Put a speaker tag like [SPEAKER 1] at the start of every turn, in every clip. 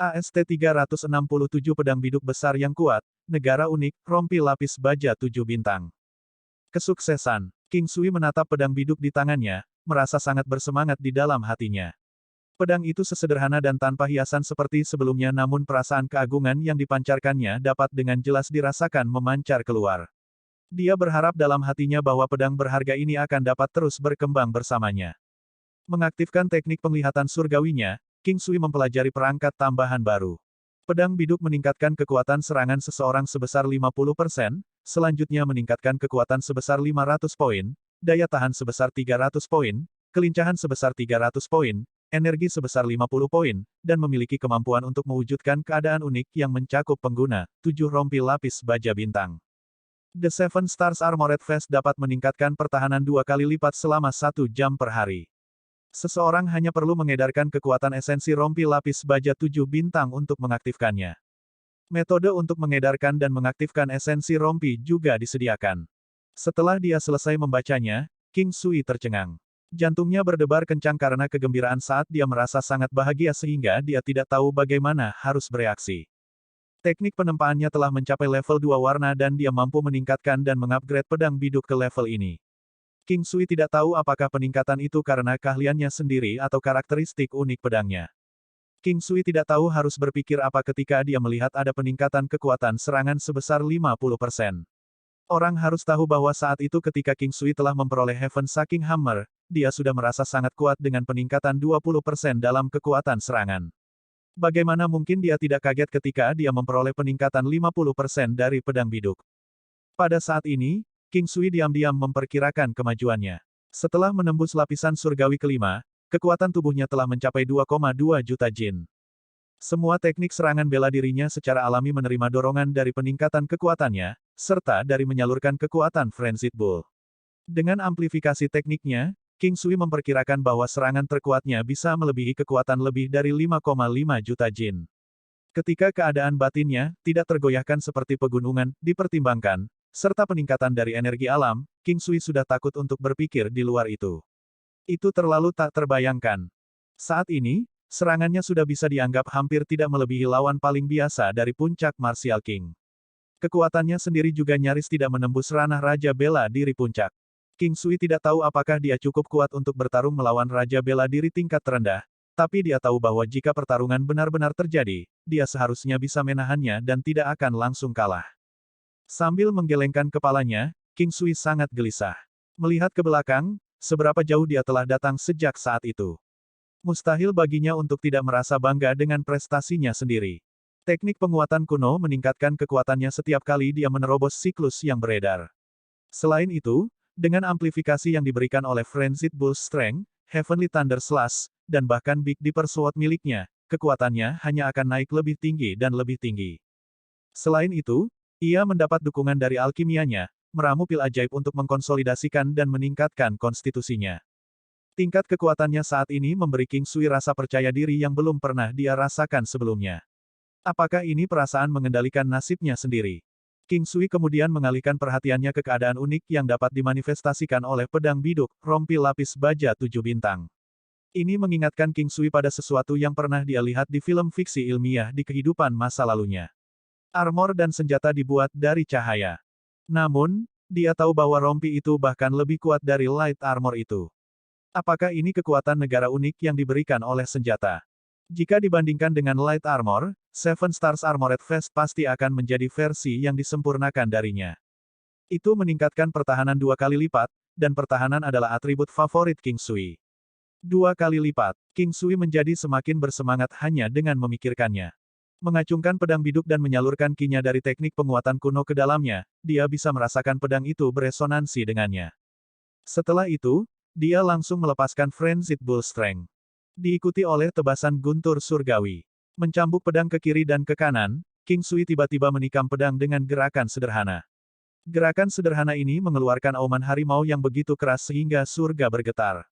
[SPEAKER 1] AST-367 pedang biduk besar yang kuat, negara unik, rompi lapis baja 7 bintang. Kesuksesan. King Sui menatap pedang biduk di tangannya, merasa sangat bersemangat di dalam hatinya. Pedang itu sesederhana dan tanpa hiasan seperti sebelumnya, namun perasaan keagungan yang dipancarkannya dapat dengan jelas dirasakan memancar keluar. Dia berharap dalam hatinya bahwa pedang berharga ini akan dapat terus berkembang bersamanya. Mengaktifkan teknik penglihatan surgawinya, King Sui mempelajari perangkat tambahan baru. Pedang biduk meningkatkan kekuatan serangan seseorang sebesar 50%, selanjutnya meningkatkan kekuatan sebesar 500 poin, daya tahan sebesar 300 poin, kelincahan sebesar 300 poin, energi sebesar 50 poin, dan memiliki kemampuan untuk mewujudkan keadaan unik yang mencakup pengguna, 7 rompi lapis baja bintang. The Seven Stars Armored Vest dapat meningkatkan pertahanan 2 kali lipat selama 1 jam per hari. Seseorang hanya perlu mengedarkan kekuatan esensi rompi lapis baja 7 bintang untuk mengaktifkannya. Metode untuk mengedarkan dan mengaktifkan esensi rompi juga disediakan. Setelah dia selesai membacanya, King Sui tercengang. Jantungnya berdebar kencang karena kegembiraan saat dia merasa sangat bahagia sehingga dia tidak tahu bagaimana harus bereaksi. Teknik penempaannya telah mencapai level 2 warna dan dia mampu meningkatkan dan mengupgrade pedang biduk ke level ini. King Sui tidak tahu apakah peningkatan itu karena keahliannya sendiri atau karakteristik unik pedangnya. King Sui tidak tahu harus berpikir apa ketika dia melihat ada peningkatan kekuatan serangan sebesar 50%. Orang harus tahu bahwa saat itu ketika King Sui telah memperoleh Heaven Shaking Hammer, dia sudah merasa sangat kuat dengan peningkatan 20% dalam kekuatan serangan. Bagaimana mungkin dia tidak kaget ketika dia memperoleh peningkatan 50% dari pedang biduk? Pada saat ini, King Sui diam-diam memperkirakan kemajuannya. Setelah menembus lapisan surgawi kelima, kekuatan tubuhnya telah mencapai 2,2 juta jin. Semua teknik serangan bela dirinya secara alami menerima dorongan dari peningkatan kekuatannya, serta dari menyalurkan kekuatan Frenzied Bull. Dengan amplifikasi tekniknya, King Sui memperkirakan bahwa serangan terkuatnya bisa melebihi kekuatan lebih dari 5,5 juta jin. Ketika keadaan batinnya tidak tergoyahkan seperti pegunungan dipertimbangkan, serta peningkatan dari energi alam, King Sui sudah takut untuk berpikir di luar itu. Itu terlalu tak terbayangkan. Saat ini, serangannya sudah bisa dianggap hampir tidak melebihi lawan paling biasa dari puncak Martial King. Kekuatannya sendiri juga nyaris tidak menembus ranah Raja Bela Diri puncak. King Sui tidak tahu apakah dia cukup kuat untuk bertarung melawan Raja Bela Diri tingkat terendah, tapi dia tahu bahwa jika pertarungan benar-benar terjadi, dia seharusnya bisa menahannya dan tidak akan langsung kalah. Sambil menggelengkan kepalanya, King Sui sangat gelisah. Melihat ke belakang, seberapa jauh dia telah datang sejak saat itu. Mustahil baginya untuk tidak merasa bangga dengan prestasinya sendiri. Teknik penguatan kuno meningkatkan kekuatannya setiap kali dia menerobos siklus yang beredar. Selain itu, dengan amplifikasi yang diberikan oleh Frenzied Bull Strength, Heavenly Thunder Slash, dan bahkan Big Dipper Sword miliknya, kekuatannya hanya akan naik lebih tinggi dan lebih tinggi. Selain itu, ia mendapat dukungan dari alkimianya, meramu pil ajaib untuk mengkonsolidasikan dan meningkatkan konstitusinya. Tingkat kekuatannya saat ini memberi King Sui rasa percaya diri yang belum pernah dia rasakan sebelumnya. Apakah ini perasaan mengendalikan nasibnya sendiri? King Sui kemudian mengalihkan perhatiannya ke keadaan unik yang dapat dimanifestasikan oleh pedang biduk, rompi lapis baja 7 bintang. Ini mengingatkan King Sui pada sesuatu yang pernah dia lihat di film fiksi ilmiah di kehidupan masa lalunya. Armor dan senjata dibuat dari cahaya. Namun, dia tahu bahwa rompi itu bahkan lebih kuat dari light armor itu. Apakah ini kekuatan negara unik yang diberikan oleh senjata? Jika dibandingkan dengan light armor, Seven Stars Armored Vest pasti akan menjadi versi yang disempurnakan darinya. Itu meningkatkan pertahanan 2 kali lipat, dan pertahanan adalah atribut favorit King Sui. 2 kali lipat, King Sui menjadi semakin bersemangat hanya dengan memikirkannya. Mengacungkan pedang biduk dan menyalurkan ki-nya dari teknik penguatan kuno ke dalamnya, dia bisa merasakan pedang itu beresonansi dengannya. Setelah itu, dia langsung melepaskan Frenzied Bull Strength. Diikuti oleh tebasan guntur surgawi. Mencambuk pedang ke kiri dan ke kanan, King Sui tiba-tiba menikam pedang dengan gerakan sederhana. Gerakan sederhana ini mengeluarkan auman harimau yang begitu keras sehingga surga bergetar.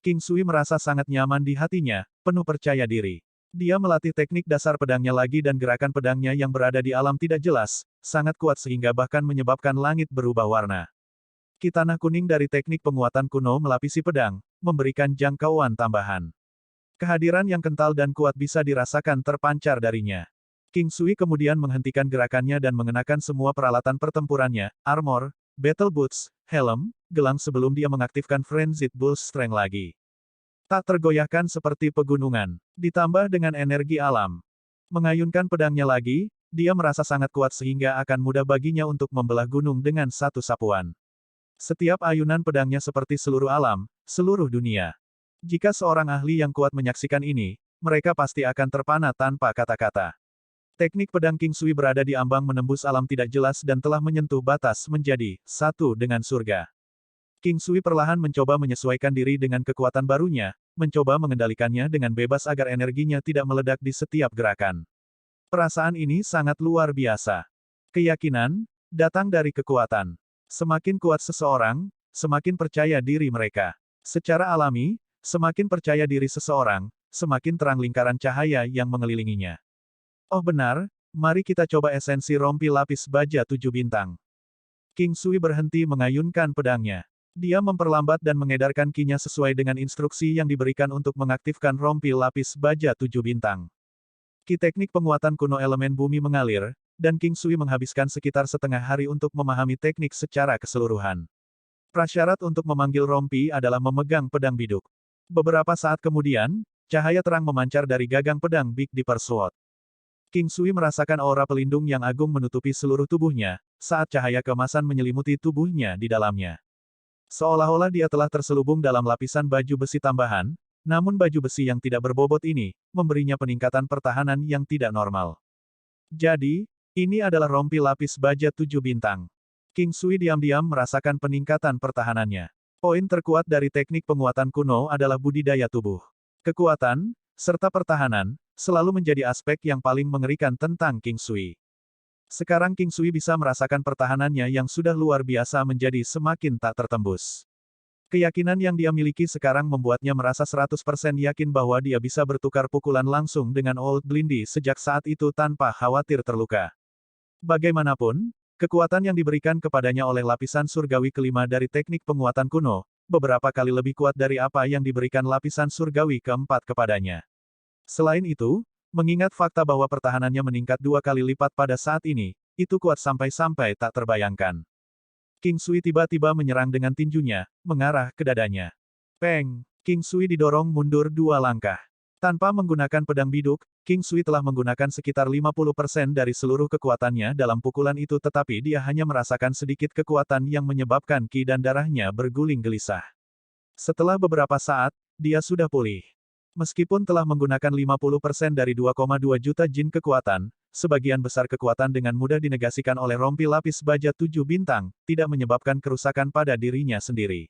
[SPEAKER 1] King Sui merasa sangat nyaman di hatinya, penuh percaya diri. Dia melatih teknik dasar pedangnya lagi dan gerakan pedangnya yang berada di alam tidak jelas, sangat kuat sehingga bahkan menyebabkan langit berubah warna. Ki tanah kuning dari teknik penguatan kuno melapisi pedang, memberikan jangkauan tambahan. Kehadiran yang kental dan kuat bisa dirasakan terpancar darinya. King Sui kemudian menghentikan gerakannya dan mengenakan semua peralatan pertempurannya, armor, battle boots, helm, gelang sebelum dia mengaktifkan Frenzied Bull's Strength lagi. Tak tergoyahkan seperti pegunungan, ditambah dengan energi alam. Mengayunkan pedangnya lagi, dia merasa sangat kuat sehingga akan mudah baginya untuk membelah gunung dengan satu sapuan. Setiap ayunan pedangnya seperti seluruh alam, seluruh dunia. Jika seorang ahli yang kuat menyaksikan ini, mereka pasti akan terpana tanpa kata-kata. Teknik pedang King Sui berada di ambang menembus alam tidak jelas dan telah menyentuh batas menjadi satu dengan surga. King Sui perlahan mencoba menyesuaikan diri dengan kekuatan barunya, mencoba mengendalikannya dengan bebas agar energinya tidak meledak di setiap gerakan. Perasaan ini sangat luar biasa. Keyakinan datang dari kekuatan. Semakin kuat seseorang, semakin percaya diri mereka. Secara alami, semakin percaya diri seseorang, semakin terang lingkaran cahaya yang mengelilinginya. Oh benar, mari kita coba esensi rompi lapis baja 7 bintang. King Sui berhenti mengayunkan pedangnya. Dia memperlambat dan mengedarkan ki-nya sesuai dengan instruksi yang diberikan untuk mengaktifkan rompi lapis baja 7 bintang. Ki teknik penguatan kuno elemen bumi mengalir, dan King Sui menghabiskan sekitar setengah hari untuk memahami teknik secara keseluruhan. Prasyarat untuk memanggil rompi adalah memegang pedang biduk. Beberapa saat kemudian, cahaya terang memancar dari gagang pedang Big Dipper Sword. King Sui merasakan aura pelindung yang agung menutupi seluruh tubuhnya, saat cahaya keemasan menyelimuti tubuhnya di dalamnya. Seolah-olah dia telah terselubung dalam lapisan baju besi tambahan, namun baju besi yang tidak berbobot ini, memberinya peningkatan pertahanan yang tidak normal. Jadi, ini adalah rompi lapis baja 7 bintang. King Sui diam-diam merasakan peningkatan pertahanannya. Poin terkuat dari teknik penguatan kuno adalah budidaya tubuh. Kekuatan, serta pertahanan, selalu menjadi aspek yang paling mengerikan tentang King Sui. Sekarang King Sui bisa merasakan pertahanannya yang sudah luar biasa menjadi semakin tak tertembus. Keyakinan yang dia miliki sekarang membuatnya merasa 100% yakin bahwa dia bisa bertukar pukulan langsung dengan Old Blindy sejak saat itu tanpa khawatir terluka. Bagaimanapun, kekuatan yang diberikan kepadanya oleh lapisan surgawi kelima dari teknik penguatan kuno, beberapa kali lebih kuat dari apa yang diberikan lapisan surgawi keempat kepadanya. Selain itu, mengingat fakta bahwa pertahanannya meningkat 2 kali lipat pada saat ini, itu kuat sampai-sampai tak terbayangkan. King Sui tiba-tiba menyerang dengan tinjunya, mengarah ke dadanya. Peng! King Sui didorong mundur 2 langkah. Tanpa menggunakan pedang biduk, King Sui telah menggunakan sekitar 50% dari seluruh kekuatannya dalam pukulan itu tetapi dia hanya merasakan sedikit kekuatan yang menyebabkan ki dan darahnya berguling gelisah. Setelah beberapa saat, dia sudah pulih. Meskipun telah menggunakan 50% dari 2,2 juta jin kekuatan, sebagian besar kekuatan dengan mudah dinegasikan oleh rompi lapis baja 7 bintang, tidak menyebabkan kerusakan pada dirinya sendiri.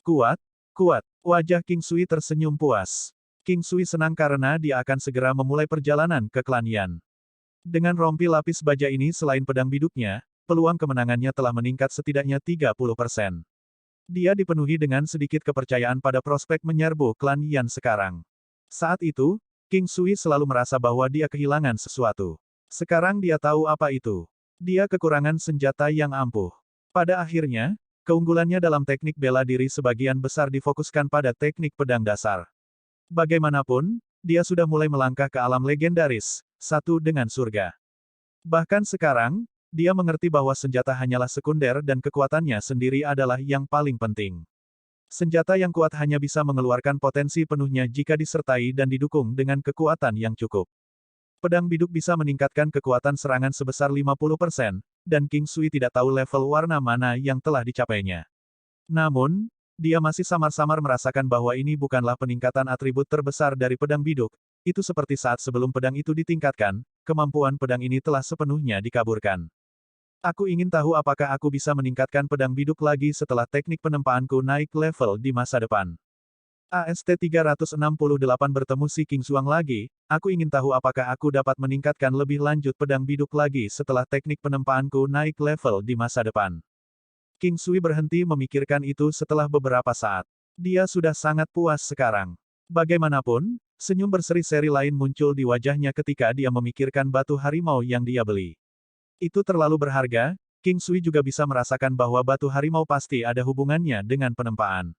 [SPEAKER 1] Kuat, kuat. Wajah King Sui tersenyum puas. King Sui senang karena dia akan segera memulai perjalanan ke klan Yan. Dengan rompi lapis baja ini selain pedang biduknya, peluang kemenangannya telah meningkat setidaknya 30%. Dia dipenuhi dengan sedikit kepercayaan pada prospek menyerbu klan Yan sekarang. Saat itu, King Sui selalu merasa bahwa dia kehilangan sesuatu. Sekarang dia tahu apa itu. Dia kekurangan senjata yang ampuh. Pada akhirnya, keunggulannya dalam teknik bela diri sebagian besar difokuskan pada teknik pedang dasar. Bagaimanapun, dia sudah mulai melangkah ke alam legendaris, satu dengan surga. Bahkan sekarang, dia mengerti bahwa senjata hanyalah sekunder dan kekuatannya sendiri adalah yang paling penting. Senjata yang kuat hanya bisa mengeluarkan potensi penuhnya jika disertai dan didukung dengan kekuatan yang cukup. Pedang biduk bisa meningkatkan kekuatan serangan sebesar 50%, dan King Sui tidak tahu level warna mana yang telah dicapainya. Namun, dia masih samar-samar merasakan bahwa ini bukanlah peningkatan atribut terbesar dari pedang biduk, itu seperti saat sebelum pedang itu ditingkatkan, kemampuan pedang ini telah sepenuhnya dikaburkan. Aku ingin tahu apakah aku bisa meningkatkan pedang biduk lagi setelah teknik penempaanku naik level di masa depan. AST 368 bertemu si King Suang lagi, aku ingin tahu apakah aku dapat meningkatkan lebih lanjut pedang biduk lagi setelah teknik penempaanku naik level di masa depan. King Sui berhenti memikirkan itu setelah beberapa saat. Dia sudah sangat puas sekarang. Bagaimanapun, senyum berseri-seri lain muncul di wajahnya ketika dia memikirkan batu harimau yang dia beli. Itu terlalu berharga, King Sui juga bisa merasakan bahwa batu harimau pasti ada hubungannya dengan penempaan.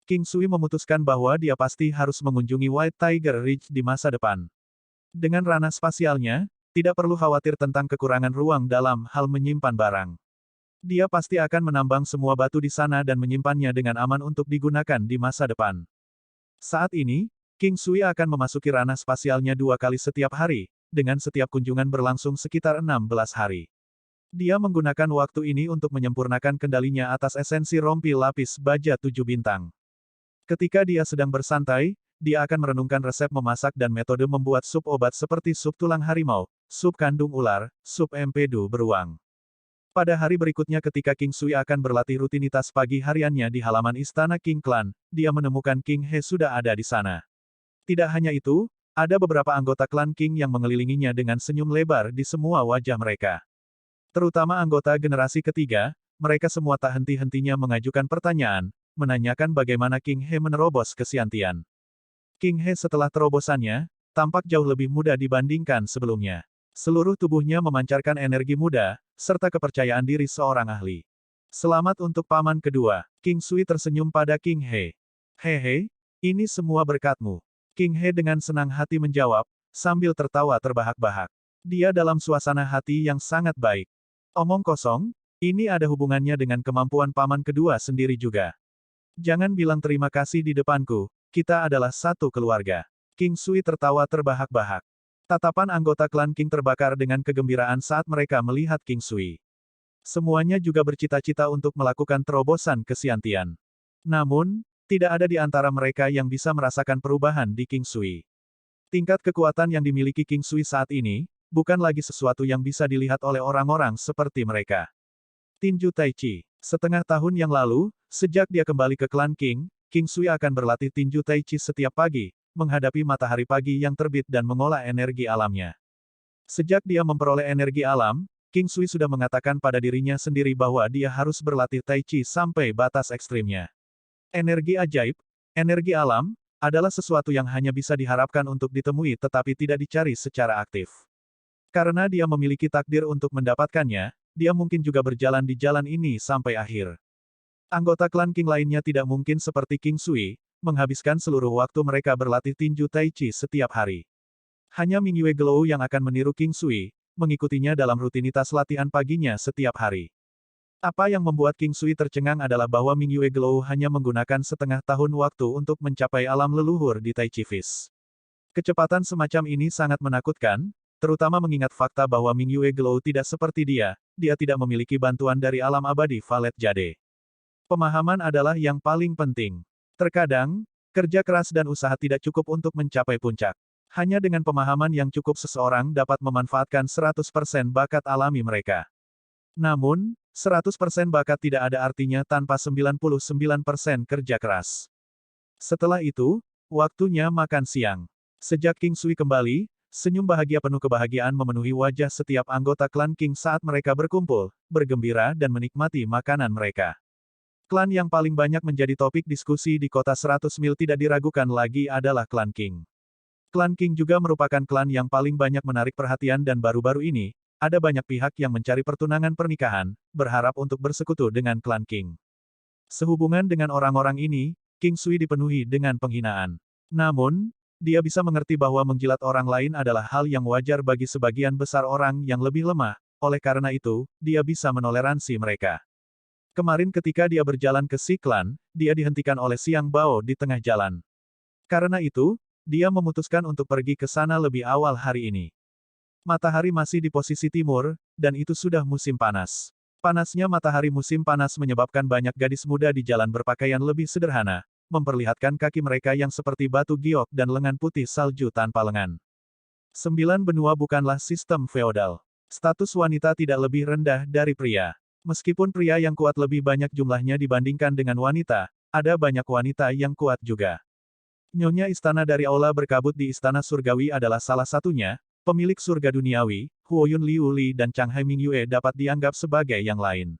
[SPEAKER 1] King Sui memutuskan bahwa dia pasti harus mengunjungi White Tiger Ridge di masa depan. Dengan ranah spasialnya, tidak perlu khawatir tentang kekurangan ruang dalam hal menyimpan barang. Dia pasti akan menambang semua batu di sana dan menyimpannya dengan aman untuk digunakan di masa depan. Saat ini, King Sui akan memasuki ranah spasialnya 2 kali setiap hari, dengan setiap kunjungan berlangsung sekitar 16 hari. Dia menggunakan waktu ini untuk menyempurnakan kendalinya atas esensi rompi lapis baja 7 bintang. Ketika dia sedang bersantai, dia akan merenungkan resep memasak dan metode membuat sup obat seperti sup tulang harimau, sup kandung ular, sup empedu beruang. Pada hari berikutnya ketika King Sui akan berlatih rutinitas pagi hariannya di halaman istana King Clan, dia menemukan King He sudah ada di sana. Tidak hanya itu, ada beberapa anggota klan King yang mengelilinginya dengan senyum lebar di semua wajah mereka. Terutama anggota generasi ketiga, mereka semua tak henti-hentinya mengajukan pertanyaan, menanyakan bagaimana King He menerobos kesiantian. King He setelah terobosannya, tampak jauh lebih muda dibandingkan sebelumnya. Seluruh tubuhnya memancarkan energi muda, serta kepercayaan diri seorang ahli. Selamat untuk paman kedua. King Sui tersenyum pada King He. Hehe, ini semua berkatmu. King He dengan senang hati menjawab, sambil tertawa terbahak-bahak. Dia dalam suasana hati yang sangat baik. Omong kosong, ini ada hubungannya dengan kemampuan paman kedua sendiri juga. Jangan bilang terima kasih di depanku, kita adalah satu keluarga. King Sui tertawa terbahak-bahak. Tatapan anggota klan King terbakar dengan kegembiraan saat mereka melihat King Sui. Semuanya juga bercita-cita untuk melakukan terobosan kesiantian. Namun, tidak ada di antara mereka yang bisa merasakan perubahan di King Sui. Tingkat kekuatan yang dimiliki King Sui saat ini, bukan lagi sesuatu yang bisa dilihat oleh orang-orang seperti mereka. Tinju Tai Chi. Setengah tahun yang lalu, sejak dia kembali ke klan King, King Sui akan berlatih tinju Tai Chi setiap pagi, menghadapi matahari pagi yang terbit dan mengolah energi alamnya. Sejak dia memperoleh energi alam, King Sui sudah mengatakan pada dirinya sendiri bahwa dia harus berlatih Tai Chi sampai batas ekstrimnya. Energi ajaib, energi alam, adalah sesuatu yang hanya bisa diharapkan untuk ditemui tetapi tidak dicari secara aktif. Karena dia memiliki takdir untuk mendapatkannya, dia mungkin juga berjalan di jalan ini sampai akhir. Anggota klan King lainnya tidak mungkin seperti King Sui, menghabiskan seluruh waktu mereka berlatih tinju Tai Chi setiap hari. Hanya Ming Yue Gelou yang akan meniru King Sui, mengikutinya dalam rutinitas latihan paginya setiap hari. Apa yang membuat King Sui tercengang adalah bahwa Ming Yue Gelou hanya menggunakan setengah tahun waktu untuk mencapai alam leluhur di Tai Chi Fist. Kecepatan semacam ini sangat menakutkan, terutama mengingat fakta bahwa Ming Yue Gelou tidak seperti dia tidak memiliki bantuan dari alam abadi Valet Jade. Pemahaman adalah yang paling penting. Terkadang, kerja keras dan usaha tidak cukup untuk mencapai puncak. Hanya dengan pemahaman yang cukup seseorang dapat memanfaatkan 100% bakat alami mereka. Namun, 100% bakat tidak ada artinya tanpa 99% kerja keras. Setelah itu, waktunya makan siang. Sejak King Sui kembali, senyum bahagia penuh kebahagiaan memenuhi wajah setiap anggota klan King saat mereka berkumpul, bergembira dan menikmati makanan mereka. Klan yang paling banyak menjadi topik diskusi di kota 100 mil tidak diragukan lagi adalah klan King. Klan King juga merupakan klan yang paling banyak menarik perhatian dan baru-baru ini, ada banyak pihak yang mencari pertunangan pernikahan, berharap untuk bersekutu dengan klan King. Sehubungan dengan orang-orang ini, King Sui dipenuhi dengan penghinaan. Namun, dia bisa mengerti bahwa menjilat orang lain adalah hal yang wajar bagi sebagian besar orang yang lebih lemah, oleh karena itu, dia bisa menoleransi mereka. Kemarin ketika dia berjalan ke Si Klan, dia dihentikan oleh Xiang Bao di tengah jalan. Karena itu, dia memutuskan untuk pergi ke sana lebih awal hari ini. Matahari masih di posisi timur, dan itu sudah musim panas. Panasnya matahari musim panas menyebabkan banyak gadis muda di jalan berpakaian lebih sederhana, memperlihatkan kaki mereka yang seperti batu giok dan lengan putih salju tanpa lengan. 9 benua bukanlah sistem feodal. Status wanita tidak lebih rendah dari pria. Meskipun pria yang kuat lebih banyak jumlahnya dibandingkan dengan wanita, ada banyak wanita yang kuat juga. Nyonya istana dari Aula berkabut di Istana Surgawi adalah salah satunya, pemilik surga duniawi, Huoyun Liu Li dan Chang Hai Mingyue dapat dianggap sebagai yang lain.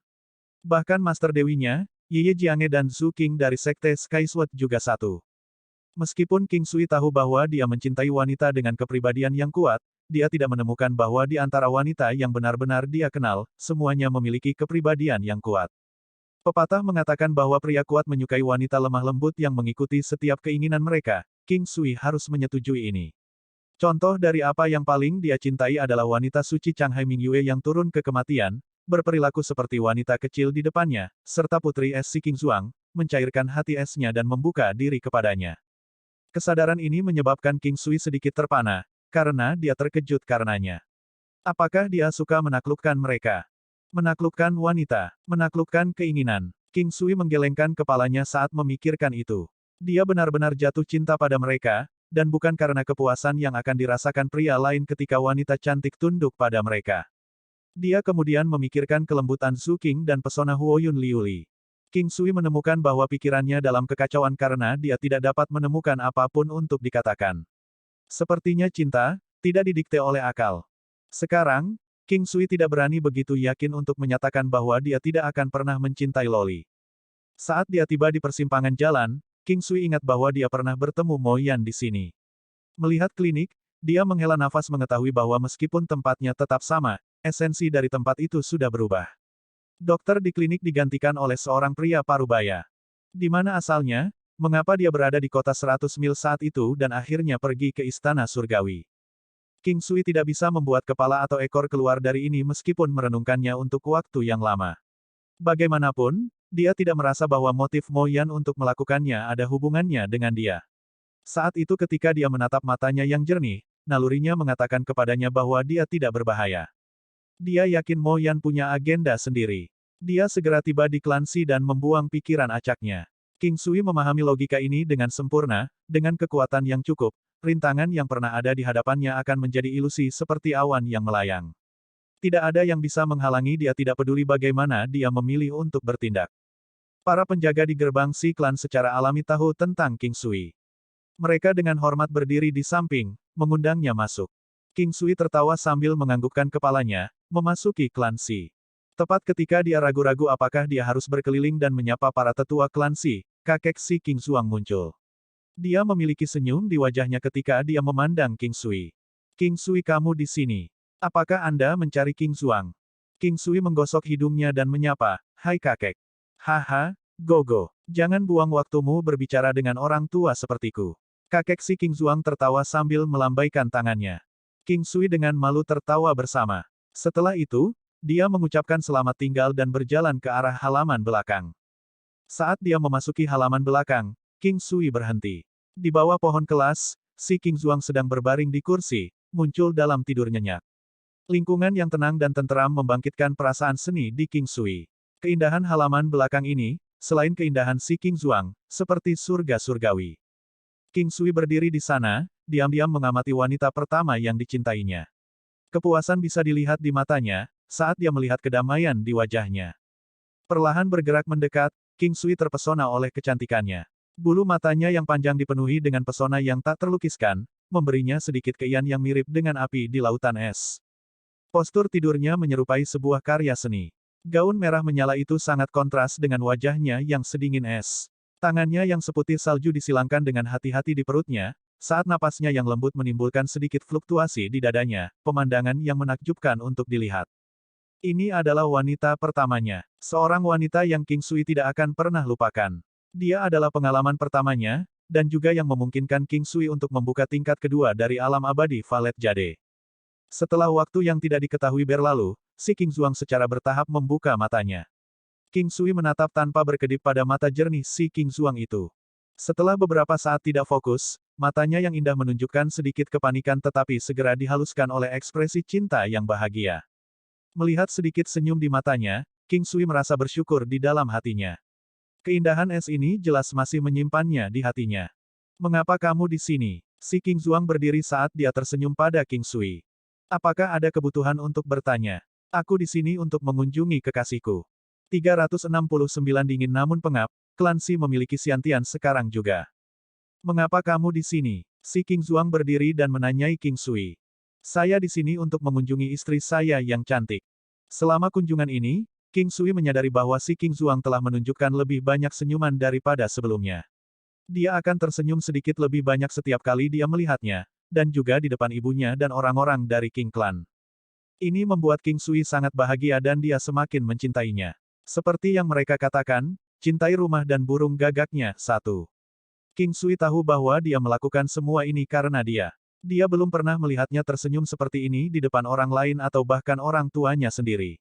[SPEAKER 1] Bahkan Master Dewinya, Ye Jiange dan Zhu Qing dari Sekte Sky Sword juga satu. Meskipun King Sui tahu bahwa dia mencintai wanita dengan kepribadian yang kuat, dia tidak menemukan bahwa di antara wanita yang benar-benar dia kenal, semuanya memiliki kepribadian yang kuat. Pepatah mengatakan bahwa pria kuat menyukai wanita lemah lembut yang mengikuti setiap keinginan mereka. King Sui harus menyetujui ini. Contoh dari apa yang paling dia cintai adalah wanita suci Changhai Mingyue yang turun ke kematian, berperilaku seperti wanita kecil di depannya, serta putri es si King Zuang, mencairkan hati esnya dan membuka diri kepadanya. Kesadaran ini menyebabkan King Sui sedikit terpana, karena dia terkejut karenanya. Apakah dia suka menaklukkan mereka? Menaklukkan wanita, menaklukkan keinginan. King Sui menggelengkan kepalanya saat memikirkan itu. Dia benar-benar jatuh cinta pada mereka, dan bukan karena kepuasan yang akan dirasakan pria lain ketika wanita cantik tunduk pada mereka. Dia kemudian memikirkan kelembutan Zhu Qing dan pesona Huoyun Liuli. King Sui menemukan bahwa pikirannya dalam kekacauan karena dia tidak dapat menemukan apapun untuk dikatakan. Sepertinya cinta, tidak didikte oleh akal. Sekarang, King Sui tidak berani begitu yakin untuk menyatakan bahwa dia tidak akan pernah mencintai Loli. Saat dia tiba di persimpangan jalan, King Sui ingat bahwa dia pernah bertemu Mo Yan di sini. Melihat klinik, dia menghela nafas mengetahui bahwa meskipun tempatnya tetap sama, esensi dari tempat itu sudah berubah. Dokter di klinik digantikan oleh seorang pria parubaya. Di mana asalnya, mengapa dia berada di kota 100 mil saat itu dan akhirnya pergi ke istana surgawi. King Sui tidak bisa membuat kepala atau ekor keluar dari ini meskipun merenungkannya untuk waktu yang lama. Bagaimanapun, dia tidak merasa bahwa motif Mo Yan untuk melakukannya ada hubungannya dengan dia. Saat itu ketika dia menatap matanya yang jernih, nalurinya mengatakan kepadanya bahwa dia tidak berbahaya. Dia yakin Mo Yan punya agenda sendiri. Dia segera tiba di klan Si dan membuang pikiran acaknya. King Sui memahami logika ini dengan sempurna, dengan kekuatan yang cukup. Rintangan yang pernah ada di hadapannya akan menjadi ilusi seperti awan yang melayang. Tidak ada yang bisa menghalangi dia, tidak peduli bagaimana dia memilih untuk bertindak. Para penjaga di gerbang Si klan secara alami tahu tentang King Sui. Mereka dengan hormat berdiri di samping, mengundangnya masuk. King Sui tertawa sambil menganggukkan kepalanya, memasuki klan Si. Tepat ketika dia ragu-ragu apakah dia harus berkeliling dan menyapa para tetua klan Si, kakek Si King Zuang muncul. Dia memiliki senyum di wajahnya ketika dia memandang King Sui. King Sui, kamu di sini. Apakah Anda mencari King Zuang? King Sui menggosok hidungnya dan menyapa, hai kakek. Haha, Gogo. Jangan buang waktumu berbicara dengan orang tua sepertiku. Kakek Si King Zuang tertawa sambil melambaikan tangannya. King Sui dengan malu tertawa bersama. Setelah itu, dia mengucapkan selamat tinggal dan berjalan ke arah halaman belakang. Saat dia memasuki halaman belakang, King Sui berhenti. Di bawah pohon kelas, Si King Zuang sedang berbaring di kursi, muncul dalam tidur nyenyak. Lingkungan yang tenang dan tenteram membangkitkan perasaan seni di King Sui. Keindahan halaman belakang ini, selain keindahan Si King Zuang, seperti surga surgawi. King Sui berdiri di sana, diam-diam mengamati wanita pertama yang dicintainya. Kepuasan bisa dilihat di matanya, saat dia melihat kedamaian di wajahnya. Perlahan bergerak mendekat, King Sui terpesona oleh kecantikannya. Bulu matanya yang panjang dipenuhi dengan pesona yang tak terlukiskan, memberinya sedikit keian yang mirip dengan api di lautan es. Postur tidurnya menyerupai sebuah karya seni. Gaun merah menyala itu sangat kontras dengan wajahnya yang sedingin es. Tangannya yang seputih salju disilangkan dengan hati-hati di perutnya, saat napasnya yang lembut menimbulkan sedikit fluktuasi di dadanya, pemandangan yang menakjubkan untuk dilihat. Ini adalah wanita pertamanya. Seorang wanita yang King Sui tidak akan pernah lupakan. Dia adalah pengalaman pertamanya, dan juga yang memungkinkan King Sui untuk membuka tingkat kedua dari alam abadi Valet Jade. Setelah waktu yang tidak diketahui berlalu, Si King Zuang secara bertahap membuka matanya. King Sui menatap tanpa berkedip pada mata jernih Si King Zuang itu. Setelah beberapa saat tidak fokus, matanya yang indah menunjukkan sedikit kepanikan tetapi segera dihaluskan oleh ekspresi cinta yang bahagia. Melihat sedikit senyum di matanya, King Sui merasa bersyukur di dalam hatinya. Keindahan es ini jelas masih menyimpannya di hatinya. Mengapa kamu di sini? Si King Zuang berdiri saat dia tersenyum pada King Sui. Apakah ada kebutuhan untuk bertanya? Aku di sini untuk mengunjungi kekasihku. 369 dingin namun pengap, klan Si memiliki Xiantian sekarang juga. Mengapa kamu di sini? Si King Zuang berdiri dan menanyai King Sui. Saya di sini untuk mengunjungi istri saya yang cantik. Selama kunjungan ini, King Sui menyadari bahwa Si King Zuang telah menunjukkan lebih banyak senyuman daripada sebelumnya. Dia akan tersenyum sedikit lebih banyak setiap kali dia melihatnya, dan juga di depan ibunya dan orang-orang dari King Clan. Ini membuat King Sui sangat bahagia dan dia semakin mencintainya. Seperti yang mereka katakan, cintai rumah dan burung gagaknya, satu. King Sui tahu bahwa dia melakukan semua ini karena dia. Dia belum pernah melihatnya tersenyum seperti ini di depan orang lain atau bahkan orang tuanya sendiri.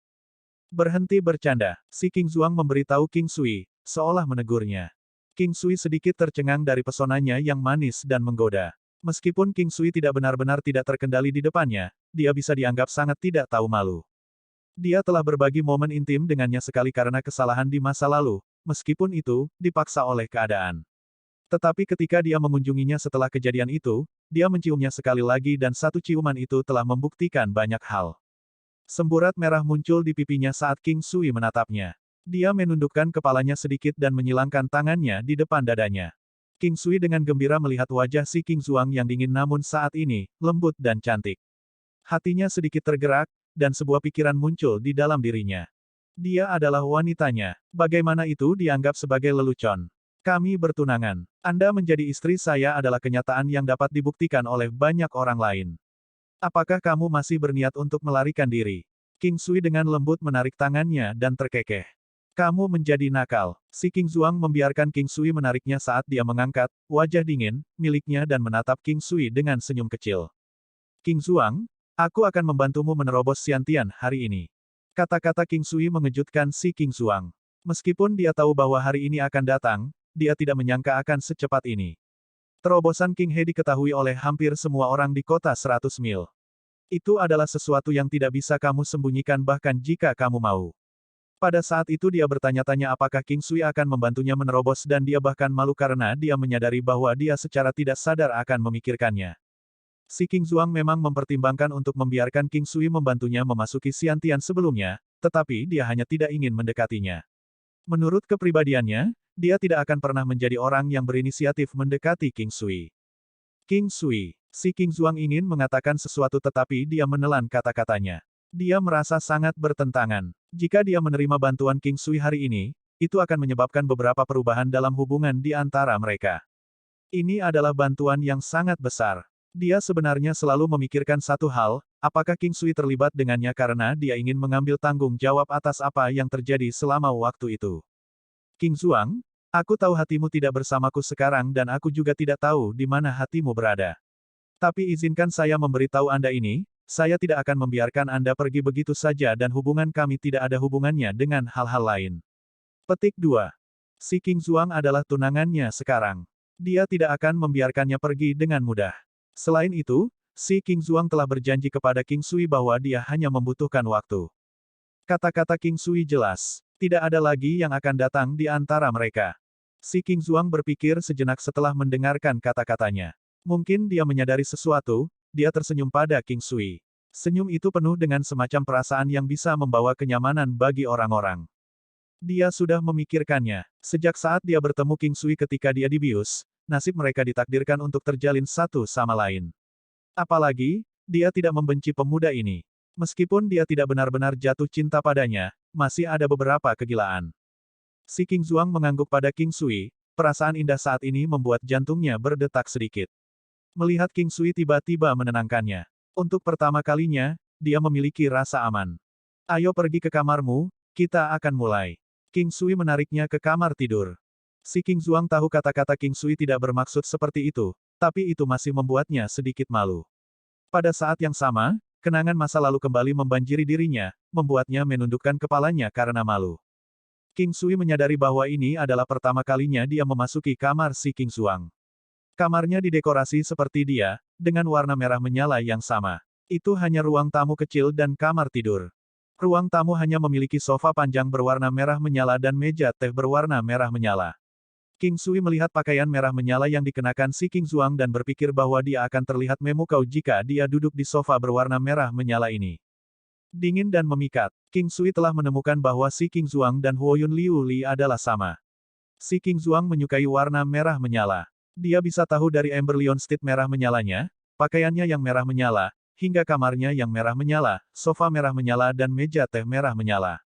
[SPEAKER 1] Berhenti bercanda, si King Zuang memberitahu King Sui, seolah menegurnya. King Sui sedikit tercengang dari pesonanya yang manis dan menggoda. Meskipun King Sui tidak benar-benar tidak terkendali di depannya, dia bisa dianggap sangat tidak tahu malu. Dia telah berbagi momen intim dengannya sekali karena kesalahan di masa lalu, meskipun itu dipaksa oleh keadaan. Tetapi ketika dia mengunjunginya setelah kejadian itu, dia menciumnya sekali lagi dan satu ciuman itu telah membuktikan banyak hal. Semburat merah muncul di pipinya saat King Sui menatapnya. Dia menundukkan kepalanya sedikit dan menyilangkan tangannya di depan dadanya. King Sui dengan gembira melihat wajah si King Zuang yang dingin namun saat ini, lembut dan cantik. Hatinya sedikit tergerak, dan sebuah pikiran muncul di dalam dirinya. Dia adalah wanitanya. Bagaimana itu dianggap sebagai lelucon? Kami bertunangan. Anda menjadi istri saya adalah kenyataan yang dapat dibuktikan oleh banyak orang lain. Apakah kamu masih berniat untuk melarikan diri? King Sui dengan lembut menarik tangannya dan terkekeh. Kamu menjadi nakal. Si King Zuang membiarkan King Sui menariknya saat dia mengangkat wajah dingin miliknya dan menatap King Sui dengan senyum kecil. King Zuang, aku akan membantumu menerobos Xiantian hari ini. Kata-kata King Sui mengejutkan si King Zuang. Meskipun dia tahu bahwa hari ini akan datang, dia tidak menyangka akan secepat ini. Terobosan King He diketahui oleh hampir semua orang di kota 100 mil. Itu adalah sesuatu yang tidak bisa kamu sembunyikan bahkan jika kamu mau. Pada saat itu dia bertanya-tanya apakah King Sui akan membantunya menerobos dan dia bahkan malu karena dia menyadari bahwa dia secara tidak sadar akan memikirkannya. Si King Zuang memang mempertimbangkan untuk membiarkan King Sui membantunya memasuki Xiantian sebelumnya, tetapi dia hanya tidak ingin mendekatinya. Menurut kepribadiannya, dia tidak akan pernah menjadi orang yang berinisiatif mendekati King Sui. King Sui, si King Zuang ingin mengatakan sesuatu tetapi dia menelan kata-katanya. Dia merasa sangat bertentangan. Jika dia menerima bantuan King Sui hari ini, itu akan menyebabkan beberapa perubahan dalam hubungan di antara mereka. Ini adalah bantuan yang sangat besar. Dia sebenarnya selalu memikirkan satu hal, apakah King Sui terlibat dengannya karena dia ingin mengambil tanggung jawab atas apa yang terjadi selama waktu itu. King Zuang, aku tahu hatimu tidak bersamaku sekarang dan aku juga tidak tahu di mana hatimu berada. Tapi izinkan saya memberitahu Anda ini, saya tidak akan membiarkan Anda pergi begitu saja dan hubungan kami tidak ada hubungannya dengan hal-hal lain. Petik 2. Si King Zuang adalah tunangannya sekarang. Dia tidak akan membiarkannya pergi dengan mudah. Selain itu, si King Zuang telah berjanji kepada King Sui bahwa dia hanya membutuhkan waktu. Kata-kata King Sui jelas. Tidak ada lagi yang akan datang di antara mereka. Si King Zuang berpikir sejenak setelah mendengarkan kata-katanya. Mungkin dia menyadari sesuatu, dia tersenyum pada King Sui. Senyum itu penuh dengan semacam perasaan yang bisa membawa kenyamanan bagi orang-orang. Dia sudah memikirkannya. Sejak saat dia bertemu King Sui ketika dia dibius, nasib mereka ditakdirkan untuk terjalin satu sama lain. Apalagi, dia tidak membenci pemuda ini. Meskipun dia tidak benar-benar jatuh cinta padanya, masih ada beberapa kegilaan. Si King Zuang mengangguk pada King Sui, perasaan indah saat ini membuat jantungnya berdetak sedikit. Melihat King Sui tiba-tiba menenangkannya. Untuk pertama kalinya, dia memiliki rasa aman. Ayo pergi ke kamarmu, kita akan mulai. King Sui menariknya ke kamar tidur. Si King Zuang tahu kata-kata King Sui tidak bermaksud seperti itu, tapi itu masih membuatnya sedikit malu. Pada saat yang sama, kenangan masa lalu kembali membanjiri dirinya, membuatnya menundukkan kepalanya karena malu. King Sui menyadari bahwa ini adalah pertama kalinya dia memasuki kamar si King Zuang. Kamarnya didekorasi seperti dia, dengan warna merah menyala yang sama. Itu hanya ruang tamu kecil dan kamar tidur. Ruang tamu hanya memiliki sofa panjang berwarna merah menyala dan meja teh berwarna merah menyala. King Sui melihat pakaian merah menyala yang dikenakan si King Zuang dan berpikir bahwa dia akan terlihat memukau jika dia duduk di sofa berwarna merah menyala ini. Dingin dan memikat, King Sui telah menemukan bahwa si King Zuang dan Huoyun Liu Li adalah sama. Si King Zuang menyukai warna merah menyala. Dia bisa tahu dari Ember Lion Steed merah menyalanya, pakaiannya yang merah menyala, hingga kamarnya yang merah menyala, sofa merah menyala dan meja teh merah menyala.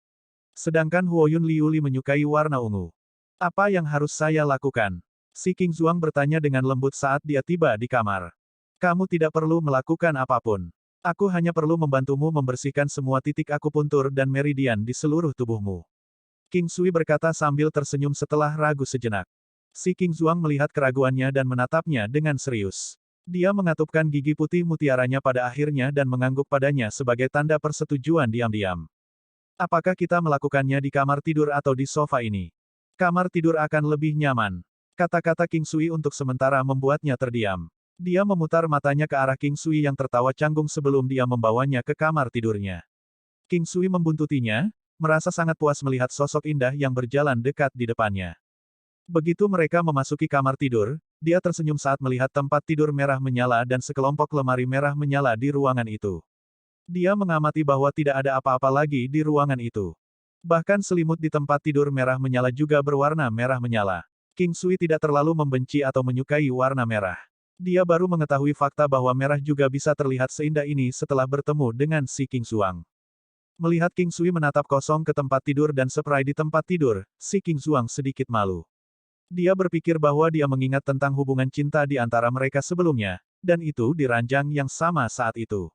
[SPEAKER 1] Sedangkan Huoyun Liu Li menyukai warna ungu. Apa yang harus saya lakukan? Si King Zuang bertanya dengan lembut saat dia tiba di kamar. Kamu tidak perlu melakukan apapun. Aku hanya perlu membantumu membersihkan semua titik akupuntur dan meridian di seluruh tubuhmu. King Sui berkata sambil tersenyum setelah ragu sejenak. Si King Zuang melihat keraguannya dan menatapnya dengan serius. Dia mengatupkan gigi putih mutiaranya pada akhirnya dan mengangguk padanya sebagai tanda persetujuan diam-diam. Apakah kita melakukannya di kamar tidur atau di sofa ini? Kamar tidur akan lebih nyaman. Kata-kata King Sui untuk sementara membuatnya terdiam. Dia memutar matanya ke arah King Sui yang tertawa canggung sebelum dia membawanya ke kamar tidurnya. King Sui membuntutinya, merasa sangat puas melihat sosok indah yang berjalan dekat di depannya. Begitu mereka memasuki kamar tidur, dia tersenyum saat melihat tempat tidur merah menyala dan sekelompok lemari merah menyala di ruangan itu. Dia mengamati bahwa tidak ada apa-apa lagi di ruangan itu. Bahkan selimut di tempat tidur merah menyala juga berwarna merah menyala. King Sui tidak terlalu membenci atau menyukai warna merah. Dia baru mengetahui fakta bahwa merah juga bisa terlihat seindah ini setelah bertemu dengan si King Zuang. Melihat King Sui menatap kosong ke tempat tidur dan spray di tempat tidur, si King Zuang sedikit malu. Dia berpikir bahwa dia mengingat tentang hubungan cinta di antara mereka sebelumnya, dan itu di ranjang yang sama saat itu.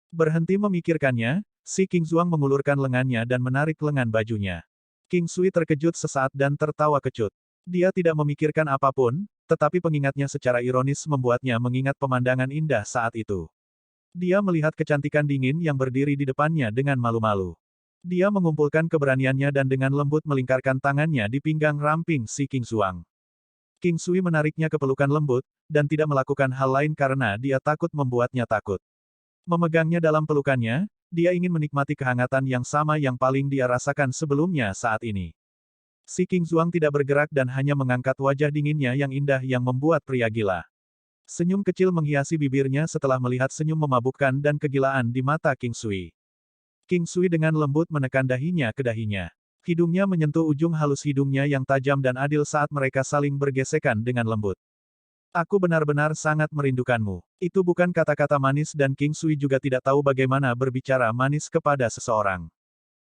[SPEAKER 1] Berhenti memikirkannya, si King Zuang mengulurkan lengannya dan menarik lengan bajunya. King Sui terkejut sesaat dan tertawa kecut. Dia tidak memikirkan apapun, tetapi pengingatnya secara ironis membuatnya mengingat pemandangan indah saat itu. Dia melihat kecantikan dingin yang berdiri di depannya dengan malu-malu. Dia mengumpulkan keberaniannya dan dengan lembut melingkarkan tangannya di pinggang ramping si King Zuang. King Sui menariknya ke pelukan lembut, dan tidak melakukan hal lain karena dia takut membuatnya takut. Memegangnya dalam pelukannya, dia ingin menikmati kehangatan yang sama yang paling dia rasakan sebelumnya saat ini. Si King Zuang tidak bergerak dan hanya mengangkat wajah dinginnya yang indah yang membuat pria gila. Senyum kecil menghiasi bibirnya setelah melihat senyum memabukkan dan kegilaan di mata King Sui. King Sui dengan lembut menekan dahinya ke dahinya. Hidungnya menyentuh ujung halus hidungnya yang tajam dan adil saat mereka saling bergesekan dengan lembut. Aku benar-benar sangat merindukanmu. Itu bukan kata-kata manis dan King Sui juga tidak tahu bagaimana berbicara manis kepada seseorang.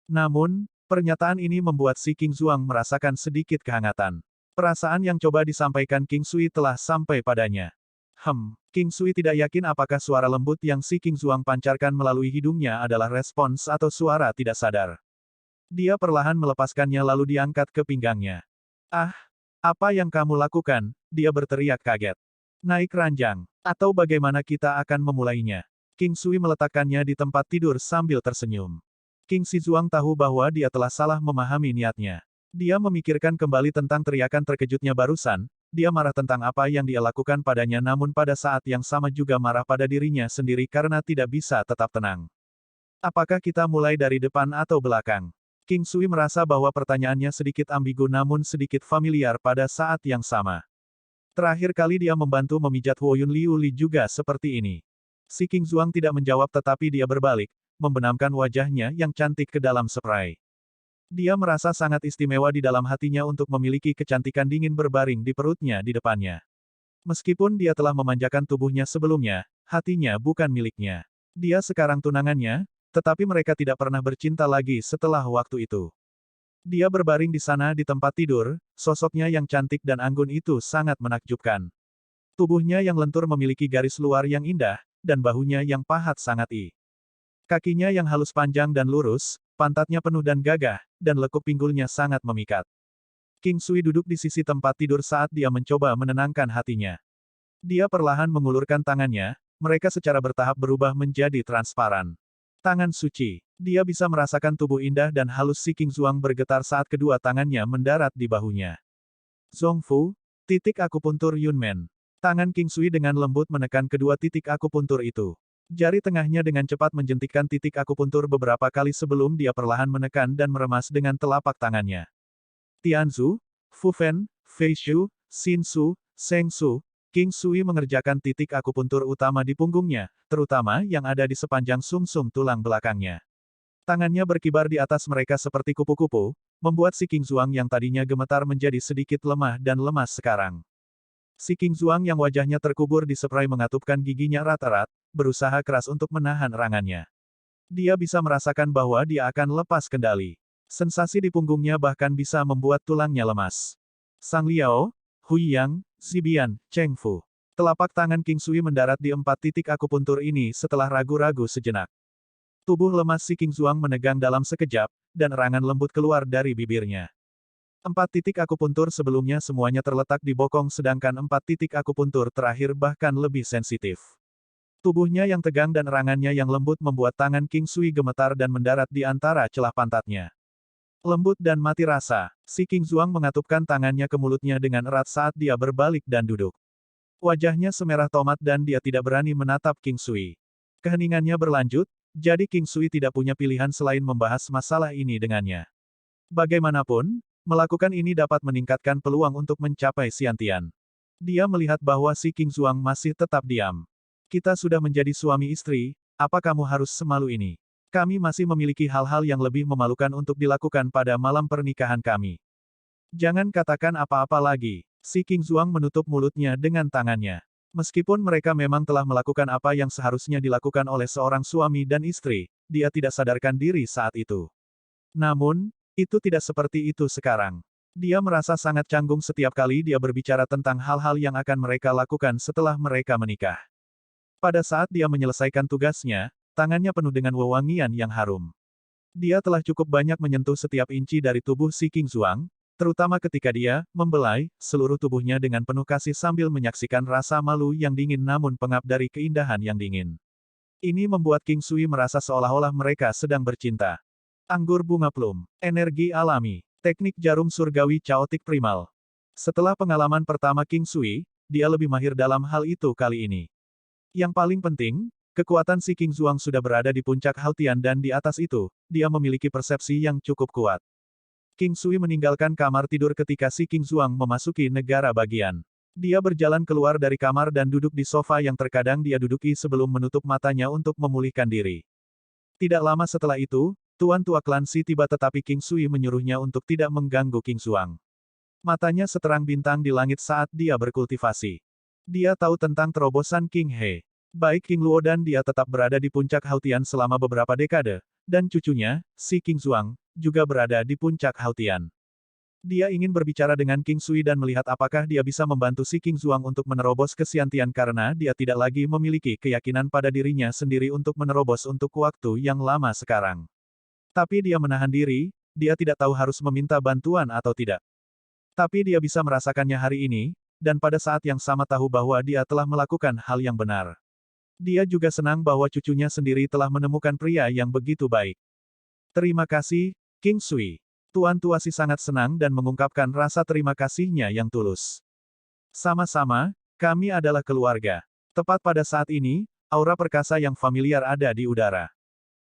[SPEAKER 1] Namun, pernyataan ini membuat si King Zuang merasakan sedikit kehangatan. Perasaan yang coba disampaikan King Sui telah sampai padanya. King Sui tidak yakin apakah suara lembut yang si King Zuang pancarkan melalui hidungnya adalah respons atau suara tidak sadar. Dia perlahan melepaskannya lalu diangkat ke pinggangnya. Ah, apa yang kamu lakukan? Dia berteriak kaget. Naik ranjang. Atau bagaimana kita akan memulainya? King Sui meletakkannya di tempat tidur sambil tersenyum. King Zuang tahu bahwa dia telah salah memahami niatnya. Dia memikirkan kembali tentang teriakan terkejutnya barusan. Dia marah tentang apa yang dia lakukan padanya namun pada saat yang sama juga marah pada dirinya sendiri karena tidak bisa tetap tenang. Apakah kita mulai dari depan atau belakang? King Sui merasa bahwa pertanyaannya sedikit ambigu namun sedikit familiar pada saat yang sama. Terakhir kali dia membantu memijat Huoyun Liu Li juga seperti ini. Si King Zuang tidak menjawab tetapi dia berbalik, membenamkan wajahnya yang cantik ke dalam spray. Dia merasa sangat istimewa di dalam hatinya untuk memiliki kecantikan dingin berbaring di perutnya di depannya. Meskipun dia telah memanjakan tubuhnya sebelumnya, hatinya bukan miliknya. Dia sekarang tunangannya, tetapi mereka tidak pernah bercinta lagi setelah waktu itu. Dia berbaring di sana di tempat tidur, sosoknya yang cantik dan anggun itu sangat menakjubkan. Tubuhnya yang lentur memiliki garis luar yang indah, dan bahunya yang pahat sangat. Kakinya yang halus panjang dan lurus, pantatnya penuh dan gagah, dan lekuk pinggulnya sangat memikat. King Sui duduk di sisi tempat tidur saat dia mencoba menenangkan hatinya. Dia perlahan mengulurkan tangannya, mereka secara bertahap berubah menjadi transparan. Tangan suci. Dia bisa merasakan tubuh indah dan halus si King Zuang bergetar saat kedua tangannya mendarat di bahunya. Zongfu, titik akupuntur Yunmen. Tangan King Sui dengan lembut menekan kedua titik akupuntur itu. Jari tengahnya dengan cepat menjentikkan titik akupuntur beberapa kali sebelum dia perlahan menekan dan meremas dengan telapak tangannya. Tianzu, Fu Fen, Fei Shu, Xin Su, Seng Su, King Sui mengerjakan titik akupuntur utama di punggungnya, terutama yang ada di sepanjang sumsum tulang belakangnya. Tangannya berkibar di atas mereka seperti kupu-kupu, membuat si King Zuang yang tadinya gemetar menjadi sedikit lemah dan lemas sekarang. Si King Zuang yang wajahnya terkubur di spray mengatupkan giginya erat-erat, berusaha keras untuk menahan erangannya. Dia bisa merasakan bahwa dia akan lepas kendali. Sensasi di punggungnya bahkan bisa membuat tulangnya lemas. Sang Liao, Hui Yang, Zibian, Cheng Fu. Telapak tangan King Sui mendarat di 4 titik akupuntur ini setelah ragu-ragu sejenak. Tubuh lemas si King Zuang menegang dalam sekejap, dan erangan lembut keluar dari bibirnya. 4 titik akupuntur sebelumnya semuanya terletak di bokong sedangkan 4 titik akupuntur terakhir bahkan lebih sensitif. Tubuhnya yang tegang dan erangannya yang lembut membuat tangan King Sui gemetar dan mendarat di antara celah pantatnya. Lembut dan mati rasa, si King Zuang mengatupkan tangannya ke mulutnya dengan erat saat dia berbalik dan duduk. Wajahnya semerah tomat dan dia tidak berani menatap King Sui. Keheningannya berlanjut, jadi King Sui tidak punya pilihan selain membahas masalah ini dengannya. Bagaimanapun, melakukan ini dapat meningkatkan peluang untuk mencapai Xiantian. Dia melihat bahwa si King Zuang masih tetap diam. Kita sudah menjadi suami istri, apa kamu harus semalu ini? Kami masih memiliki hal-hal yang lebih memalukan untuk dilakukan pada malam pernikahan kami. Jangan katakan apa-apa lagi. Si King Zuang menutup mulutnya dengan tangannya. Meskipun mereka memang telah melakukan apa yang seharusnya dilakukan oleh seorang suami dan istri, dia tidak sadarkan diri saat itu. Namun, itu tidak seperti itu sekarang. Dia merasa sangat canggung setiap kali dia berbicara tentang hal-hal yang akan mereka lakukan setelah mereka menikah. Pada saat dia menyelesaikan tugasnya, tangannya penuh dengan wewangian yang harum. Dia telah cukup banyak menyentuh setiap inci dari tubuh si King Zuang, terutama ketika dia membelai seluruh tubuhnya dengan penuh kasih sambil menyaksikan rasa malu yang dingin namun pengap dari keindahan yang dingin. Ini membuat King Sui merasa seolah-olah mereka sedang bercinta. Anggur bunga plum, energi alami, teknik jarum surgawi caotik primal. Setelah pengalaman pertama King Sui, dia lebih mahir dalam hal itu kali ini. Yang paling penting, kekuatan si King Zuang sudah berada di puncak Haotian dan di atas itu, dia memiliki persepsi yang cukup kuat. King Sui meninggalkan kamar tidur ketika si King Zuang memasuki negara bagian. Dia berjalan keluar dari kamar dan duduk di sofa yang terkadang dia duduki sebelum menutup matanya untuk memulihkan diri. Tidak lama setelah itu, Tuan Tua Klan Si tiba tetapi King Sui menyuruhnya untuk tidak mengganggu King Zuang. Matanya seterang bintang di langit saat dia berkultivasi. Dia tahu tentang terobosan King He. Baik King Luo dan dia tetap berada di puncak Haotian selama beberapa dekade, dan cucunya, si King Zuang, juga berada di puncak Haotian. Dia ingin berbicara dengan King Sui dan melihat apakah dia bisa membantu si King Zuang untuk menerobos ke Xiantian karena dia tidak lagi memiliki keyakinan pada dirinya sendiri untuk menerobos untuk waktu yang lama sekarang. Tapi dia menahan diri, dia tidak tahu harus meminta bantuan atau tidak. Tapi dia bisa merasakannya hari ini, dan pada saat yang sama tahu bahwa dia telah melakukan hal yang benar. Dia juga senang bahwa cucunya sendiri telah menemukan pria yang begitu baik. Terima kasih, King Sui. Tuan Tuasi sangat senang dan mengungkapkan rasa terima kasihnya yang tulus. Sama-sama, kami adalah keluarga. Tepat pada saat ini, aura perkasa yang familiar ada di udara.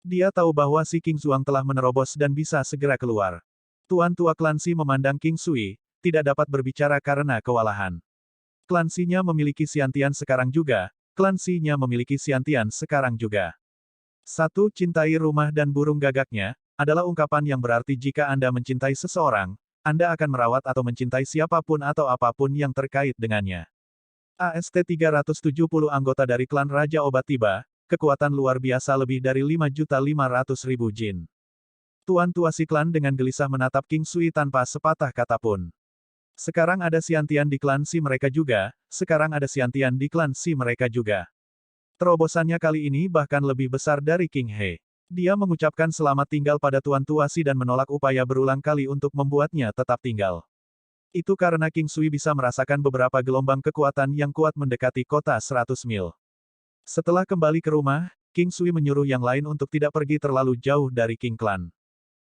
[SPEAKER 1] Dia tahu bahwa si King Zuang telah menerobos dan bisa segera keluar. Tuan Tua Klan Si memandang King Sui, tidak dapat berbicara karena kewalahan. Klan Si-nya memiliki Xiantian sekarang juga, Klan Si-nya memiliki Xiantian sekarang juga. 1. Cintai rumah dan burung gagaknya, adalah ungkapan yang berarti jika Anda mencintai seseorang, Anda akan merawat atau mencintai siapapun atau apapun yang terkait dengannya. AST 370 anggota dari klan Raja Obat tiba, kekuatan luar biasa lebih dari 5.500.000 jin. Tuan Tua si klan dengan gelisah menatap King Sui tanpa sepatah kata pun. Sekarang ada Xiantian di klan Si mereka juga, sekarang ada Xiantian di klan Si mereka juga. Terobosannya kali ini bahkan lebih besar dari King He. Dia mengucapkan selamat tinggal pada Tuan Tua Si dan menolak upaya berulang kali untuk membuatnya tetap tinggal. Itu karena King Sui bisa merasakan beberapa gelombang kekuatan yang kuat mendekati kota 100 mil. Setelah kembali ke rumah, King Sui menyuruh yang lain untuk tidak pergi terlalu jauh dari King Clan.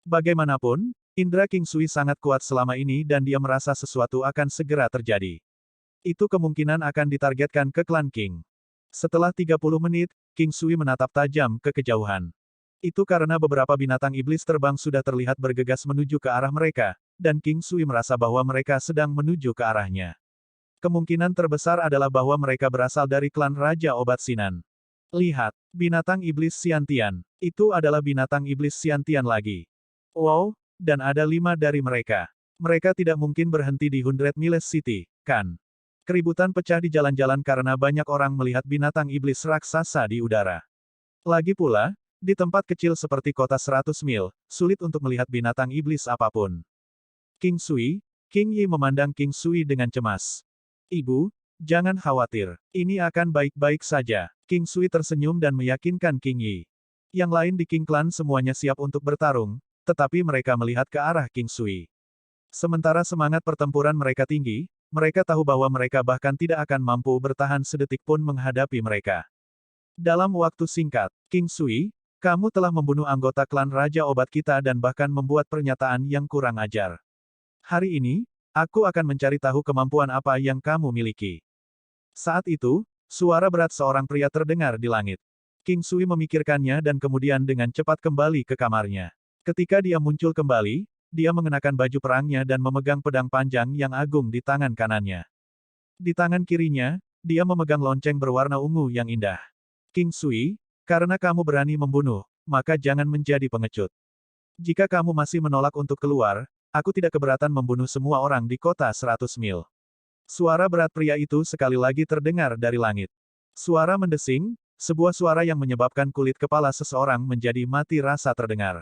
[SPEAKER 1] Bagaimanapun, indera King Sui sangat kuat selama ini dan dia merasa sesuatu akan segera terjadi. Itu kemungkinan akan ditargetkan ke klan King. Setelah 30 menit, King Sui menatap tajam ke kejauhan. Itu karena beberapa binatang iblis terbang sudah terlihat bergegas menuju ke arah mereka, dan King Sui merasa bahwa mereka sedang menuju ke arahnya. Kemungkinan terbesar adalah bahwa mereka berasal dari klan Raja Obat Sinan. Lihat, binatang iblis Xiantian. Itu adalah binatang iblis Xiantian lagi. Wow, dan ada 5 dari mereka. Mereka tidak mungkin berhenti di 100 Miles City, kan? Keributan pecah di jalan-jalan karena banyak orang melihat binatang iblis raksasa di udara. Lagi pula, di tempat kecil seperti kota 100 mil, sulit untuk melihat binatang iblis apapun. King Sui, King Yi memandang King Sui dengan cemas. Ibu, jangan khawatir. Ini akan baik-baik saja. King Sui tersenyum dan meyakinkan King Yi. Yang lain di King Clan semuanya siap untuk bertarung, tetapi mereka melihat ke arah King Sui. Sementara semangat pertempuran mereka tinggi, mereka tahu bahwa mereka bahkan tidak akan mampu bertahan sedetik pun menghadapi mereka. Dalam waktu singkat, King Sui, kamu telah membunuh anggota klan Raja Obat kita dan bahkan membuat pernyataan yang kurang ajar. Hari ini, aku akan mencari tahu kemampuan apa yang kamu miliki. Saat itu, suara berat seorang pria terdengar di langit. King Sui memikirkannya dan kemudian dengan cepat kembali ke kamarnya. Ketika dia muncul kembali, dia mengenakan baju perangnya dan memegang pedang panjang yang agung di tangan kanannya. Di tangan kirinya, dia memegang lonceng berwarna ungu yang indah. King Sui, karena kamu berani membunuh, maka jangan menjadi pengecut. Jika kamu masih menolak untuk keluar, aku tidak keberatan membunuh semua orang di kota 100 mil. Suara berat pria itu sekali lagi terdengar dari langit. Suara mendesing, sebuah suara yang menyebabkan kulit kepala seseorang menjadi mati rasa terdengar.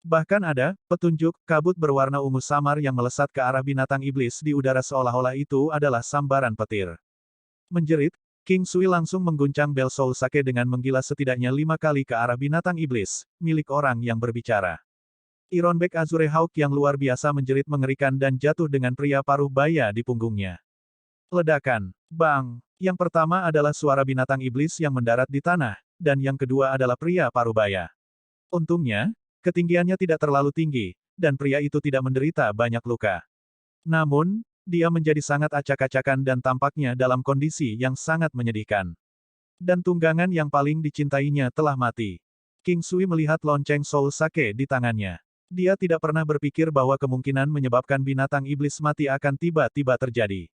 [SPEAKER 1] Bahkan ada petunjuk kabut berwarna ungu samar yang melesat ke arah binatang iblis di udara seolah-olah itu adalah sambaran petir. Menjerit, King Sui langsung mengguncang bel Soul Sake dengan menggilas setidaknya 5 kali ke arah binatang iblis, milik orang yang berbicara. Ironback Azure Hawk yang luar biasa menjerit mengerikan dan jatuh dengan pria paruh baya di punggungnya. Ledakan. Bang. Yang pertama adalah suara binatang iblis yang mendarat di tanah, dan yang kedua adalah pria paruh baya. Untungnya, ketinggiannya tidak terlalu tinggi, dan pria itu tidak menderita banyak luka. Namun, dia menjadi sangat acak-acakan dan tampaknya dalam kondisi yang sangat menyedihkan. Dan tunggangan yang paling dicintainya telah mati. King Sui melihat lonceng Soul Sake di tangannya. Dia tidak pernah berpikir bahwa kemungkinan menyebabkan binatang iblis mati akan tiba-tiba terjadi.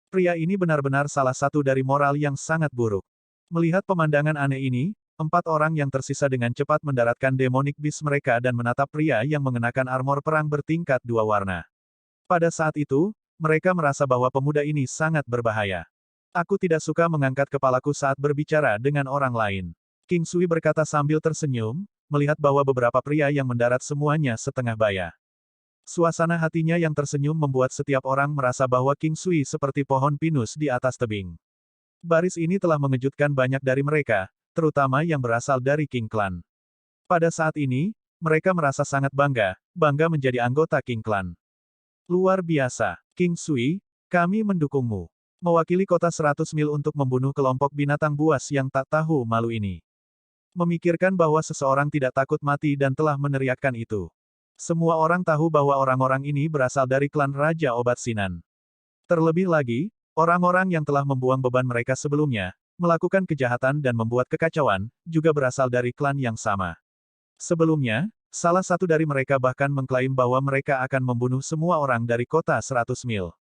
[SPEAKER 1] Pria ini benar-benar salah satu dari moral yang sangat buruk. Melihat pemandangan aneh ini, 4 orang yang tersisa dengan cepat mendaratkan demonic beast mereka dan menatap pria yang mengenakan armor perang bertingkat 2 warna. Pada saat itu, mereka merasa bahwa pemuda ini sangat berbahaya. Aku tidak suka mengangkat kepalaku saat berbicara dengan orang lain. King Sui berkata sambil tersenyum, melihat bahwa beberapa pria yang mendarat semuanya setengah baya. Suasana hatinya yang tersenyum membuat setiap orang merasa bahwa King Sui seperti pohon pinus di atas tebing. Baris ini telah mengejutkan banyak dari mereka, terutama yang berasal dari King Clan. Pada saat ini, mereka merasa sangat bangga menjadi anggota King Clan. Luar biasa, King Sui, kami mendukungmu. Mewakili kota 100 mil untuk membunuh kelompok binatang buas yang tak tahu malu ini. Memikirkan bahwa seseorang tidak takut mati dan telah meneriakkan itu. Semua orang tahu bahwa orang-orang ini berasal dari klan Raja Obat Sinan. Terlebih lagi, orang-orang yang telah membuang beban mereka sebelumnya, melakukan kejahatan dan membuat kekacauan, juga berasal dari klan yang sama. Sebelumnya, salah satu dari mereka bahkan mengklaim bahwa mereka akan membunuh semua orang dari kota 100 mil.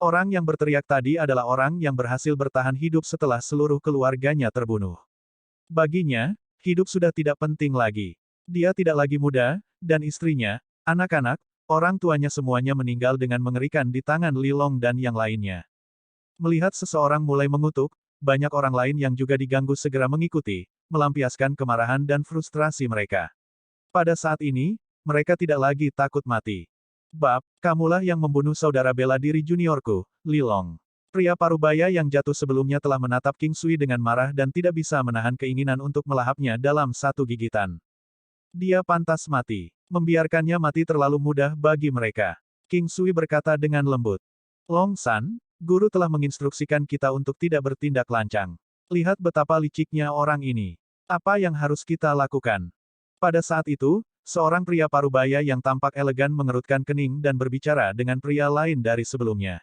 [SPEAKER 1] Orang yang berteriak tadi adalah orang yang berhasil bertahan hidup setelah seluruh keluarganya terbunuh. Baginya, hidup sudah tidak penting lagi. Dia tidak lagi muda, dan istrinya, anak-anak, orang tuanya semuanya meninggal dengan mengerikan di tangan Li Long dan yang lainnya. Melihat seseorang mulai mengutuk, banyak orang lain yang juga diganggu segera mengikuti, melampiaskan kemarahan dan frustrasi mereka. Pada saat ini, mereka tidak lagi takut mati. Bab, kamulah yang membunuh saudara bela diri juniorku, Li Long. Pria parubaya yang jatuh sebelumnya telah menatap King Sui dengan marah dan tidak bisa menahan keinginan untuk melahapnya dalam satu gigitan. Dia pantas mati. Membiarkannya mati terlalu mudah bagi mereka. King Sui berkata dengan lembut. Long San, guru telah menginstruksikan kita untuk tidak bertindak lancang. Lihat betapa liciknya orang ini. Apa yang harus kita lakukan? Pada saat itu, seorang pria parubaya yang tampak elegan mengerutkan kening dan berbicara dengan pria lain dari sebelumnya.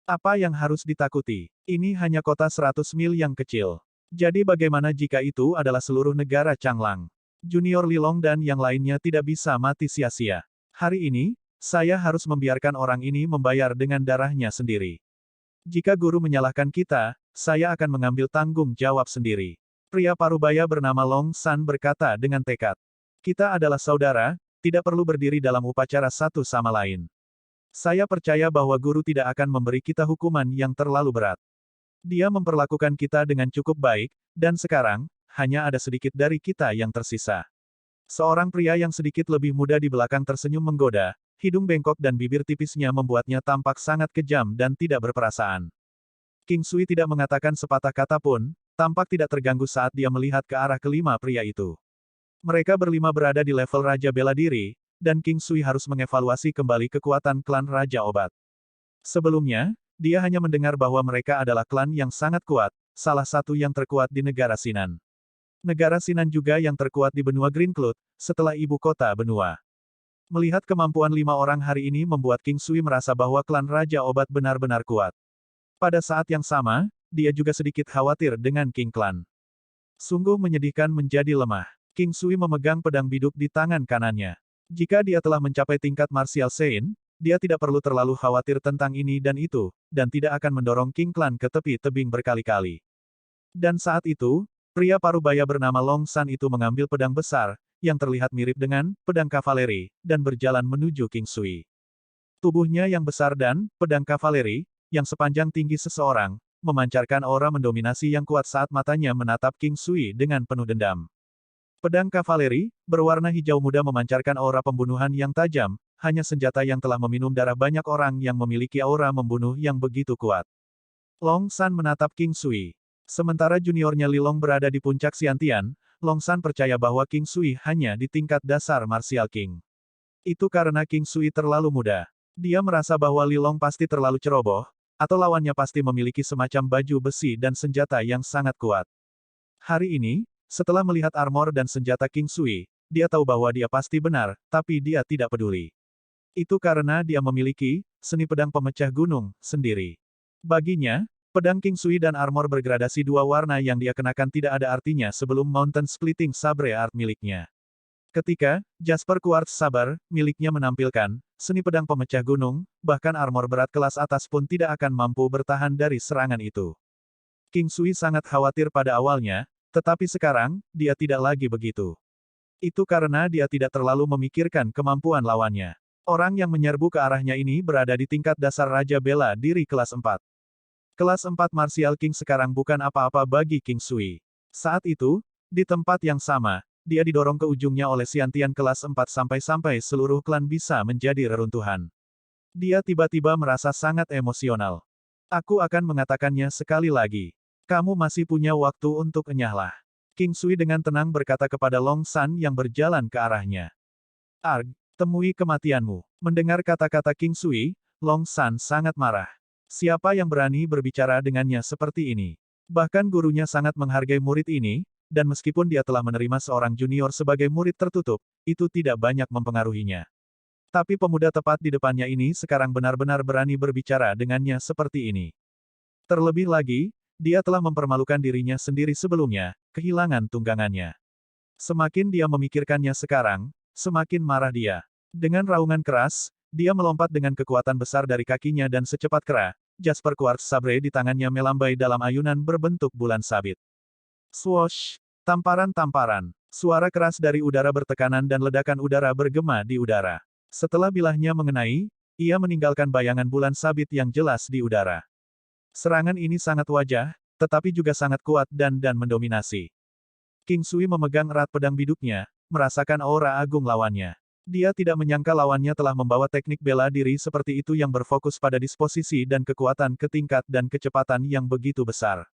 [SPEAKER 1] Apa yang harus ditakuti? Ini hanya kota 100 mil yang kecil. Jadi bagaimana jika itu adalah seluruh negara Changlang? Junior Li Long dan yang lainnya tidak bisa mati sia-sia. Hari ini, saya harus membiarkan orang ini membayar dengan darahnya sendiri. Jika guru menyalahkan kita, saya akan mengambil tanggung jawab sendiri. Pria parubaya bernama Long San berkata dengan tekad. Kita adalah saudara, tidak perlu berdiri dalam upacara satu sama lain. Saya percaya bahwa guru tidak akan memberi kita hukuman yang terlalu berat. Dia memperlakukan kita dengan cukup baik, dan sekarang, hanya ada sedikit dari kita yang tersisa. Seorang pria yang sedikit lebih muda di belakang tersenyum menggoda, hidung bengkok dan bibir tipisnya membuatnya tampak sangat kejam dan tidak berperasaan. King Sui tidak mengatakan sepatah kata pun, tampak tidak terganggu saat dia melihat ke arah kelima pria itu. Mereka berlima berada di level Raja Bela Diri, dan King Sui harus mengevaluasi kembali kekuatan klan Raja Obat. Sebelumnya, dia hanya mendengar bahwa mereka adalah klan yang sangat kuat, salah satu yang terkuat di negara Sinan. Negara Sinan juga yang terkuat di benua Green Cloud, setelah ibu kota benua. Melihat kemampuan 5 orang hari ini membuat King Sui merasa bahwa klan Raja Obat benar-benar kuat. Pada saat yang sama, dia juga sedikit khawatir dengan King Clan. Sungguh menyedihkan menjadi lemah. King Sui memegang pedang biduk di tangan kanannya. Jika dia telah mencapai tingkat Martial Saint, dia tidak perlu terlalu khawatir tentang ini dan itu, dan tidak akan mendorong King Clan ke tepi tebing berkali-kali. Dan saat itu, pria parubaya bernama Long San itu mengambil pedang besar, yang terlihat mirip dengan pedang kavaleri, dan berjalan menuju King Sui. Tubuhnya yang besar dan pedang kavaleri, yang sepanjang tinggi seseorang, memancarkan aura mendominasi yang kuat saat matanya menatap King Sui dengan penuh dendam. Pedang kavaleri, berwarna hijau muda memancarkan aura pembunuhan yang tajam, hanya senjata yang telah meminum darah banyak orang yang memiliki aura membunuh yang begitu kuat. Long San menatap King Sui. Sementara juniornya Li Long berada di puncak Xiantian, Long San percaya bahwa King Sui hanya di tingkat dasar Martial King. Itu karena King Sui terlalu muda. Dia merasa bahwa Li Long pasti terlalu ceroboh, atau lawannya pasti memiliki semacam baju besi dan senjata yang sangat kuat. Hari ini, setelah melihat armor dan senjata King Sui, dia tahu bahwa dia pasti benar, tapi dia tidak peduli. Itu karena dia memiliki seni pedang pemecah gunung sendiri. Baginya, pedang King Sui dan armor bergradasi dua warna yang dia kenakan tidak ada artinya sebelum Mountain Splitting Sabre Art miliknya. Ketika Jasper Quartz Saber miliknya menampilkan seni pedang pemecah gunung, bahkan armor berat kelas atas pun tidak akan mampu bertahan dari serangan itu. King Sui sangat khawatir pada awalnya, tetapi sekarang, dia tidak lagi begitu. Itu karena dia tidak terlalu memikirkan kemampuan lawannya. Orang yang menyerbu ke arahnya ini berada di tingkat dasar Raja Bela Diri kelas 4. Kelas 4 Martial King sekarang bukan apa-apa bagi King Sui. Saat itu, di tempat yang sama, dia didorong ke ujungnya oleh Xiantian kelas 4 sampai seluruh klan bisa menjadi reruntuhan. Dia tiba-tiba merasa sangat emosional. Aku akan mengatakannya sekali lagi. Kamu masih punya waktu untuk enyahlah. King Sui dengan tenang berkata kepada Long San yang berjalan ke arahnya. Arg, temui kematianmu. Mendengar kata-kata King Sui, Long San sangat marah. Siapa yang berani berbicara dengannya seperti ini? Bahkan gurunya sangat menghargai murid ini, dan meskipun dia telah menerima seorang junior sebagai murid tertutup, itu tidak banyak mempengaruhinya. Tapi pemuda tepat di depannya ini sekarang benar-benar berani berbicara dengannya seperti ini. Terlebih lagi, dia telah mempermalukan dirinya sendiri sebelumnya, kehilangan tunggangannya. Semakin dia memikirkannya sekarang, semakin marah dia. Dengan raungan keras, dia melompat dengan kekuatan besar dari kakinya dan secepat kera, Jasper Quartz Sabre di tangannya melambai dalam ayunan berbentuk bulan sabit. Swoosh! Tamparan-tamparan. Suara keras dari udara bertekanan dan ledakan udara bergema di udara. Setelah bilahnya mengenai, ia meninggalkan bayangan bulan sabit yang jelas di udara. Serangan ini sangat wajah, tetapi juga sangat kuat dan mendominasi. King Sui memegang erat pedang biduknya, merasakan aura agung lawannya. Dia tidak menyangka lawannya telah membawa teknik bela diri seperti itu yang berfokus pada disposisi dan kekuatan ke tingkat dan kecepatan yang begitu besar.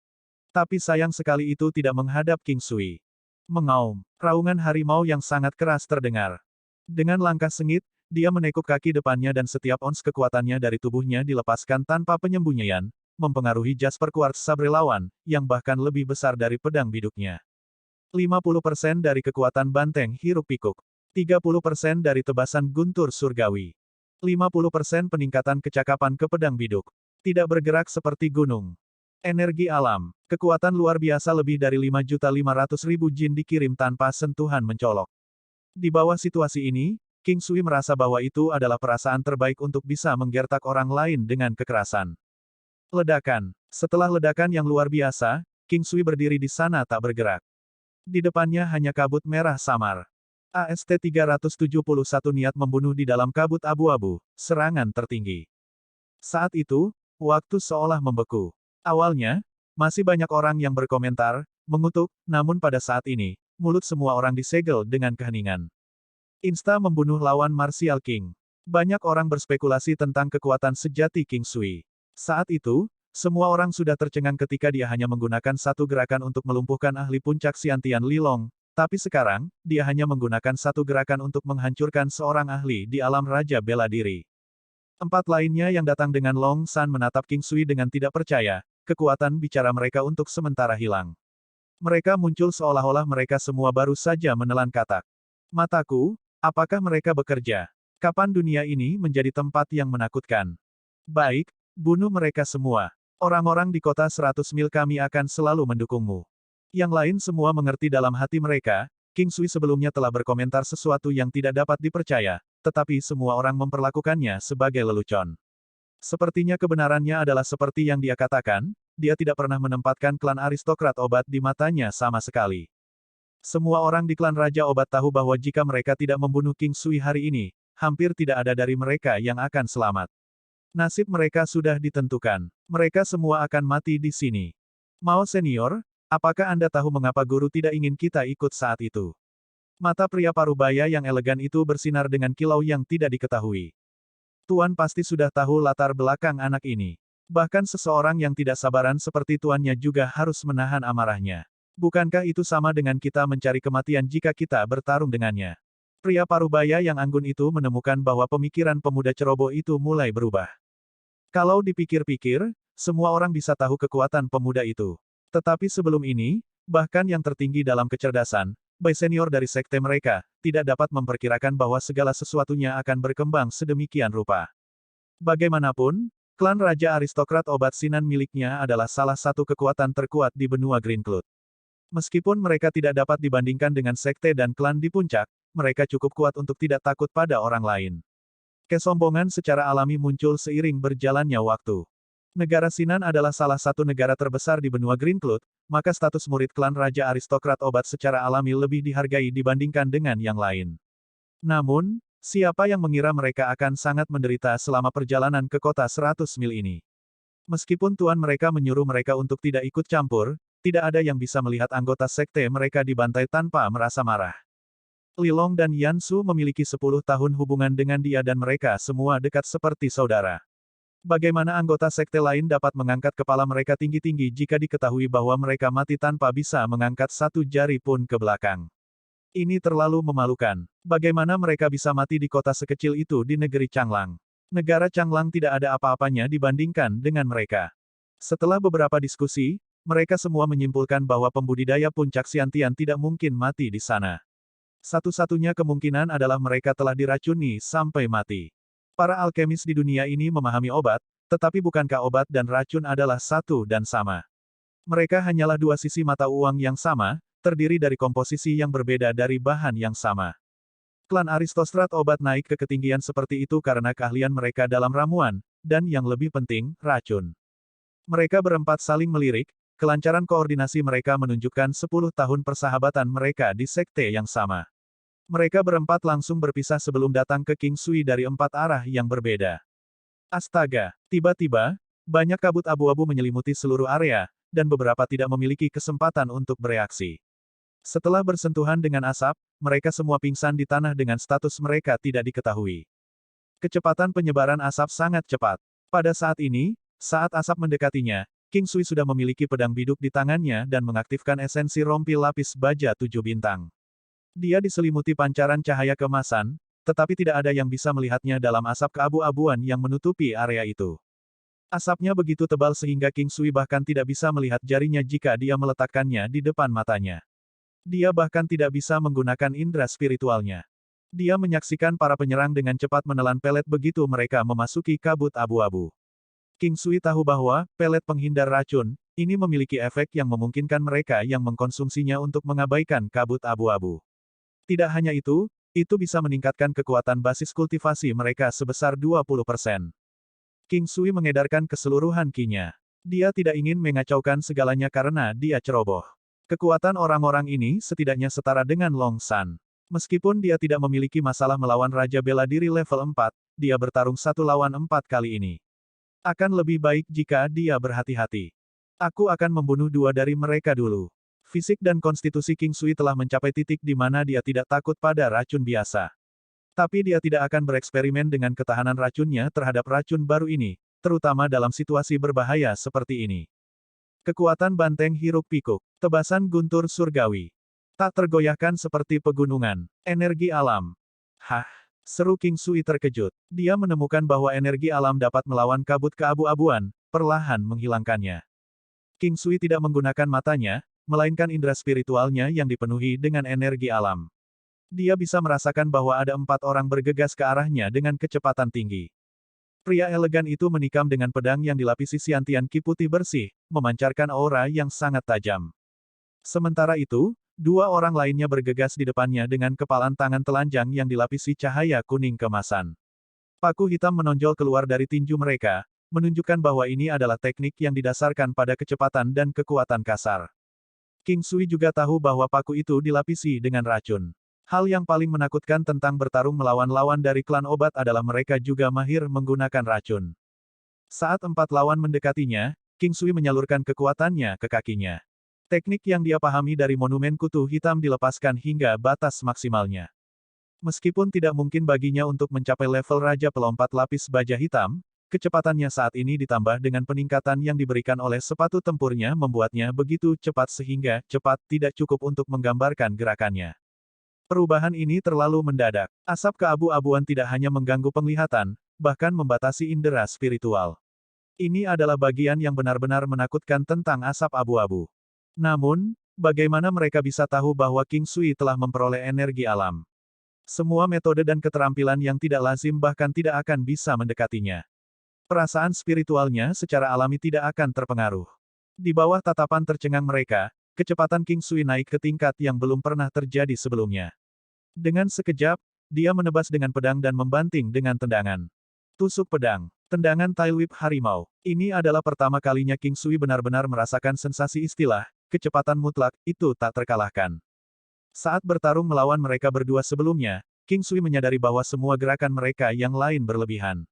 [SPEAKER 1] Tapi sayang sekali itu tidak menghadap King Sui. Mengaum, raungan harimau yang sangat keras terdengar. Dengan langkah sengit, dia menekuk kaki depannya dan setiap ons kekuatannya dari tubuhnya dilepaskan tanpa penyembunyian, mempengaruhi Jasper Quartz Sabre lawan, yang bahkan lebih besar dari pedang biduknya. 50% dari kekuatan banteng hiruk pikuk. 30% dari tebasan guntur surgawi. 50% peningkatan kecakapan ke pedang biduk. Tidak bergerak seperti gunung. Energi alam. Kekuatan luar biasa lebih dari 5.500.000 jin dikirim tanpa sentuhan mencolok. Di bawah situasi ini, King Sui merasa bahwa itu adalah perasaan terbaik untuk bisa menggertak orang lain dengan kekerasan. Ledakan. Setelah ledakan yang luar biasa, King Sui berdiri di sana tak bergerak. Di depannya hanya kabut merah samar. AST-371 niat membunuh di dalam kabut abu-abu, serangan tertinggi. Saat itu, waktu seolah membeku. Awalnya, masih banyak orang yang berkomentar, mengutuk, namun pada saat ini, mulut semua orang disegel dengan keheningan. Insta membunuh lawan Martial King. Banyak orang berspekulasi tentang kekuatan sejati King Sui. Saat itu, semua orang sudah tercengang ketika dia hanya menggunakan satu gerakan untuk melumpuhkan ahli puncak Xiantian Li Long, Tapi sekarang, dia hanya menggunakan satu gerakan untuk menghancurkan seorang ahli di alam Raja Bela Diri. Empat lainnya yang datang dengan Long San menatap King Sui dengan tidak percaya, kekuatan bicara mereka untuk sementara hilang. Mereka muncul seolah-olah mereka semua baru saja menelan katak. Mataku, apakah mereka bekerja? Kapan dunia ini menjadi tempat yang menakutkan? Baik, bunuh mereka semua. Orang-orang di kota 100 mil kami akan selalu mendukungmu. Yang lain semua mengerti dalam hati mereka, King Sui sebelumnya telah berkomentar sesuatu yang tidak dapat dipercaya, tetapi semua orang memperlakukannya sebagai lelucon. Sepertinya kebenarannya adalah seperti yang dia katakan, dia tidak pernah menempatkan klan aristokrat obat di matanya sama sekali. Semua orang di klan Raja Obat tahu bahwa jika mereka tidak membunuh King Sui hari ini, hampir tidak ada dari mereka yang akan selamat. Nasib mereka sudah ditentukan. Mereka semua akan mati di sini. Mao Senior, apakah Anda tahu mengapa guru tidak ingin kita ikut saat itu? Mata pria parubaya yang elegan itu bersinar dengan kilau yang tidak diketahui. Tuan pasti sudah tahu latar belakang anak ini. Bahkan seseorang yang tidak sabaran seperti tuannya juga harus menahan amarahnya. Bukankah itu sama dengan kita mencari kematian jika kita bertarung dengannya? Pria parubaya yang anggun itu menemukan bahwa pemikiran pemuda ceroboh itu mulai berubah. Kalau dipikir-pikir, semua orang bisa tahu kekuatan pemuda itu. Tetapi sebelum ini, bahkan yang tertinggi dalam kecerdasan, Bai senior dari sekte mereka, tidak dapat memperkirakan bahwa segala sesuatunya akan berkembang sedemikian rupa. Bagaimanapun, klan Raja Aristokrat Obat Sinan miliknya adalah salah satu kekuatan terkuat di benua Green Cloud. Meskipun mereka tidak dapat dibandingkan dengan sekte dan klan di puncak, mereka cukup kuat untuk tidak takut pada orang lain. Kesombongan secara alami muncul seiring berjalannya waktu. Negara Sinan adalah salah satu negara terbesar di benua Green Cloud, maka status murid klan Raja Aristokrat Obat secara alami lebih dihargai dibandingkan dengan yang lain. Namun, siapa yang mengira mereka akan sangat menderita selama perjalanan ke kota 100 mil ini? Meskipun tuan mereka menyuruh mereka untuk tidak ikut campur, tidak ada yang bisa melihat anggota sekte mereka dibantai tanpa merasa marah. Li Long dan Yan Su memiliki 10 tahun hubungan dengan dia dan mereka semua dekat seperti saudara. Bagaimana anggota sekte lain dapat mengangkat kepala mereka tinggi-tinggi jika diketahui bahwa mereka mati tanpa bisa mengangkat satu jari pun ke belakang? Ini terlalu memalukan. Bagaimana mereka bisa mati di kota sekecil itu di negeri Changlang? Negara Changlang tidak ada apa-apanya dibandingkan dengan mereka. Setelah beberapa diskusi, mereka semua menyimpulkan bahwa pembudidaya puncak Xiantian tidak mungkin mati di sana. Satu-satunya kemungkinan adalah mereka telah diracuni sampai mati. Para alkemis di dunia ini memahami obat, tetapi bukankah obat dan racun adalah satu dan sama? Mereka hanyalah dua sisi mata uang yang sama, terdiri dari komposisi yang berbeda dari bahan yang sama. Klan Aristokrat Obat naik ke ketinggian seperti itu karena keahlian mereka dalam ramuan, dan yang lebih penting, racun. Mereka berempat saling melirik, kelancaran koordinasi mereka menunjukkan 10 tahun persahabatan mereka di sekte yang sama. Mereka berempat langsung berpisah sebelum datang ke King Sui dari 4 arah yang berbeda. Astaga! Tiba-tiba, banyak kabut abu-abu menyelimuti seluruh area, dan beberapa tidak memiliki kesempatan untuk bereaksi. Setelah bersentuhan dengan asap, mereka semua pingsan di tanah dengan status mereka tidak diketahui. Kecepatan penyebaran asap sangat cepat. Pada saat ini, saat asap mendekatinya, King Sui sudah memiliki pedang biduk di tangannya dan mengaktifkan esensi rompi lapis baja 7 bintang. Dia diselimuti pancaran cahaya keemasan, tetapi tidak ada yang bisa melihatnya dalam asap keabu-abuan yang menutupi area itu. Asapnya begitu tebal sehingga King Sui bahkan tidak bisa melihat jarinya jika dia meletakkannya di depan matanya. Dia bahkan tidak bisa menggunakan indera spiritualnya. Dia menyaksikan para penyerang dengan cepat menelan pelet begitu mereka memasuki kabut abu-abu. King Sui tahu bahwa pelet penghindar racun ini memiliki efek yang memungkinkan mereka yang mengkonsumsinya untuk mengabaikan kabut abu-abu. Tidak hanya itu bisa meningkatkan kekuatan basis kultivasi mereka sebesar 20%. King Sui mengedarkan keseluruhan ki-nya. Dia tidak ingin mengacaukan segalanya karena dia ceroboh. Kekuatan orang-orang ini setidaknya setara dengan Long San. Meskipun dia tidak memiliki masalah melawan Raja Bela Diri level 4, dia bertarung 1 lawan 4 kali ini. Akan lebih baik jika dia berhati-hati. Aku akan membunuh 2 dari mereka dulu. Fisik dan konstitusi King Sui telah mencapai titik di mana dia tidak takut pada racun biasa. Tapi dia tidak akan bereksperimen dengan ketahanan racunnya terhadap racun baru ini, terutama dalam situasi berbahaya seperti ini. Kekuatan banteng hiruk pikuk, tebasan guntur surgawi. Tak tergoyahkan seperti pegunungan. Energi alam. Hah? Seru King Sui terkejut. Dia menemukan bahwa energi alam dapat melawan kabut keabu-abuan, perlahan menghilangkannya. King Sui tidak menggunakan matanya, melainkan indera spiritualnya yang dipenuhi dengan energi alam. Dia bisa merasakan bahwa ada 4 orang bergegas ke arahnya dengan kecepatan tinggi. Pria elegan itu menikam dengan pedang yang dilapisi siantian ki putih bersih, memancarkan aura yang sangat tajam. Sementara itu, 2 orang lainnya bergegas di depannya dengan kepalan tangan telanjang yang dilapisi cahaya kuning kemasan. Paku hitam menonjol keluar dari tinju mereka, menunjukkan bahwa ini adalah teknik yang didasarkan pada kecepatan dan kekuatan kasar. King Sui juga tahu bahwa paku itu dilapisi dengan racun. Hal yang paling menakutkan tentang bertarung melawan lawan dari klan obat adalah mereka juga mahir menggunakan racun. Saat 4 lawan mendekatinya, King Sui menyalurkan kekuatannya ke kakinya. Teknik yang dia pahami dari monumen kutu hitam dilepaskan hingga batas maksimalnya. Meskipun tidak mungkin baginya untuk mencapai level Raja Pelompat Lapis Baja Hitam, kecepatannya saat ini ditambah dengan peningkatan yang diberikan oleh sepatu tempurnya membuatnya begitu cepat sehingga cepat tidak cukup untuk menggambarkan gerakannya. Perubahan ini terlalu mendadak. Asap keabu-abuan tidak hanya mengganggu penglihatan, bahkan membatasi indera spiritual. Ini adalah bagian yang benar-benar menakutkan tentang asap abu-abu. Namun, bagaimana mereka bisa tahu bahwa King Sui telah memperoleh energi alam? Semua metode dan keterampilan yang tidak lazim bahkan tidak akan bisa mendekatinya. Perasaan spiritualnya secara alami tidak akan terpengaruh. Di bawah tatapan tercengang mereka, kecepatan King Sui naik ke tingkat yang belum pernah terjadi sebelumnya. Dengan sekejap, dia menebas dengan pedang dan membanting dengan tendangan. Tusuk pedang. Tendangan Tail Whip Harimau. Ini adalah pertama kalinya King Sui benar-benar merasakan sensasi istilah, kecepatan mutlak, itu tak terkalahkan. Saat bertarung melawan mereka berdua sebelumnya, King Sui menyadari bahwa semua gerakan mereka yang lain berlebihan.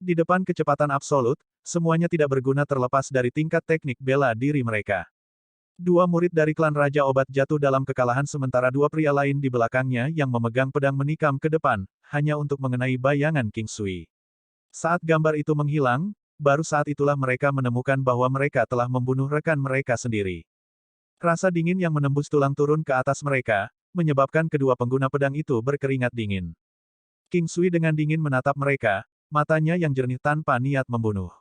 [SPEAKER 1] Di depan kecepatan absolut, semuanya tidak berguna terlepas dari tingkat teknik bela diri mereka. 2 murid dari klan Raja Obat jatuh dalam kekalahan sementara 2 pria lain di belakangnya yang memegang pedang menikam ke depan, hanya untuk mengenai bayangan King Sui. Saat gambar itu menghilang, baru saat itulah mereka menemukan bahwa mereka telah membunuh rekan mereka sendiri. Rasa dingin yang menembus tulang turun ke atas mereka, menyebabkan kedua pengguna pedang itu berkeringat dingin. King Sui dengan dingin menatap mereka, matanya yang jernih tanpa niat membunuh.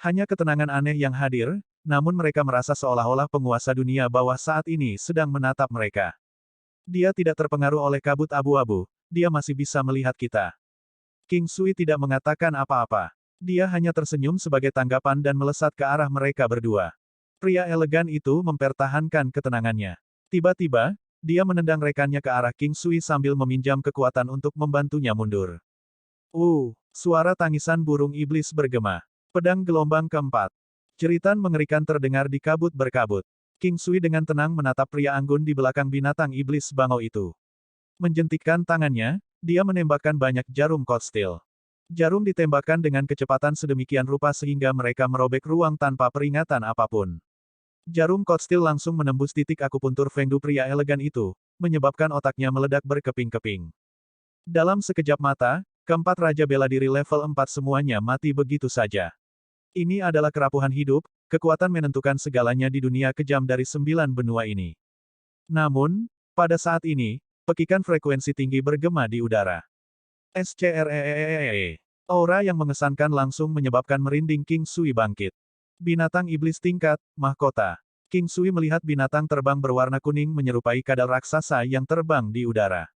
[SPEAKER 1] Hanya ketenangan aneh yang hadir, namun mereka merasa seolah-olah penguasa dunia bawah saat ini sedang menatap mereka. Dia tidak terpengaruh oleh kabut abu-abu, dia masih bisa melihat kita. King Sui tidak mengatakan apa-apa. Dia hanya tersenyum sebagai tanggapan dan melesat ke arah mereka berdua. Pria elegan itu mempertahankan ketenangannya. Tiba-tiba, dia menendang rekannya ke arah King Sui sambil meminjam kekuatan untuk membantunya mundur. Suara tangisan burung iblis bergema. Pedang gelombang keempat. Jeritan mengerikan terdengar di kabut berkabut. King Sui dengan tenang menatap pria anggun di belakang binatang iblis bangau itu. Menjentikkan tangannya, dia menembakkan banyak jarum cold steel. Jarum ditembakkan dengan kecepatan sedemikian rupa sehingga mereka merobek ruang tanpa peringatan apapun. Jarum cold steel langsung menembus titik akupuntur Fengdu pria elegan itu, menyebabkan otaknya meledak berkeping-keping. Dalam sekejap mata, keempat raja bela diri level 4 semuanya mati begitu saja. Ini adalah kerapuhan hidup, kekuatan menentukan segalanya di dunia kejam dari 9 benua ini. Namun, pada saat ini, pekikan frekuensi tinggi bergema di udara. SCREEE. Aura yang mengesankan langsung menyebabkan merinding King Sui bangkit. Binatang iblis tingkat, mahkota. King Sui melihat binatang terbang berwarna kuning menyerupai kadal raksasa yang terbang di udara.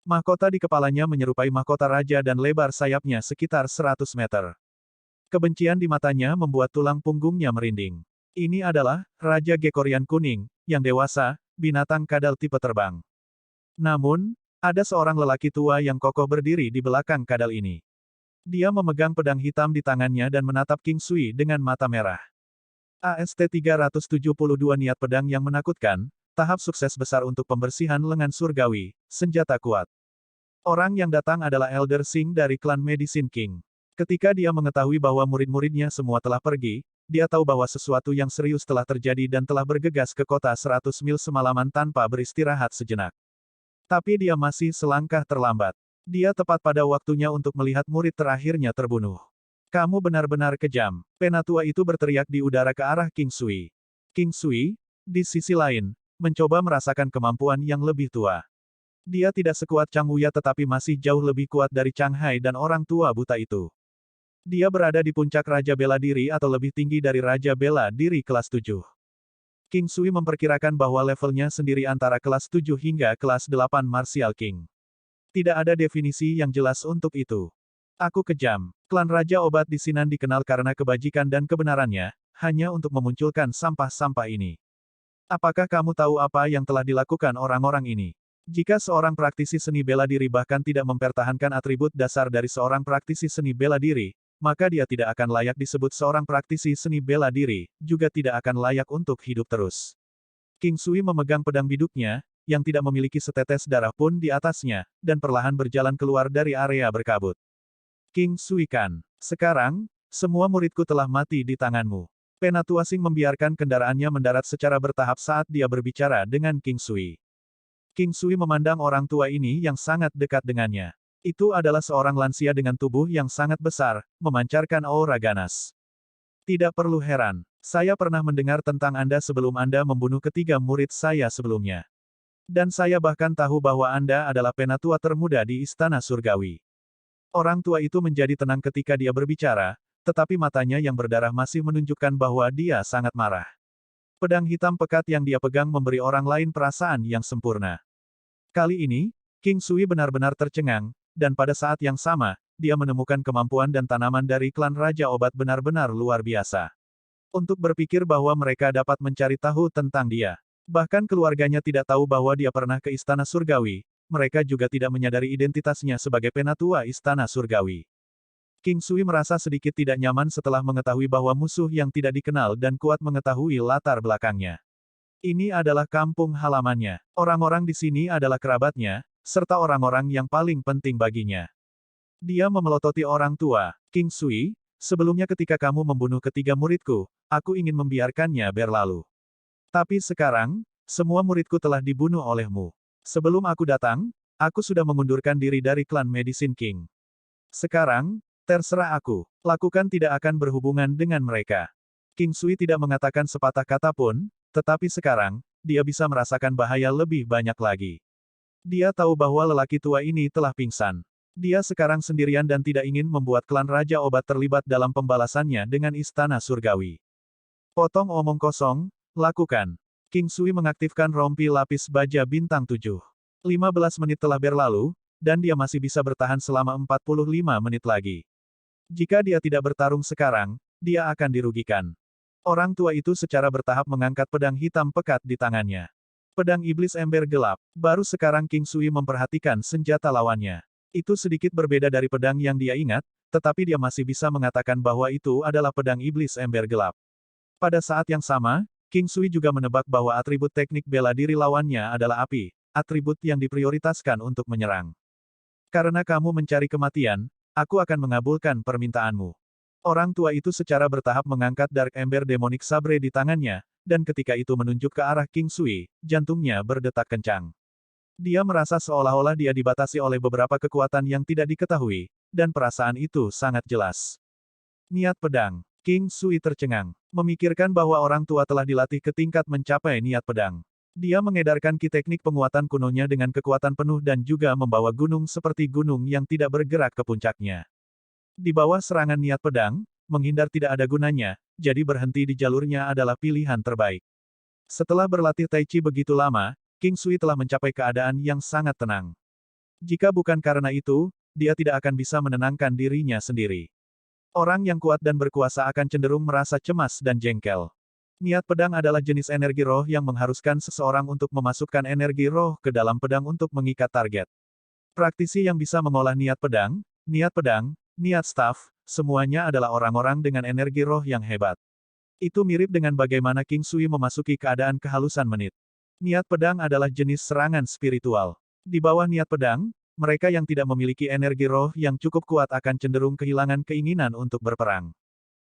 [SPEAKER 1] Mahkota di kepalanya menyerupai mahkota raja dan lebar sayapnya sekitar 100 meter. Kebencian di matanya membuat tulang punggungnya merinding. Ini adalah Raja Gekorian Kuning, yang dewasa, binatang kadal tipe terbang. Namun, ada seorang lelaki tua yang kokoh berdiri di belakang kadal ini. Dia memegang pedang hitam di tangannya dan menatap King Sui dengan mata merah. AST-372 niat pedang yang menakutkan, tahap sukses besar untuk pembersihan lengan surgawi, senjata kuat. Orang yang datang adalah Elder Sing dari klan Medicine King. Ketika dia mengetahui bahwa murid-muridnya semua telah pergi, dia tahu bahwa sesuatu yang serius telah terjadi dan telah bergegas ke kota 100 mil semalaman tanpa beristirahat sejenak. Tapi dia masih selangkah terlambat. Dia tepat pada waktunya untuk melihat murid terakhirnya terbunuh. Kamu benar-benar kejam. Penatua itu berteriak di udara ke arah King Sui. King Sui, di sisi lain, mencoba merasakan kemampuan yang lebih tua. Dia tidak sekuat Chang Wuya tetapi masih jauh lebih kuat dari Chang Hai dan orang tua buta itu. Dia berada di puncak Raja Bela Diri atau lebih tinggi dari Raja Bela Diri kelas 7. King Sui memperkirakan bahwa levelnya sendiri antara kelas 7 hingga kelas 8 Martial King. Tidak ada definisi yang jelas untuk itu. Aku kejam. Klan Raja Obat di Sinan dikenal karena kebajikan dan kebenarannya, hanya untuk memunculkan sampah-sampah ini. Apakah kamu tahu apa yang telah dilakukan orang-orang ini? Jika seorang praktisi seni bela diri bahkan tidak mempertahankan atribut dasar dari seorang praktisi seni bela diri, maka dia tidak akan layak disebut seorang praktisi seni bela diri, juga tidak akan layak untuk hidup terus. King Sui memegang pedang biduknya, yang tidak memiliki setetes darah pun di atasnya, dan perlahan berjalan keluar dari area berkabut. King Sui Kan, sekarang, semua muridku telah mati di tanganmu. Penatua Sing membiarkan kendaraannya mendarat secara bertahap saat dia berbicara dengan King Sui. King Sui memandang orang tua ini yang sangat dekat dengannya. Itu adalah seorang lansia dengan tubuh yang sangat besar, memancarkan aura ganas. Tidak perlu heran, saya pernah mendengar tentang Anda sebelum Anda membunuh ketiga murid saya sebelumnya. Dan saya bahkan tahu bahwa Anda adalah penatua termuda di Istana Surgawi. Orang tua itu menjadi tenang ketika dia berbicara, tetapi matanya yang berdarah masih menunjukkan bahwa dia sangat marah. Pedang hitam pekat yang dia pegang memberi orang lain perasaan yang sempurna. Kali ini, King Sui benar-benar tercengang, dan pada saat yang sama, dia menemukan kemampuan dan tanaman dari klan Raja Obat benar-benar luar biasa. Untuk berpikir bahwa mereka dapat mencari tahu tentang dia. Bahkan keluarganya tidak tahu bahwa dia pernah ke Istana Surgawi, mereka juga tidak menyadari identitasnya sebagai penatua Istana Surgawi. King Sui merasa sedikit tidak nyaman setelah mengetahui bahwa musuh yang tidak dikenal dan kuat mengetahui latar belakangnya. Ini adalah kampung halamannya. Orang-orang di sini adalah kerabatnya, serta orang-orang yang paling penting baginya. Dia memelototi orang tua. King Sui, sebelumnya ketika kamu membunuh ketiga muridku, aku ingin membiarkannya berlalu. Tapi sekarang, semua muridku telah dibunuh olehmu. Sebelum aku datang, aku sudah mengundurkan diri dari klan Medicine King. Sekarang, terserah aku. Lakukan tidak akan berhubungan dengan mereka. King Sui tidak mengatakan sepatah kata pun, tetapi sekarang, dia bisa merasakan bahaya lebih banyak lagi. Dia tahu bahwa lelaki tua ini telah pingsan. Dia sekarang sendirian dan tidak ingin membuat klan Raja Obat terlibat dalam pembalasannya dengan Istana Surgawi. Potong omong kosong, lakukan. King Sui mengaktifkan rompi lapis baja bintang 7. 15 menit telah berlalu, dan dia masih bisa bertahan selama 45 menit lagi. Jika dia tidak bertarung sekarang, dia akan dirugikan. Orang tua itu secara bertahap mengangkat pedang hitam pekat di tangannya. Pedang iblis ember gelap. Baru sekarang King Sui memperhatikan senjata lawannya. Itu sedikit berbeda dari pedang yang dia ingat, tetapi dia masih bisa mengatakan bahwa itu adalah pedang iblis ember gelap. Pada saat yang sama, King Sui juga menebak bahwa atribut teknik bela diri lawannya adalah api, atribut yang diprioritaskan untuk menyerang. Karena kamu mencari kematian, aku akan mengabulkan permintaanmu. Orang tua itu secara bertahap mengangkat Dark Ember Demonic Sabre di tangannya, dan ketika itu menunjuk ke arah King Sui, jantungnya berdetak kencang. Dia merasa seolah-olah dia dibatasi oleh beberapa kekuatan yang tidak diketahui, dan perasaan itu sangat jelas. Niat pedang. King Sui tercengang, memikirkan bahwa orang tua telah dilatih ke tingkat mencapai niat pedang. Dia mengedarkan ki teknik penguatan kunonya dengan kekuatan penuh dan juga membawa gunung seperti gunung yang tidak bergerak ke puncaknya. Di bawah serangan niat pedang, menghindar tidak ada gunanya, jadi berhenti di jalurnya adalah pilihan terbaik. Setelah berlatih Tai Chi begitu lama, King Sui telah mencapai keadaan yang sangat tenang. Jika bukan karena itu, dia tidak akan bisa menenangkan dirinya sendiri. Orang yang kuat dan berkuasa akan cenderung merasa cemas dan jengkel. Niat pedang adalah jenis energi roh yang mengharuskan seseorang untuk memasukkan energi roh ke dalam pedang untuk mengikat target. Praktisi yang bisa mengolah niat pedang, niat staff, semuanya adalah orang-orang dengan energi roh yang hebat. Itu mirip dengan bagaimana King Sui memasuki keadaan kehalusan menit. Niat pedang adalah jenis serangan spiritual. Di bawah niat pedang, mereka yang tidak memiliki energi roh yang cukup kuat akan cenderung kehilangan keinginan untuk berperang.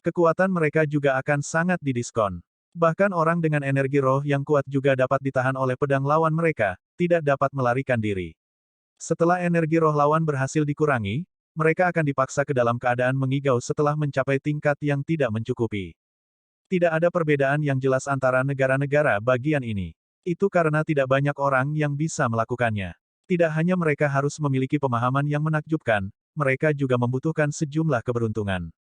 [SPEAKER 1] Kekuatan mereka juga akan sangat didiskon. Bahkan orang dengan energi roh yang kuat juga dapat ditahan oleh pedang lawan mereka, tidak dapat melarikan diri. Setelah energi roh lawan berhasil dikurangi, mereka akan dipaksa ke dalam keadaan mengigau setelah mencapai tingkat yang tidak mencukupi. Tidak ada perbedaan yang jelas antara negara-negara bagian ini. Itu karena tidak banyak orang yang bisa melakukannya. Tidak hanya mereka harus memiliki pemahaman yang menakjubkan, mereka juga membutuhkan sejumlah keberuntungan.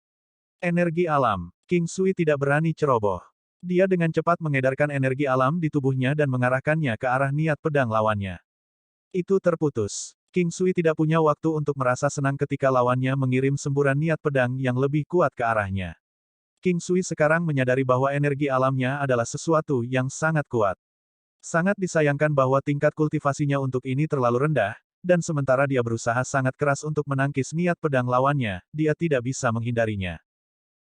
[SPEAKER 1] Energi alam. King Sui tidak berani ceroboh. Dia dengan cepat mengedarkan energi alam di tubuhnya dan mengarahkannya ke arah niat pedang lawannya. Itu terputus. King Sui tidak punya waktu untuk merasa senang ketika lawannya mengirim semburan niat pedang yang lebih kuat ke arahnya. King Sui sekarang menyadari bahwa energi alamnya adalah sesuatu yang sangat kuat. Sangat disayangkan bahwa tingkat kultivasinya untuk ini terlalu rendah, dan sementara dia berusaha sangat keras untuk menangkis niat pedang lawannya, dia tidak bisa menghindarinya.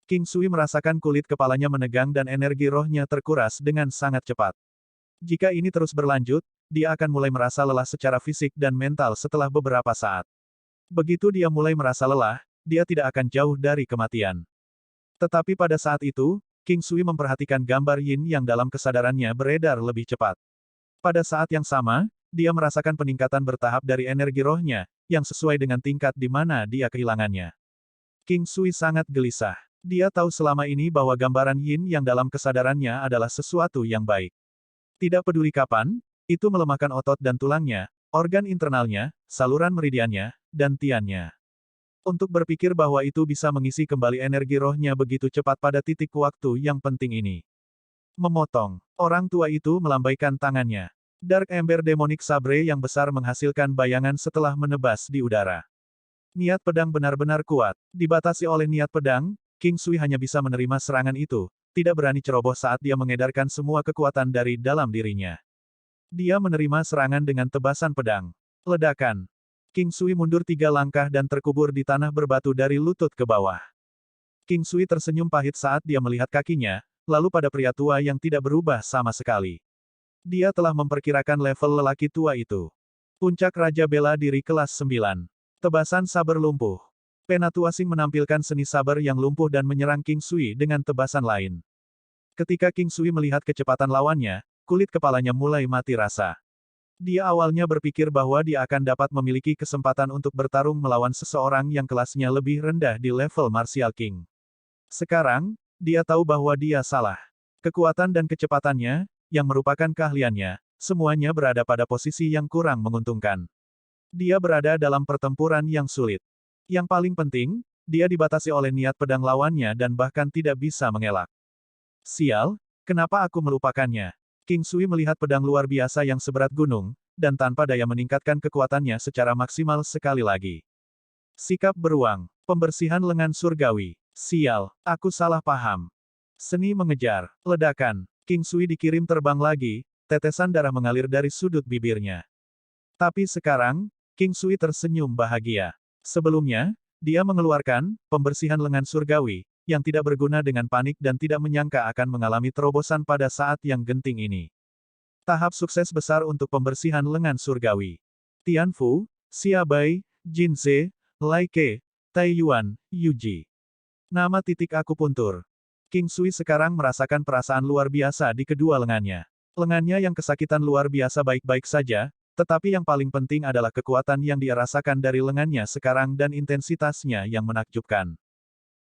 [SPEAKER 1] King Sui merasakan kulit kepalanya menegang dan energi rohnya terkuras dengan sangat cepat. Jika ini terus berlanjut, dia akan mulai merasa lelah secara fisik dan mental setelah beberapa saat. Begitu dia mulai merasa lelah, dia tidak akan jauh dari kematian. Tetapi pada saat itu, King Sui memperhatikan gambar yin yang dalam kesadarannya beredar lebih cepat. Pada saat yang sama, dia merasakan peningkatan bertahap dari energi rohnya, yang sesuai dengan tingkat di mana dia kehilangannya. King Sui sangat gelisah. Dia tahu selama ini bahwa gambaran yin yang dalam kesadarannya adalah sesuatu yang baik. Tidak peduli kapan, itu melemahkan otot dan tulangnya, organ internalnya, saluran meridiannya, dan tiannya. Untuk berpikir bahwa itu bisa mengisi kembali energi rohnya begitu cepat pada titik waktu yang penting ini. Memotong. Orang tua itu melambaikan tangannya. Dark Ember Demonic Sabre yang besar menghasilkan bayangan setelah menebas di udara. Niat pedang benar-benar kuat. Dibatasi oleh niat pedang, King Sui hanya bisa menerima serangan itu, tidak berani ceroboh saat dia mengedarkan semua kekuatan dari dalam dirinya. Dia menerima serangan dengan tebasan pedang. Ledakan. King Sui mundur 3 langkah dan terkubur di tanah berbatu dari lutut ke bawah. King Sui tersenyum pahit saat dia melihat kakinya, lalu pada pria tua yang tidak berubah sama sekali. Dia telah memperkirakan level lelaki tua itu. Puncak Raja Bela Diri kelas 9. Tebasan saber lumpuh. Penatua Sing menampilkan seni saber yang lumpuh dan menyerang King Sui dengan tebasan lain. Ketika King Sui melihat kecepatan lawannya, kulit kepalanya mulai mati rasa. Dia awalnya berpikir bahwa dia akan dapat memiliki kesempatan untuk bertarung melawan seseorang yang kelasnya lebih rendah di level Martial King. Sekarang, dia tahu bahwa dia salah. Kekuatan dan kecepatannya, yang merupakan keahliannya, semuanya berada pada posisi yang kurang menguntungkan. Dia berada dalam pertempuran yang sulit. Yang paling penting, dia dibatasi oleh niat pedang lawannya dan bahkan tidak bisa mengelak. Sial, kenapa aku melupakannya? King Sui melihat pedang luar biasa yang seberat gunung, dan tanpa daya meningkatkan kekuatannya secara maksimal sekali lagi. Sikap beruang. Pembersihan lengan surgawi. Sial, aku salah paham. Seni mengejar. Ledakan. King Sui dikirim terbang lagi, tetesan darah mengalir dari sudut bibirnya. Tapi sekarang, King Sui tersenyum bahagia. Sebelumnya, dia mengeluarkan pembersihan lengan surgawi, yang tidak berguna dengan panik dan tidak menyangka akan mengalami terobosan pada saat yang genting ini. Tahap sukses besar untuk pembersihan lengan surgawi. Tian Fu, Xia Bai, Jin Ze, Lai Ke, Tai Yuan, Yuji. Nama titik akupuntur. King Sui sekarang merasakan perasaan luar biasa di kedua lengannya. Lengannya yang kesakitan luar biasa baik-baik saja, tetapi yang paling penting adalah kekuatan yang dia rasakan dari lengannya sekarang dan intensitasnya yang menakjubkan.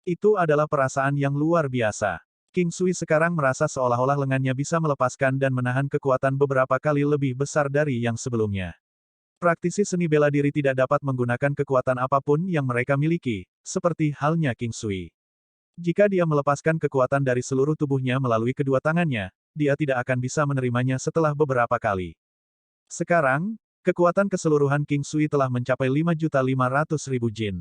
[SPEAKER 1] Itu adalah perasaan yang luar biasa. King Sui sekarang merasa seolah-olah lengannya bisa melepaskan dan menahan kekuatan beberapa kali lebih besar dari yang sebelumnya. Praktisi seni bela diri tidak dapat menggunakan kekuatan apapun yang mereka miliki, seperti halnya King Sui. Jika dia melepaskan kekuatan dari seluruh tubuhnya melalui kedua tangannya, dia tidak akan bisa menerimanya setelah beberapa kali. Sekarang, kekuatan keseluruhan King Sui telah mencapai 5.500.000 jin.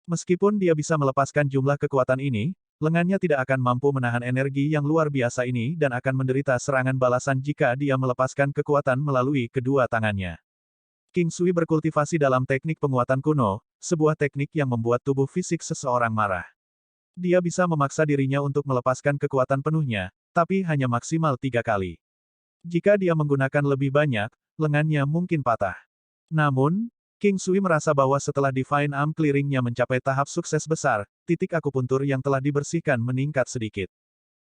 [SPEAKER 1] Meskipun dia bisa melepaskan jumlah kekuatan ini, lengannya tidak akan mampu menahan energi yang luar biasa ini dan akan menderita serangan balasan jika dia melepaskan kekuatan melalui kedua tangannya. King Sui berkultivasi dalam teknik penguatan kuno, sebuah teknik yang membuat tubuh fisik seseorang marah. Dia bisa memaksa dirinya untuk melepaskan kekuatan penuhnya, tapi hanya maksimal 3 kali. Jika dia menggunakan lebih banyak, lengannya mungkin patah. Namun, King Sui merasa bahwa setelah Divine Arm Clearing-nya mencapai tahap sukses besar, titik akupuntur yang telah dibersihkan meningkat sedikit.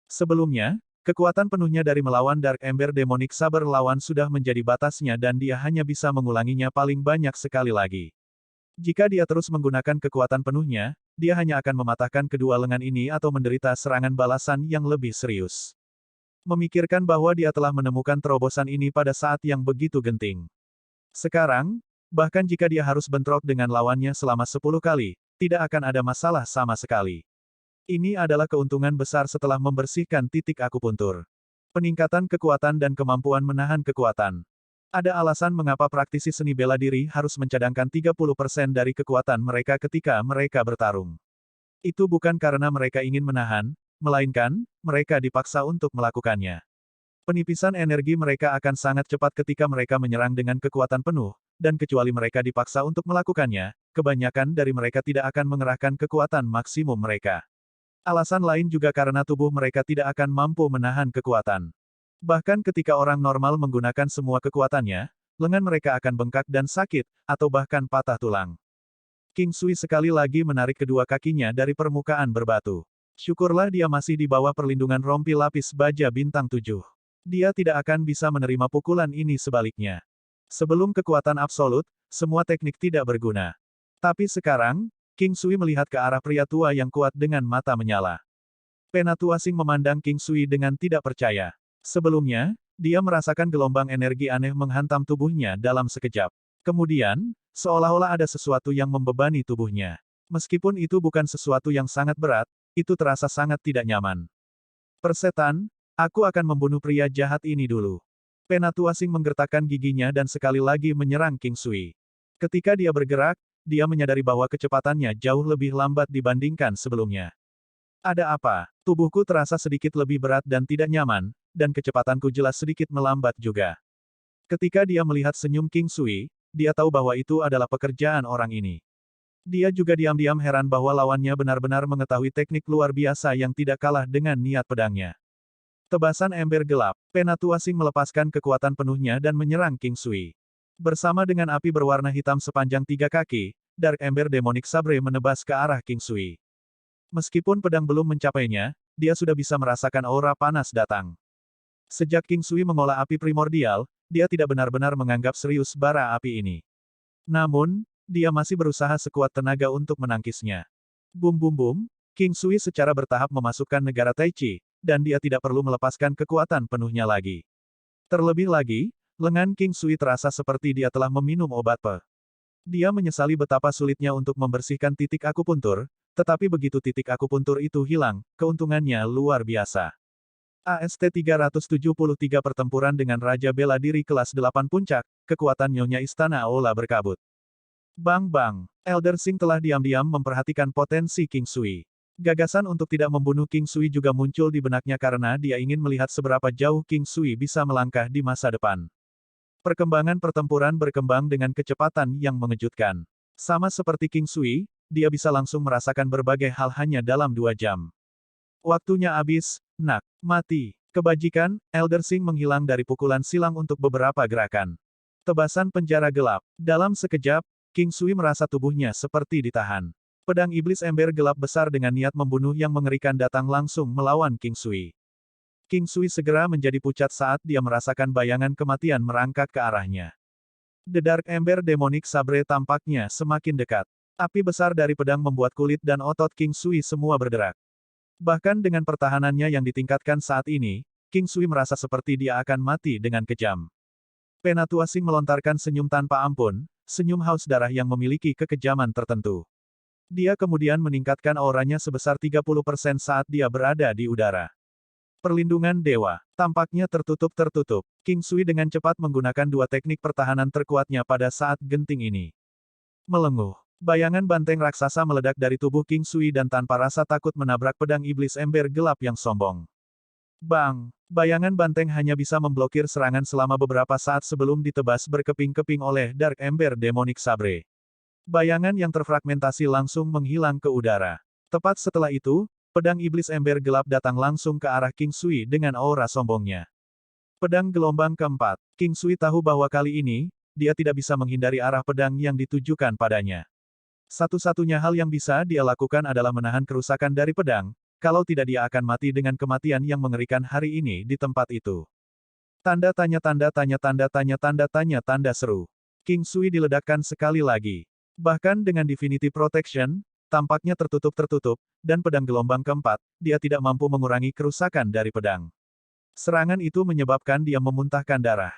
[SPEAKER 1] Sebelumnya, kekuatan penuhnya dari melawan Dark Ember Demonic Saber lawan sudah menjadi batasnya dan dia hanya bisa mengulanginya paling banyak sekali lagi. Jika dia terus menggunakan kekuatan penuhnya, dia hanya akan mematahkan kedua lengan ini atau menderita serangan balasan yang lebih serius. Memikirkan bahwa dia telah menemukan terobosan ini pada saat yang begitu genting. Sekarang, bahkan jika dia harus bentrok dengan lawannya selama 10 kali, tidak akan ada masalah sama sekali. Ini adalah keuntungan besar setelah membersihkan titik akupuntur. Peningkatan kekuatan dan kemampuan menahan kekuatan. Ada alasan mengapa praktisi seni bela diri harus mencadangkan 30% dari kekuatan mereka ketika mereka bertarung. Itu bukan karena mereka ingin menahan, melainkan, mereka dipaksa untuk melakukannya. Penipisan energi mereka akan sangat cepat ketika mereka menyerang dengan kekuatan penuh, dan kecuali mereka dipaksa untuk melakukannya, kebanyakan dari mereka tidak akan mengerahkan kekuatan maksimum mereka. Alasan lain juga karena tubuh mereka tidak akan mampu menahan kekuatan. Bahkan ketika orang normal menggunakan semua kekuatannya, lengan mereka akan bengkak dan sakit, atau bahkan patah tulang. King Sui sekali lagi menarik kedua kakinya dari permukaan berbatu. Syukurlah dia masih di bawah perlindungan rompi lapis baja bintang 7. Dia tidak akan bisa menerima pukulan ini sebaliknya. Sebelum kekuatan absolut, semua teknik tidak berguna. Tapi sekarang, King Sui melihat ke arah pria tua yang kuat dengan mata menyala. Penatua Asing memandang King Sui dengan tidak percaya. Sebelumnya, dia merasakan gelombang energi aneh menghantam tubuhnya dalam sekejap. Kemudian, seolah-olah ada sesuatu yang membebani tubuhnya. Meskipun itu bukan sesuatu yang sangat berat, itu terasa sangat tidak nyaman. Persetan, aku akan membunuh pria jahat ini dulu. Penatua Asing menggertakkan giginya dan sekali lagi menyerang King Sui. Ketika dia bergerak, dia menyadari bahwa kecepatannya jauh lebih lambat dibandingkan sebelumnya. Ada apa? Tubuhku terasa sedikit lebih berat dan tidak nyaman, dan kecepatanku jelas sedikit melambat juga. Ketika dia melihat senyum King Sui, dia tahu bahwa itu adalah pekerjaan orang ini. Dia juga diam-diam heran bahwa lawannya benar-benar mengetahui teknik luar biasa yang tidak kalah dengan niat pedangnya. Tebasan ember gelap, Penatua Asing melepaskan kekuatan penuhnya dan menyerang King Sui. Bersama dengan api berwarna hitam sepanjang 3 kaki, Dark Ember Demonic Sabre menebas ke arah King Sui. Meskipun pedang belum mencapainya, dia sudah bisa merasakan aura panas datang. Sejak King Sui mengolah api primordial, dia tidak benar-benar menganggap serius bara api ini. Namun, dia masih berusaha sekuat tenaga untuk menangkisnya. Bum bum bum, King Sui secara bertahap memasukkan negara Taichi, dan dia tidak perlu melepaskan kekuatan penuhnya lagi. Terlebih lagi, lengan King Sui terasa seperti dia telah meminum obat pe. Dia menyesali betapa sulitnya untuk membersihkan titik akupuntur, tetapi begitu titik akupuntur itu hilang, keuntungannya luar biasa. AST-373 Pertempuran dengan Raja Bela Diri kelas 8 Puncak, kekuatan Nyonya Istana Aula berkabut. Bang bang, Elder Sing telah diam-diam memperhatikan potensi King Sui. Gagasan untuk tidak membunuh King Sui juga muncul di benaknya karena dia ingin melihat seberapa jauh King Sui bisa melangkah di masa depan. Perkembangan pertempuran berkembang dengan kecepatan yang mengejutkan. Sama seperti King Sui, dia bisa langsung merasakan berbagai hal hanya dalam 2 jam. Waktunya habis, nak. Mati. Kebajikan, Elder Sing menghilang dari pukulan silang untuk beberapa gerakan. Tebasan penjara gelap. Dalam sekejap, King Sui merasa tubuhnya seperti ditahan. Pedang iblis ember gelap besar dengan niat membunuh yang mengerikan datang langsung melawan King Sui. King Sui segera menjadi pucat saat dia merasakan bayangan kematian merangkak ke arahnya. The Dark Ember Demonic Sabre tampaknya semakin dekat. Api besar dari pedang membuat kulit dan otot King Sui semua berderak. Bahkan dengan pertahanannya yang ditingkatkan saat ini, King Sui merasa seperti dia akan mati dengan kejam. Penatua Asing melontarkan senyum tanpa ampun, senyum haus darah yang memiliki kekejaman tertentu. Dia kemudian meningkatkan auranya sebesar 30% saat dia berada di udara. Perlindungan Dewa. Tampaknya tertutup-tertutup. King Sui dengan cepat menggunakan 2 teknik pertahanan terkuatnya pada saat genting ini. Melenguh. Bayangan banteng raksasa meledak dari tubuh King Sui dan tanpa rasa takut menabrak pedang iblis ember gelap yang sombong. Bang! Bayangan banteng hanya bisa memblokir serangan selama beberapa saat sebelum ditebas berkeping-keping oleh Dark Ember Demonic Sabre. Bayangan yang terfragmentasi langsung menghilang ke udara. Tepat setelah itu, pedang iblis ember gelap datang langsung ke arah King Sui dengan aura sombongnya. Pedang gelombang keempat. King Sui tahu bahwa kali ini, dia tidak bisa menghindari arah pedang yang ditujukan padanya. Satu-satunya hal yang bisa dia lakukan adalah menahan kerusakan dari pedang, kalau tidak dia akan mati dengan kematian yang mengerikan hari ini di tempat itu. Tanda tanya tanda tanya tanda tanya tanda tanya tanda seru. King Sui diledakkan sekali lagi. Bahkan dengan Divinity Protection, tampaknya tertutup-tertutup, dan pedang gelombang keempat, dia tidak mampu mengurangi kerusakan dari pedang. Serangan itu menyebabkan dia memuntahkan darah.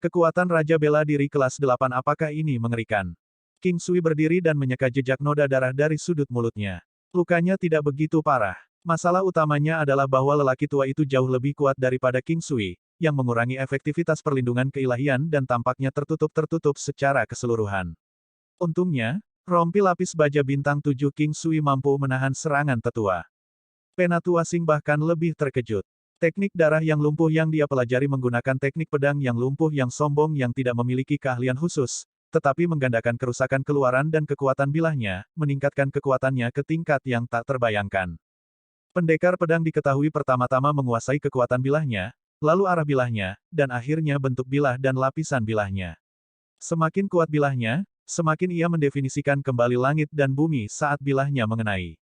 [SPEAKER 1] Kekuatan Raja Bela Diri kelas 8 apakah ini mengerikan? King Sui berdiri dan menyeka jejak noda darah dari sudut mulutnya. Lukanya tidak begitu parah. Masalah utamanya adalah bahwa lelaki tua itu jauh lebih kuat daripada King Sui, yang mengurangi efektivitas perlindungan keilahian dan tampaknya tertutup secara keseluruhan. Untungnya, rompi lapis baja bintang 7 King Sui mampu menahan serangan tetua. Penatua Sing bahkan lebih terkejut. Teknik darah yang lumpuh yang dia pelajari menggunakan teknik pedang yang lumpuh yang sombong yang tidak memiliki keahlian khusus, tetapi menggandakan kerusakan keluaran dan kekuatan bilahnya, meningkatkan kekuatannya ke tingkat yang tak terbayangkan. Pendekar pedang diketahui pertama-tama menguasai kekuatan bilahnya, lalu arah bilahnya, dan akhirnya bentuk bilah dan lapisan bilahnya. Semakin kuat bilahnya, semakin ia mendefinisikan kembali langit dan bumi saat bilahnya mengenai.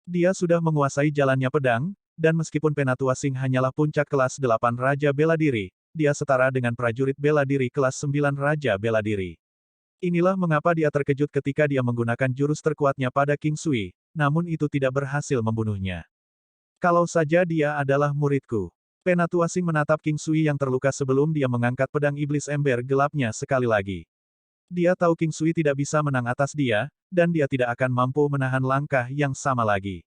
[SPEAKER 1] Dia sudah menguasai jalannya pedang, dan meskipun Penatua Sing hanyalah puncak kelas 8 Raja Bela Diri, dia setara dengan prajurit bela diri kelas 9 Raja Bela Diri. Inilah mengapa dia terkejut ketika dia menggunakan jurus terkuatnya pada King Sui, namun itu tidak berhasil membunuhnya. Kalau saja dia adalah muridku. Penatua Sing menatap King Sui yang terluka sebelum dia mengangkat pedang iblis ember gelapnya sekali lagi. Dia tahu King Sui tidak bisa menang atas dia, dan dia tidak akan mampu menahan langkah yang sama lagi.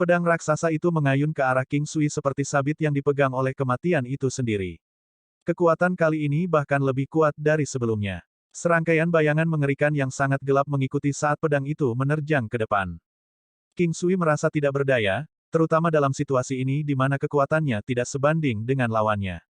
[SPEAKER 1] Pedang raksasa itu mengayun ke arah King Sui seperti sabit yang dipegang oleh kematian itu sendiri. Kekuatan kali ini bahkan lebih kuat dari sebelumnya. Serangkaian bayangan mengerikan yang sangat gelap mengikuti saat pedang itu menerjang ke depan. King Sui merasa tidak berdaya, terutama dalam situasi ini di mana kekuatannya tidak sebanding dengan lawannya.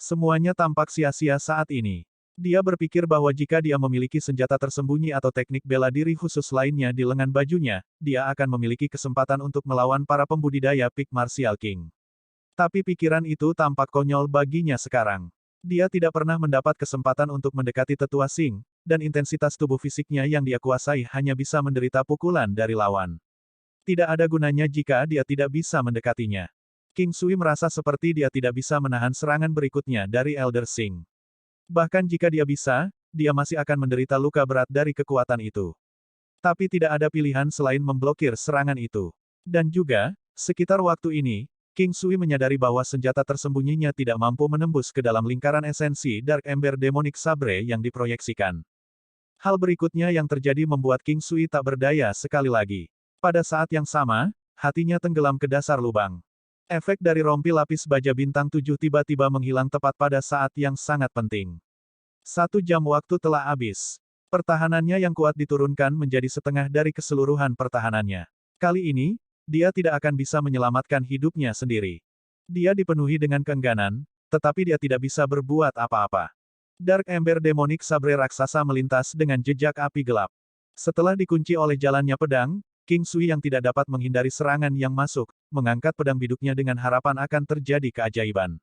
[SPEAKER 1] Semuanya tampak sia-sia saat ini. Dia berpikir bahwa jika dia memiliki senjata tersembunyi atau teknik bela diri khusus lainnya di lengan bajunya, dia akan memiliki kesempatan untuk melawan para pembudidaya Peak Martial King. Tapi pikiran itu tampak konyol baginya sekarang. Dia tidak pernah mendapat kesempatan untuk mendekati tetua Sing, dan intensitas tubuh fisiknya yang dia kuasai hanya bisa menderita pukulan dari lawan. Tidak ada gunanya jika dia tidak bisa mendekatinya. King Sui merasa seperti dia tidak bisa menahan serangan berikutnya dari Elder Sing. Bahkan jika dia bisa, dia masih akan menderita luka berat dari kekuatan itu. Tapi tidak ada pilihan selain memblokir serangan itu. Dan juga, sekitar waktu ini, King Sui menyadari bahwa senjata tersembunyinya tidak mampu menembus ke dalam lingkaran esensi Dark Ember Demonic Sabre yang diproyeksikan. Hal berikutnya yang terjadi membuat King Sui tak berdaya sekali lagi. Pada saat yang sama, hatinya tenggelam ke dasar lubang. Efek dari rompi lapis baja bintang 7 tiba-tiba menghilang tepat pada saat yang sangat penting. 1 jam waktu telah habis. Pertahanannya yang kuat diturunkan menjadi setengah dari keseluruhan pertahanannya. Kali ini, dia tidak akan bisa menyelamatkan hidupnya sendiri. Dia dipenuhi dengan keengganan, tetapi dia tidak bisa berbuat apa-apa. Dark Ember Demonic Sabre raksasa melintas dengan jejak api gelap. Setelah dikunci oleh jalannya pedang, King Sui yang tidak dapat menghindari serangan yang masuk, mengangkat pedang biduknya dengan harapan akan terjadi keajaiban.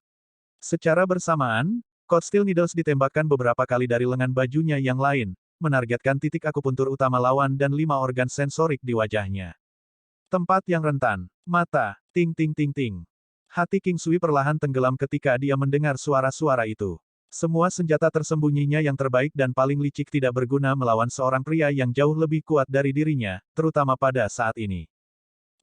[SPEAKER 1] Secara bersamaan, Cold Steel Needles ditembakkan beberapa kali dari lengan bajunya yang lain, menargetkan titik akupuntur utama lawan dan 5 organ sensorik di wajahnya. Tempat yang rentan. Mata. Ting ting ting ting. Hati King Sui perlahan tenggelam ketika dia mendengar suara-suara itu. Semua senjata tersembunyinya yang terbaik dan paling licik tidak berguna melawan seorang pria yang jauh lebih kuat dari dirinya, terutama pada saat ini.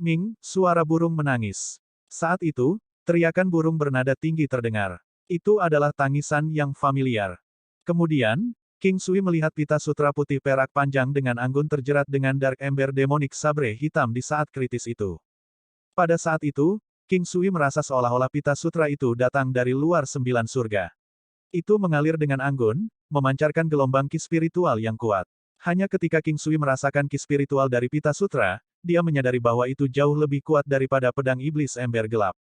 [SPEAKER 1] Ming, suara burung menangis. Saat itu, teriakan burung bernada tinggi terdengar. Itu adalah tangisan yang familiar. Kemudian, King Sui melihat pita sutra putih perak panjang dengan anggun terjerat dengan Dark Ember Demonic Sabre hitam di saat kritis itu. Pada saat itu, King Sui merasa seolah-olah pita sutra itu datang dari luar 9 surga. Itu mengalir dengan anggun, memancarkan gelombang ki spiritual yang kuat. Hanya ketika King Sui merasakan ki spiritual dari pita sutra, dia menyadari bahwa itu jauh lebih kuat daripada pedang iblis ember gelap.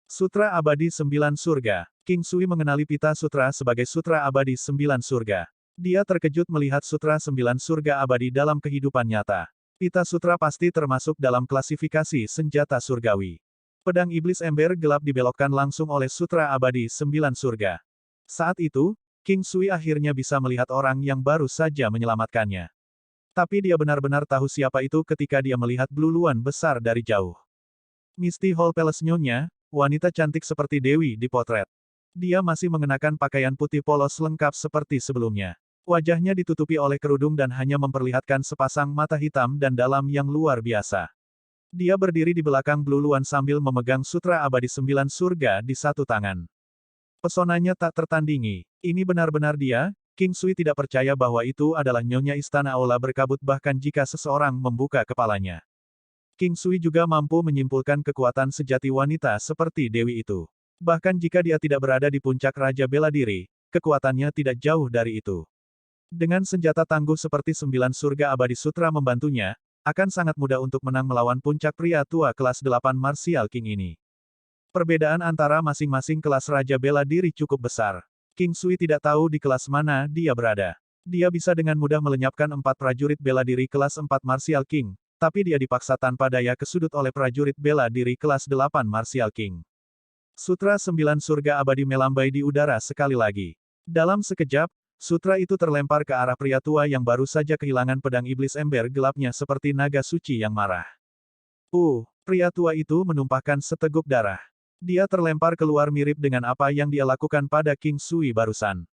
[SPEAKER 1] Sutra Abadi 9 Surga. King Sui mengenali pita sutra sebagai Sutra Abadi 9 Surga. Dia terkejut melihat Sutra 9 Surga Abadi dalam kehidupan nyata. Pita sutra pasti termasuk dalam klasifikasi senjata surgawi. Pedang iblis ember gelap dibelokkan langsung oleh Sutra Abadi 9 Surga. Saat itu, King Sui akhirnya bisa melihat orang yang baru saja menyelamatkannya. Tapi dia benar-benar tahu siapa itu ketika dia melihat bluluan besar dari jauh. Misty Hall Palace Nyonya, wanita cantik seperti Dewi dipotret. Dia masih mengenakan pakaian putih polos lengkap seperti sebelumnya. Wajahnya ditutupi oleh kerudung dan hanya memperlihatkan sepasang mata hitam dan dalam yang luar biasa. Dia berdiri di belakang Blue Luan sambil memegang sutra abadi 9 surga di satu tangan. Pesonanya tak tertandingi. Ini benar-benar dia. King Sui tidak percaya bahwa itu adalah nyonya istana aula berkabut bahkan jika seseorang membuka kepalanya. King Sui juga mampu menyimpulkan kekuatan sejati wanita seperti Dewi itu. Bahkan jika dia tidak berada di puncak Raja Bela Diri, kekuatannya tidak jauh dari itu. Dengan senjata tangguh seperti 9 surga abadi sutra membantunya, akan sangat mudah untuk menang melawan puncak pria tua kelas 8 Martial King ini. Perbedaan antara masing-masing kelas Raja Bela Diri cukup besar. King Sui tidak tahu di kelas mana dia berada. Dia bisa dengan mudah melenyapkan 4 prajurit bela diri kelas 4 Martial King, tapi dia dipaksa tanpa daya ke sudut oleh prajurit bela diri kelas 8 Martial King. Sutra 9 surga abadi melambai di udara sekali lagi. Dalam sekejap, sutra itu terlempar ke arah pria tua yang baru saja kehilangan pedang iblis ember gelapnya seperti naga suci yang marah. Pria tua itu menumpahkan seteguk darah. Dia terlempar keluar mirip dengan apa yang dia lakukan pada King Sui barusan.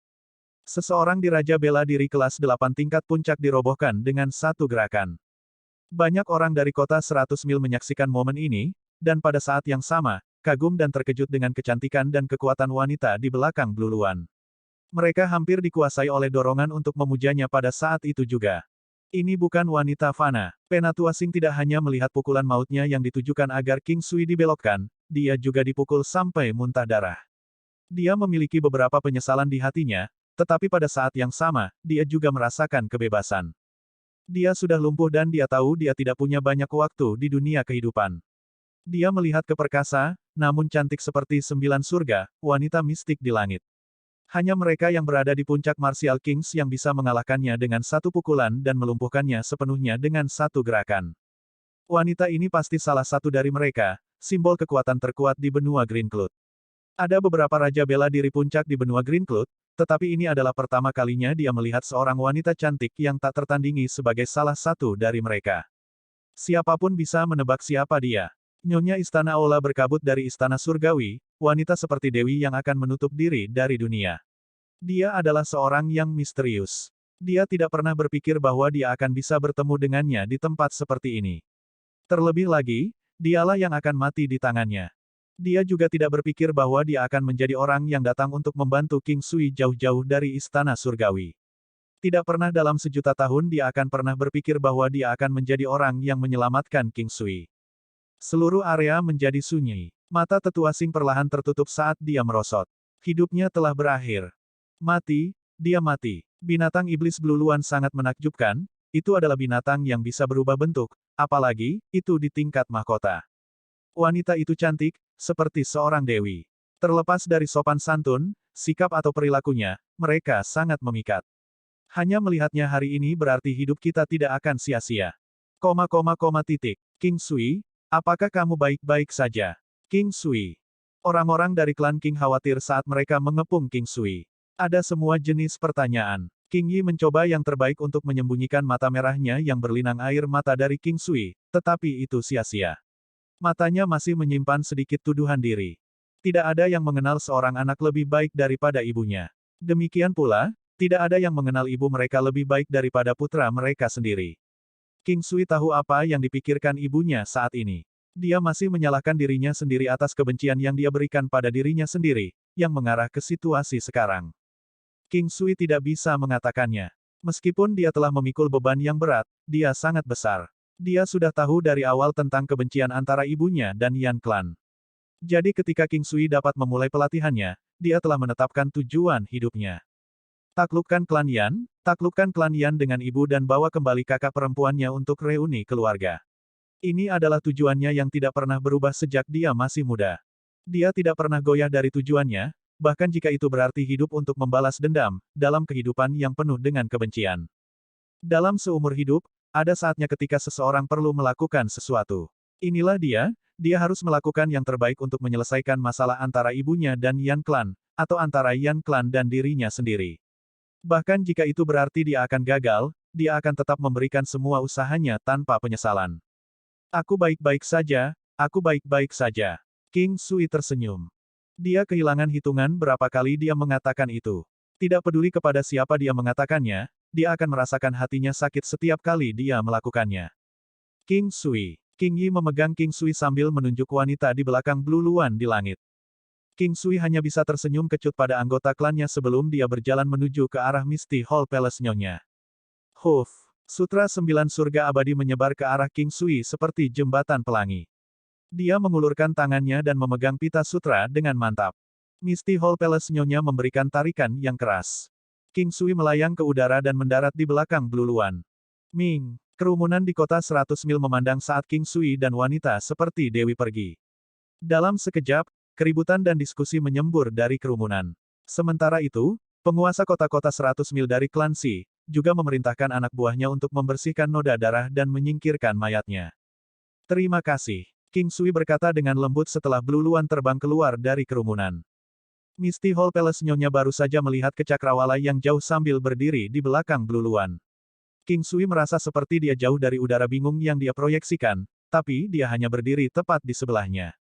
[SPEAKER 1] Seseorang di Raja Bela Diri kelas 8 tingkat puncak dirobohkan dengan satu gerakan. Banyak orang dari kota 100 mil menyaksikan momen ini, dan pada saat yang sama, kagum dan terkejut dengan kecantikan dan kekuatan wanita di belakang Blue Luan. Mereka hampir dikuasai oleh dorongan untuk memujanya pada saat itu juga. Ini bukan wanita fana. Penatua Sing tidak hanya melihat pukulan mautnya yang ditujukan agar King Sui dibelokkan, dia juga dipukul sampai muntah darah. Dia memiliki beberapa penyesalan di hatinya, tetapi pada saat yang sama, dia juga merasakan kebebasan. Dia sudah lumpuh dan dia tahu dia tidak punya banyak waktu di dunia kehidupan. Dia melihat ke perkasa, namun cantik seperti 9 surga, wanita mistik di langit. Hanya mereka yang berada di puncak Martial Kings yang bisa mengalahkannya dengan satu pukulan dan melumpuhkannya sepenuhnya dengan satu gerakan. Wanita ini pasti salah satu dari mereka, simbol kekuatan terkuat di benua Green Cloud. Ada beberapa raja bela diri puncak di benua Green Cloud, tetapi ini adalah pertama kalinya dia melihat seorang wanita cantik yang tak tertandingi sebagai salah satu dari mereka. Siapapun bisa menebak siapa dia. Nyonya Istana Aula berkabut dari Istana Surgawi, wanita seperti Dewi yang akan menutup diri dari dunia. Dia adalah seorang yang misterius. Dia tidak pernah berpikir bahwa dia akan bisa bertemu dengannya di tempat seperti ini. Terlebih lagi, dialah yang akan mati di tangannya. Dia juga tidak berpikir bahwa dia akan menjadi orang yang datang untuk membantu King Sui jauh-jauh dari Istana Surgawi. Tidak pernah dalam sejuta tahun dia akan pernah berpikir bahwa dia akan menjadi orang yang menyelamatkan King Sui. Seluruh area menjadi sunyi. Mata tetua Sing perlahan tertutup saat dia merosot. Hidupnya telah berakhir. Mati, dia mati. Binatang iblis Blue Luan sangat menakjubkan, itu adalah binatang yang bisa berubah bentuk, apalagi, itu di tingkat mahkota. Wanita itu cantik, seperti seorang dewi. Terlepas dari sopan santun, sikap atau perilakunya, mereka sangat memikat. Hanya melihatnya hari ini berarti hidup kita tidak akan sia-sia. King Sui, apakah kamu baik-baik saja? King Sui. Orang-orang dari klan King khawatir saat mereka mengepung King Sui. Ada semua jenis pertanyaan. King Yi mencoba yang terbaik untuk menyembunyikan mata merahnya yang berlinang air mata dari King Sui, tetapi itu sia-sia. Matanya masih menyimpan sedikit tuduhan diri. Tidak ada yang mengenal seorang anak lebih baik daripada ibunya. Demikian pula, tidak ada yang mengenal ibu mereka lebih baik daripada putra mereka sendiri. King Sui tahu apa yang dipikirkan ibunya saat ini. Dia masih menyalahkan dirinya sendiri atas kebencian yang dia berikan pada dirinya sendiri, yang mengarah ke situasi sekarang. King Sui tidak bisa mengatakannya. Meskipun dia telah memikul beban yang berat, dia sangat besar. Dia sudah tahu dari awal tentang kebencian antara ibunya dan Yan Clan. Jadi ketika King Sui dapat memulai pelatihannya, dia telah menetapkan tujuan hidupnya. Taklukkan klan Yan dengan ibu dan bawa kembali kakak perempuannya untuk reuni keluarga. Ini adalah tujuannya yang tidak pernah berubah sejak dia masih muda. Dia tidak pernah goyah dari tujuannya, bahkan jika itu berarti hidup untuk membalas dendam, dalam kehidupan yang penuh dengan kebencian. Dalam seumur hidup, ada saatnya ketika seseorang perlu melakukan sesuatu. Inilah dia harus melakukan yang terbaik untuk menyelesaikan masalah antara ibunya dan Yan Clan, atau antara Yan Clan dan dirinya sendiri. Bahkan jika itu berarti dia akan gagal, dia akan tetap memberikan semua usahanya tanpa penyesalan. Aku baik-baik saja. King Sui tersenyum. Dia kehilangan hitungan berapa kali dia mengatakan itu. Tidak peduli kepada siapa dia mengatakannya, dia akan merasakan hatinya sakit setiap kali dia melakukannya. King Sui. King Yi memegang King Sui sambil menunjuk wanita di belakang Blue Luan di langit. King Sui hanya bisa tersenyum kecut pada anggota klannya sebelum dia berjalan menuju ke arah Misty Hall Palace Nyonya. Huf! Sutra 9 surga abadi menyebar ke arah King Sui seperti jembatan pelangi. Dia mengulurkan tangannya dan memegang pita sutra dengan mantap. Misty Hall Palace Nyonya memberikan tarikan yang keras. King Sui melayang ke udara dan mendarat di belakang Blue Luan. Ming! Kerumunan di kota 100 mil memandang saat King Sui dan wanita seperti dewi pergi. Dalam sekejap, keributan dan diskusi menyembur dari kerumunan. Sementara itu, penguasa kota-kota 100 mil dari klan Xi, juga memerintahkan anak buahnya untuk membersihkan noda darah dan menyingkirkan mayatnya. Terima kasih. King Sui berkata dengan lembut setelah Blue Luan terbang keluar dari kerumunan. Misty Hall Palace Nyonya baru saja melihat kecakrawala yang jauh sambil berdiri di belakang Blue Luan. King Sui merasa seperti dia jauh dari udara bingung yang dia proyeksikan, tapi dia hanya berdiri tepat di sebelahnya.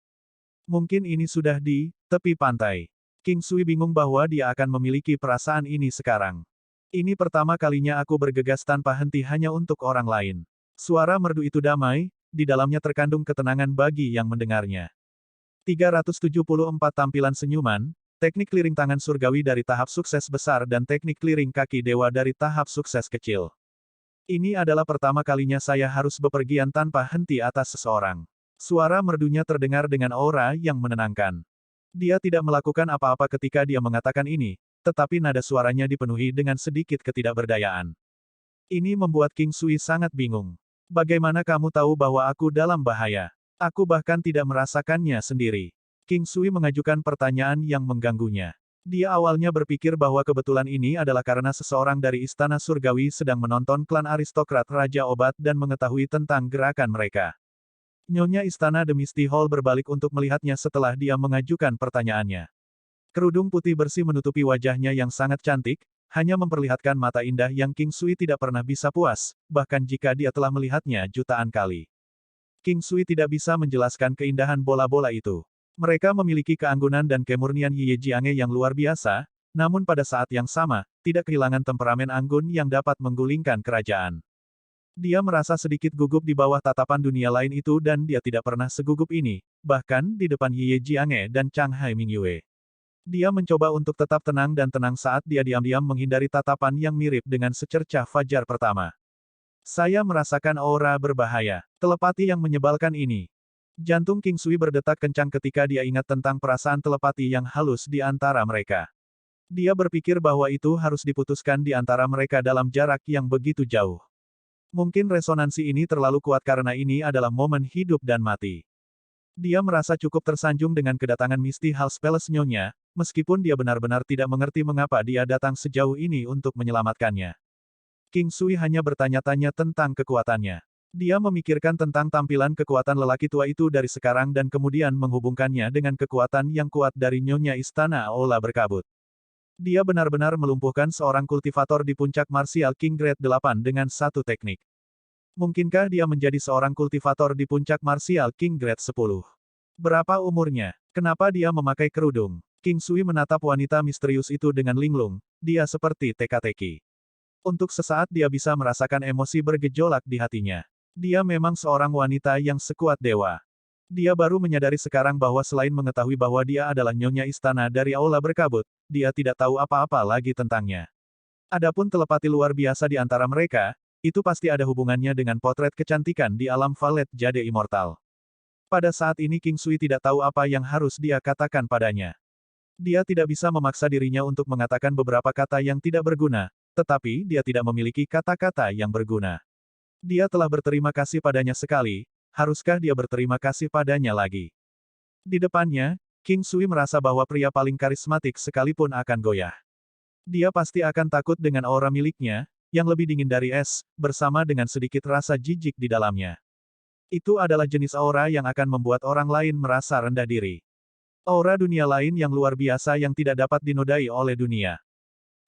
[SPEAKER 1] Mungkin ini sudah di tepi pantai. King Sui bingung bahwa dia akan memiliki perasaan ini sekarang. Ini pertama kalinya aku bergegas tanpa henti hanya untuk orang lain. Suara merdu itu damai, di dalamnya terkandung ketenangan bagi yang mendengarnya. 374 tampilan senyuman, teknik clearing tangan surgawi dari tahap sukses besar dan teknik clearing kaki dewa dari tahap sukses kecil. Ini adalah pertama kalinya saya harus bepergian tanpa henti atas seseorang. Suara merdunya terdengar dengan aura yang menenangkan. Dia tidak melakukan apa-apa ketika dia mengatakan ini, tetapi nada suaranya dipenuhi dengan sedikit ketidakberdayaan. Ini membuat King Sui sangat bingung. Bagaimana kamu tahu bahwa aku dalam bahaya? Aku bahkan tidak merasakannya sendiri. King Sui mengajukan pertanyaan yang mengganggunya. Dia awalnya berpikir bahwa kebetulan ini adalah karena seseorang dari Istana Surgawi sedang menonton klan aristokrat Raja Obat dan mengetahui tentang gerakan mereka. Nyonya Istana The Misty Hall berbalik untuk melihatnya setelah dia mengajukan pertanyaannya. Kerudung putih bersih menutupi wajahnya yang sangat cantik, hanya memperlihatkan mata indah yang King Sui tidak pernah bisa puas, bahkan jika dia telah melihatnya jutaan kali. King Sui tidak bisa menjelaskan keindahan bola-bola itu. Mereka memiliki keanggunan dan kemurnian Ye Jiange yang luar biasa, namun pada saat yang sama, tidak kehilangan temperamen anggun yang dapat menggulingkan kerajaan. Dia merasa sedikit gugup di bawah tatapan dunia lain itu dan dia tidak pernah segugup ini, bahkan di depan Ye Jiange dan Chang Hai Mingyue. Dia mencoba untuk tetap tenang dan tenang saat dia diam-diam menghindari tatapan yang mirip dengan secercah fajar pertama. Saya merasakan aura berbahaya, telepati yang menyebalkan ini. Jantung King Sui berdetak kencang ketika dia ingat tentang perasaan telepati yang halus di antara mereka. Dia berpikir bahwa itu harus diputuskan di antara mereka dalam jarak yang begitu jauh. Mungkin resonansi ini terlalu kuat karena ini adalah momen hidup dan mati. Dia merasa cukup tersanjung dengan kedatangan Misty Hall Palace Nyonya, meskipun dia benar-benar tidak mengerti mengapa dia datang sejauh ini untuk menyelamatkannya. King Sui hanya bertanya-tanya tentang kekuatannya. Dia memikirkan tentang tampilan kekuatan lelaki tua itu dari sekarang dan kemudian menghubungkannya dengan kekuatan yang kuat dari Nyonya Istana Aula Berkabut. Dia benar-benar melumpuhkan seorang kultivator di puncak Martial King Grade 8 dengan satu teknik. Mungkinkah dia menjadi seorang kultivator di puncak Martial King Grade 10? Berapa umurnya? Kenapa dia memakai kerudung? King Sui menatap wanita misterius itu dengan linglung, dia seperti teka-teki. Untuk sesaat dia bisa merasakan emosi bergejolak di hatinya. Dia memang seorang wanita yang sekuat dewa. Dia baru menyadari sekarang bahwa selain mengetahui bahwa dia adalah Nyonya Istana dari Aula Berkabut, dia tidak tahu apa-apa lagi tentangnya. Adapun telepati luar biasa di antara mereka, itu pasti ada hubungannya dengan potret kecantikan di alam Valet Jade Immortal. Pada saat ini King Sui tidak tahu apa yang harus dia katakan padanya. Dia tidak bisa memaksa dirinya untuk mengatakan beberapa kata yang tidak berguna, tetapi dia tidak memiliki kata-kata yang berguna. Dia telah berterima kasih padanya sekali, haruskah dia berterima kasih padanya lagi? Di depannya, King Sui merasa bahwa pria paling karismatik sekalipun akan goyah. Dia pasti akan takut dengan aura miliknya, yang lebih dingin dari es, bersama dengan sedikit rasa jijik di dalamnya. Itu adalah jenis aura yang akan membuat orang lain merasa rendah diri. Aura dunia lain yang luar biasa yang tidak dapat dinodai oleh dunia.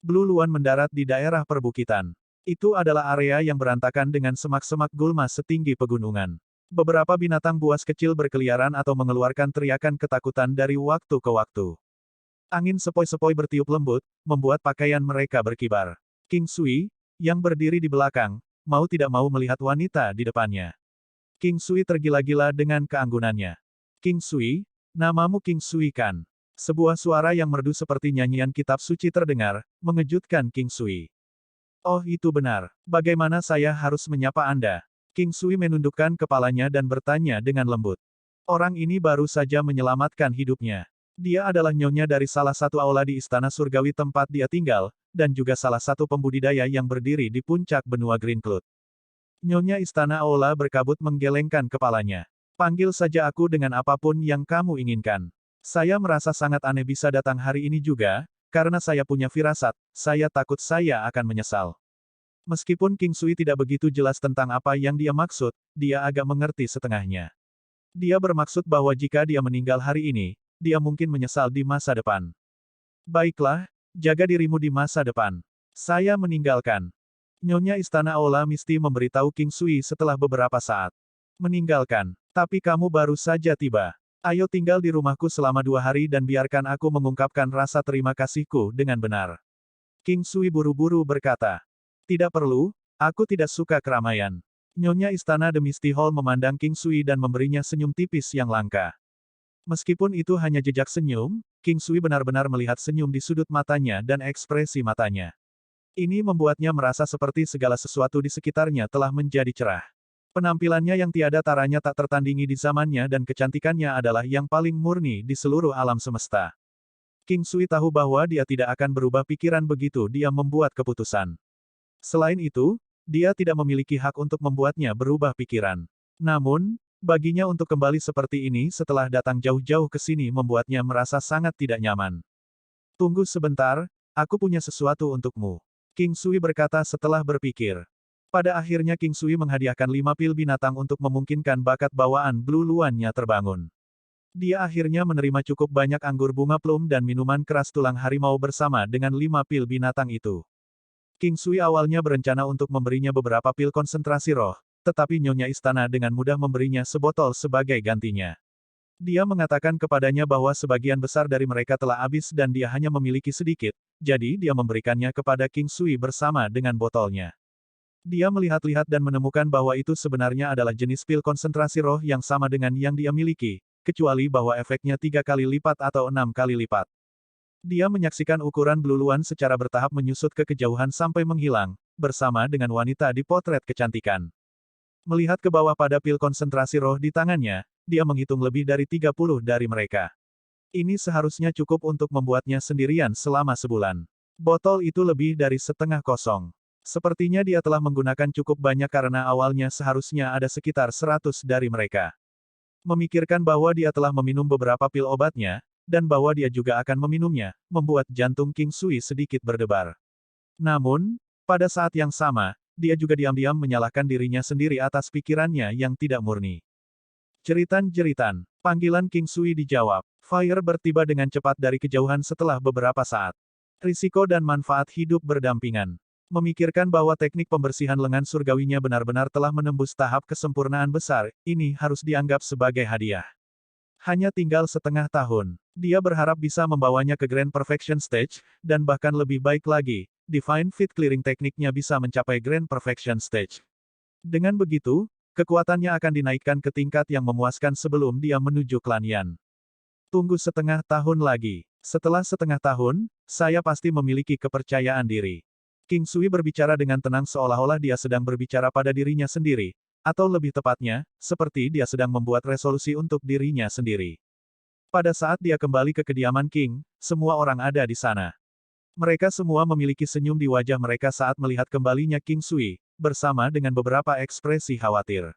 [SPEAKER 1] Blue Luan mendarat di daerah perbukitan. Itu adalah area yang berantakan dengan semak-semak gulma setinggi pegunungan. Beberapa binatang buas kecil berkeliaran atau mengeluarkan teriakan ketakutan dari waktu ke waktu. Angin sepoi-sepoi bertiup lembut, membuat pakaian mereka berkibar. King Sui, yang berdiri di belakang, mau tidak mau melihat wanita di depannya. King Sui tergila-gila dengan keanggunannya. King Sui, namamu King Sui kan? Sebuah suara yang merdu seperti nyanyian kitab suci terdengar, mengejutkan King Sui. Oh itu benar. Bagaimana saya harus menyapa Anda? King Sui menundukkan kepalanya dan bertanya dengan lembut. Orang ini baru saja menyelamatkan hidupnya. Dia adalah nyonya dari salah satu aula di Istana Surgawi tempat dia tinggal, dan juga salah satu pembudidaya yang berdiri di puncak benua Green Cloud. Nyonya Istana Aula berkabut menggelengkan kepalanya. Panggil saja aku dengan apapun yang kamu inginkan. Saya merasa sangat aneh bisa datang hari ini juga, karena saya punya firasat, saya takut saya akan menyesal. Meskipun King Sui tidak begitu jelas tentang apa yang dia maksud, dia agak mengerti setengahnya. Dia bermaksud bahwa jika dia meninggal hari ini, dia mungkin menyesal di masa depan. Baiklah, jaga dirimu di masa depan. Saya meninggalkan. Nyonya Istana Aula Misti memberitahu King Sui setelah beberapa saat. Meninggalkan. Tapi kamu baru saja tiba. Ayo tinggal di rumahku selama 2 hari dan biarkan aku mengungkapkan rasa terima kasihku dengan benar. King Sui buru-buru berkata. Tidak perlu, aku tidak suka keramaian. Nyonya Istana The Misty Hall memandang King Sui dan memberinya senyum tipis yang langka. Meskipun itu hanya jejak senyum, King Sui benar-benar melihat senyum di sudut matanya dan ekspresi matanya. Ini membuatnya merasa seperti segala sesuatu di sekitarnya telah menjadi cerah. Penampilannya yang tiada taranya tak tertandingi di zamannya dan kecantikannya adalah yang paling murni di seluruh alam semesta. King Sui tahu bahwa dia tidak akan berubah pikiran begitu dia membuat keputusan. Selain itu, dia tidak memiliki hak untuk membuatnya berubah pikiran. Namun, baginya untuk kembali seperti ini setelah datang jauh-jauh ke sini membuatnya merasa sangat tidak nyaman. Tunggu sebentar, aku punya sesuatu untukmu. King Sui berkata setelah berpikir. Pada akhirnya King Sui menghadiahkan 5 pil binatang untuk memungkinkan bakat bawaan Blue Luannya terbangun. Dia akhirnya menerima cukup banyak anggur bunga plum dan minuman keras tulang harimau bersama dengan 5 pil binatang itu. King Sui awalnya berencana untuk memberinya beberapa pil konsentrasi roh, tetapi Nyonya Istana dengan mudah memberinya sebotol sebagai gantinya. Dia mengatakan kepadanya bahwa sebagian besar dari mereka telah habis dan dia hanya memiliki sedikit, jadi dia memberikannya kepada King Sui bersama dengan botolnya. Dia melihat-lihat dan menemukan bahwa itu sebenarnya adalah jenis pil konsentrasi roh yang sama dengan yang dia miliki, kecuali bahwa efeknya 3 kali lipat atau 6 kali lipat. Dia menyaksikan ukuran Blue Luan secara bertahap menyusut ke kejauhan sampai menghilang, bersama dengan wanita di potret kecantikan. Melihat ke bawah pada pil konsentrasi roh di tangannya, dia menghitung lebih dari 30 dari mereka. Ini seharusnya cukup untuk membuatnya sendirian selama sebulan. Botol itu lebih dari setengah kosong. Sepertinya dia telah menggunakan cukup banyak karena awalnya seharusnya ada sekitar 100 dari mereka. Memikirkan bahwa dia telah meminum beberapa pil obatnya, dan bahwa dia juga akan meminumnya, membuat jantung King Sui sedikit berdebar. Namun, pada saat yang sama, dia juga diam-diam menyalahkan dirinya sendiri atas pikirannya yang tidak murni. Jeritan-jeritan. Panggilan King Sui dijawab. Fire bertiba dengan cepat dari kejauhan setelah beberapa saat. Risiko dan manfaat hidup berdampingan. Memikirkan bahwa teknik pembersihan lengan surgawinya benar-benar telah menembus tahap kesempurnaan besar, ini harus dianggap sebagai hadiah. Hanya tinggal setengah tahun. Dia berharap bisa membawanya ke Grand Perfection Stage, dan bahkan lebih baik lagi, Divine Fit Clearing tekniknya bisa mencapai Grand Perfection Stage. Dengan begitu, kekuatannya akan dinaikkan ke tingkat yang memuaskan sebelum dia menuju Klan Yan. Tunggu setengah tahun lagi. Setelah setengah tahun, saya pasti memiliki kepercayaan diri. King Sui berbicara dengan tenang seolah-olah dia sedang berbicara pada dirinya sendiri, atau lebih tepatnya, seperti dia sedang membuat resolusi untuk dirinya sendiri. Pada saat dia kembali ke kediaman King, semua orang ada di sana. Mereka semua memiliki senyum di wajah mereka saat melihat kembalinya King Sui, bersama dengan beberapa ekspresi khawatir.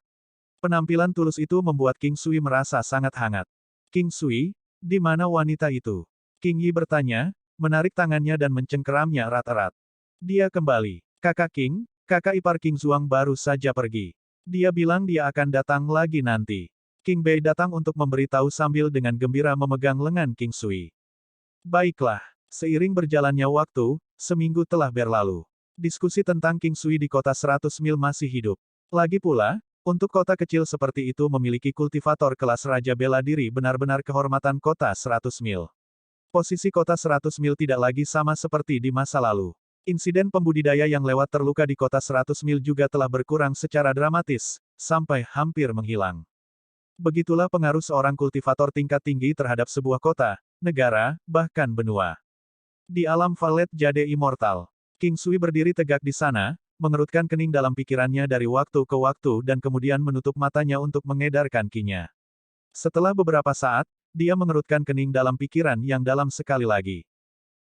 [SPEAKER 1] Penampilan tulus itu membuat King Sui merasa sangat hangat. King Sui, di mana wanita itu? King Yi bertanya, menarik tangannya dan mencengkeramnya erat-erat. Dia kembali. Kakak King, kakak ipar King Zuang baru saja pergi. Dia bilang dia akan datang lagi nanti. King Bei datang untuk memberitahu sambil dengan gembira memegang lengan King Sui. Baiklah. Seiring berjalannya waktu, seminggu telah berlalu. Diskusi tentang King Sui di kota 100 mil masih hidup. Lagi pula, untuk kota kecil seperti itu memiliki kultivator kelas Raja Bela Diri benar-benar kehormatan kota 100 mil. Posisi kota 100 mil tidak lagi sama seperti di masa lalu. Insiden pembudidaya yang lewat terluka di kota 100 mil juga telah berkurang secara dramatis, sampai hampir menghilang. Begitulah pengaruh seorang kultivator tingkat tinggi terhadap sebuah kota, negara, bahkan benua. Di alam Valet Jade Immortal, King Sui berdiri tegak di sana, mengerutkan kening dalam pikirannya dari waktu ke waktu dan kemudian menutup matanya untuk mengedarkan ki-nya. Setelah beberapa saat, dia mengerutkan kening dalam pikiran yang dalam sekali lagi.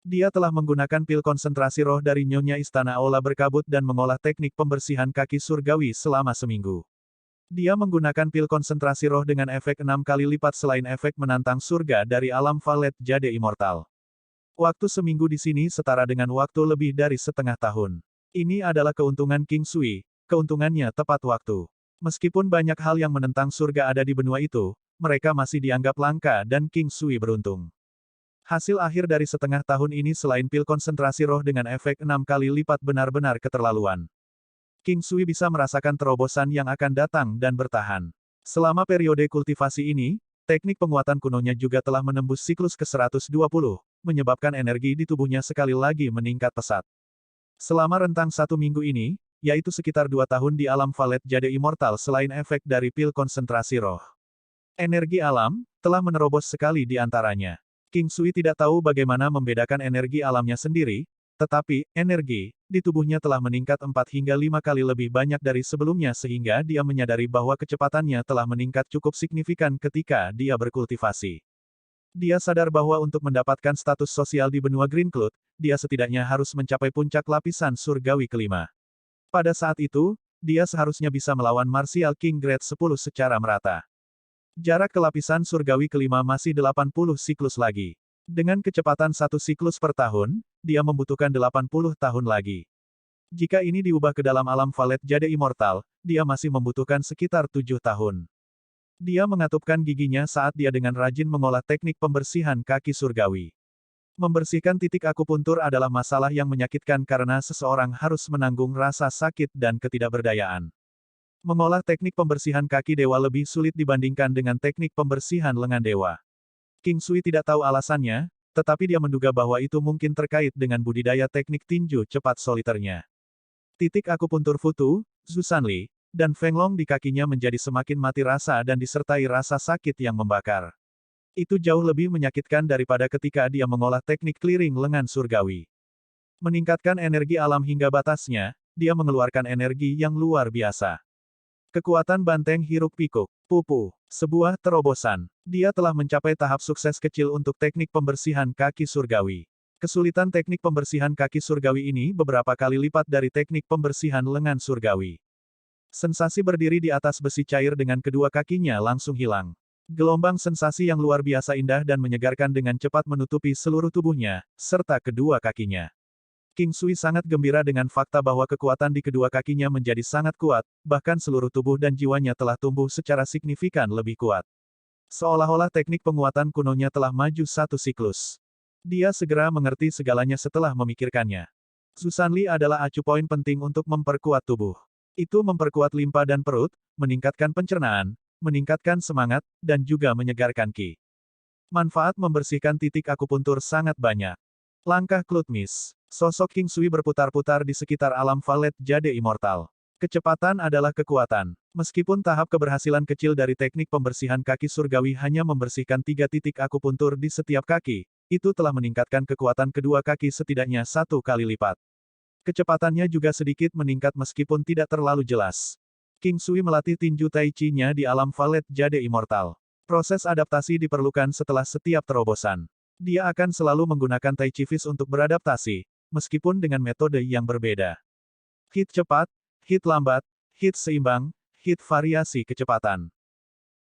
[SPEAKER 1] Dia telah menggunakan pil konsentrasi roh dari Nyonya Istana Aula Berkabut dan mengolah teknik pembersihan kaki surgawi selama seminggu. Dia menggunakan pil konsentrasi roh dengan efek 6 kali lipat selain efek menantang surga dari alam Valet Jade Immortal. Waktu seminggu di sini setara dengan waktu lebih dari setengah tahun. Ini adalah keuntungan King Sui, keuntungannya tepat waktu. Meskipun banyak hal yang menentang surga ada di benua itu, mereka masih dianggap langka dan King Sui beruntung. Hasil akhir dari setengah tahun ini selain pil konsentrasi roh dengan efek 6 kali lipat benar-benar keterlaluan. King Sui bisa merasakan terobosan yang akan datang dan bertahan. Selama periode kultivasi ini, teknik penguatan kunonya juga telah menembus siklus ke-120, menyebabkan energi di tubuhnya sekali lagi meningkat pesat. Selama rentang 1 minggu ini, yaitu sekitar 2 tahun di alam Valet Jade Immortal selain efek dari pil konsentrasi roh. Energi alam, telah menerobos sekali di antaranya. King Sui tidak tahu bagaimana membedakan energi alamnya sendiri, tetapi, energi di tubuhnya telah meningkat 4 hingga 5 kali lebih banyak dari sebelumnya sehingga dia menyadari bahwa kecepatannya telah meningkat cukup signifikan ketika dia berkultivasi. Dia sadar bahwa untuk mendapatkan status sosial di benua Green Cloud, dia setidaknya harus mencapai puncak lapisan surgawi kelima. Pada saat itu, dia seharusnya bisa melawan Martial King Grade 10 secara merata. Jarak ke lapisan surgawi kelima masih 80 siklus lagi. Dengan kecepatan 1 siklus per tahun, dia membutuhkan 80 tahun lagi. Jika ini diubah ke dalam alam Valet Jade Immortal, dia masih membutuhkan sekitar 7 tahun. Dia mengatupkan giginya saat dia dengan rajin mengolah teknik pembersihan kaki surgawi. Membersihkan titik akupuntur adalah masalah yang menyakitkan karena seseorang harus menanggung rasa sakit dan ketidakberdayaan. Mengolah teknik pembersihan kaki dewa lebih sulit dibandingkan dengan teknik pembersihan lengan dewa. King Sui tidak tahu alasannya, tetapi dia menduga bahwa itu mungkin terkait dengan budidaya teknik tinju cepat soliternya. Titik akupuntur Futu, Zusanli, dan Fenglong di kakinya menjadi semakin mati rasa dan disertai rasa sakit yang membakar. Itu jauh lebih menyakitkan daripada ketika dia mengolah teknik clearing lengan surgawi. Meningkatkan energi alam hingga batasnya, dia mengeluarkan energi yang luar biasa. Kekuatan banteng hiruk pikuk, pupu, sebuah terobosan. Dia telah mencapai tahap sukses kecil untuk teknik pembersihan kaki surgawi. Kesulitan teknik pembersihan kaki surgawi ini beberapa kali lipat dari teknik pembersihan lengan surgawi. Sensasi berdiri di atas besi cair dengan kedua kakinya langsung hilang. Gelombang sensasi yang luar biasa indah dan menyegarkan dengan cepat menutupi seluruh tubuhnya, serta kedua kakinya. King Sui sangat gembira dengan fakta bahwa kekuatan di kedua kakinya menjadi sangat kuat, bahkan seluruh tubuh dan jiwanya telah tumbuh secara signifikan lebih kuat. Seolah-olah teknik penguatan kunonya telah maju 1 siklus. Dia segera mengerti segalanya setelah memikirkannya. Zusanli adalah acu poin penting untuk memperkuat tubuh. Itu memperkuat limpa dan perut, meningkatkan pencernaan, meningkatkan semangat, dan juga menyegarkan ki. Manfaat membersihkan titik akupuntur sangat banyak. Langkah Klutmis. Sosok King Sui berputar-putar di sekitar alam Valet Jade Immortal. Kecepatan adalah kekuatan. Meskipun tahap keberhasilan kecil dari teknik pembersihan kaki surgawi hanya membersihkan 3 titik akupuntur di setiap kaki, itu telah meningkatkan kekuatan kedua kaki setidaknya 1 kali lipat. Kecepatannya juga sedikit meningkat meskipun tidak terlalu jelas. King Sui melatih tinju Tai Chi-nya di alam Valet Jade Immortal. Proses adaptasi diperlukan setelah setiap terobosan. Dia akan selalu menggunakan Tai Chi Fish untuk beradaptasi, meskipun dengan metode yang berbeda. Hit cepat, hit lambat, hit seimbang, hit variasi kecepatan.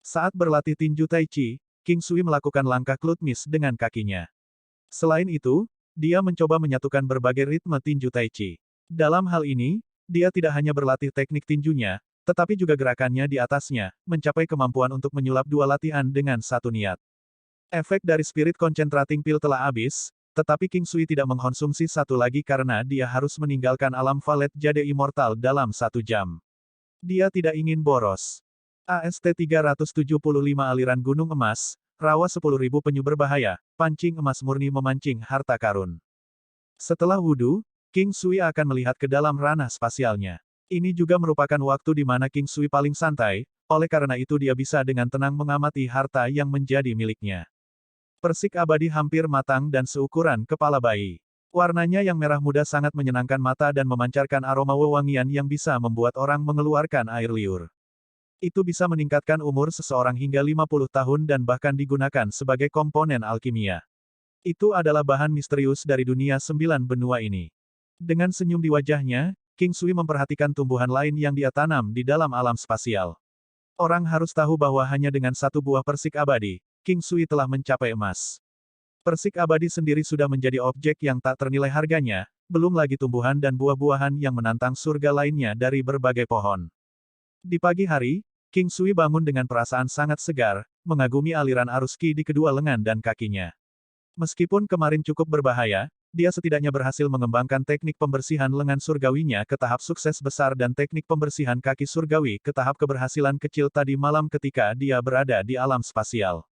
[SPEAKER 1] Saat berlatih tinju Tai Chi, King Sui melakukan langkah Klutmis dengan kakinya. Selain itu, dia mencoba menyatukan berbagai ritme tinju Tai Chi. Dalam hal ini, dia tidak hanya berlatih teknik tinjunya, tetapi juga gerakannya di atasnya, mencapai kemampuan untuk menyulap 2 latihan dengan satu niat. Efek dari Spirit Concentrating Pill telah habis, tetapi King Sui tidak mengkonsumsi satu lagi karena dia harus meninggalkan alam Valet Jade Immortal dalam 1 jam. Dia tidak ingin boros. AST 375 aliran gunung emas, rawa 10.000 penyu berbahaya, pancing emas murni memancing harta karun. Setelah wudhu, King Sui akan melihat ke dalam ranah spasialnya. Ini juga merupakan waktu di mana King Sui paling santai, oleh karena itu dia bisa dengan tenang mengamati harta yang menjadi miliknya. Persik abadi hampir matang dan seukuran kepala bayi. Warnanya yang merah muda sangat menyenangkan mata dan memancarkan aroma wewangian yang bisa membuat orang mengeluarkan air liur. Itu bisa meningkatkan umur seseorang hingga 50 tahun dan bahkan digunakan sebagai komponen alkimia. Itu adalah bahan misterius dari dunia sembilan benua ini. Dengan senyum di wajahnya, King Sui memperhatikan tumbuhan lain yang dia tanam di dalam alam spasial. Orang harus tahu bahwa hanya dengan satu buah persik abadi, King Sui telah mencapai emas. Persik abadi sendiri sudah menjadi objek yang tak ternilai harganya, belum lagi tumbuhan dan buah-buahan yang menantang surga lainnya dari berbagai pohon. Di pagi hari, King Sui bangun dengan perasaan sangat segar, mengagumi aliran arus Qi di kedua lengan dan kakinya. Meskipun kemarin cukup berbahaya, dia setidaknya berhasil mengembangkan teknik pembersihan lengan surgawinya ke tahap sukses besar dan teknik pembersihan kaki surgawi ke tahap keberhasilan kecil tadi malam ketika dia berada di alam spasial.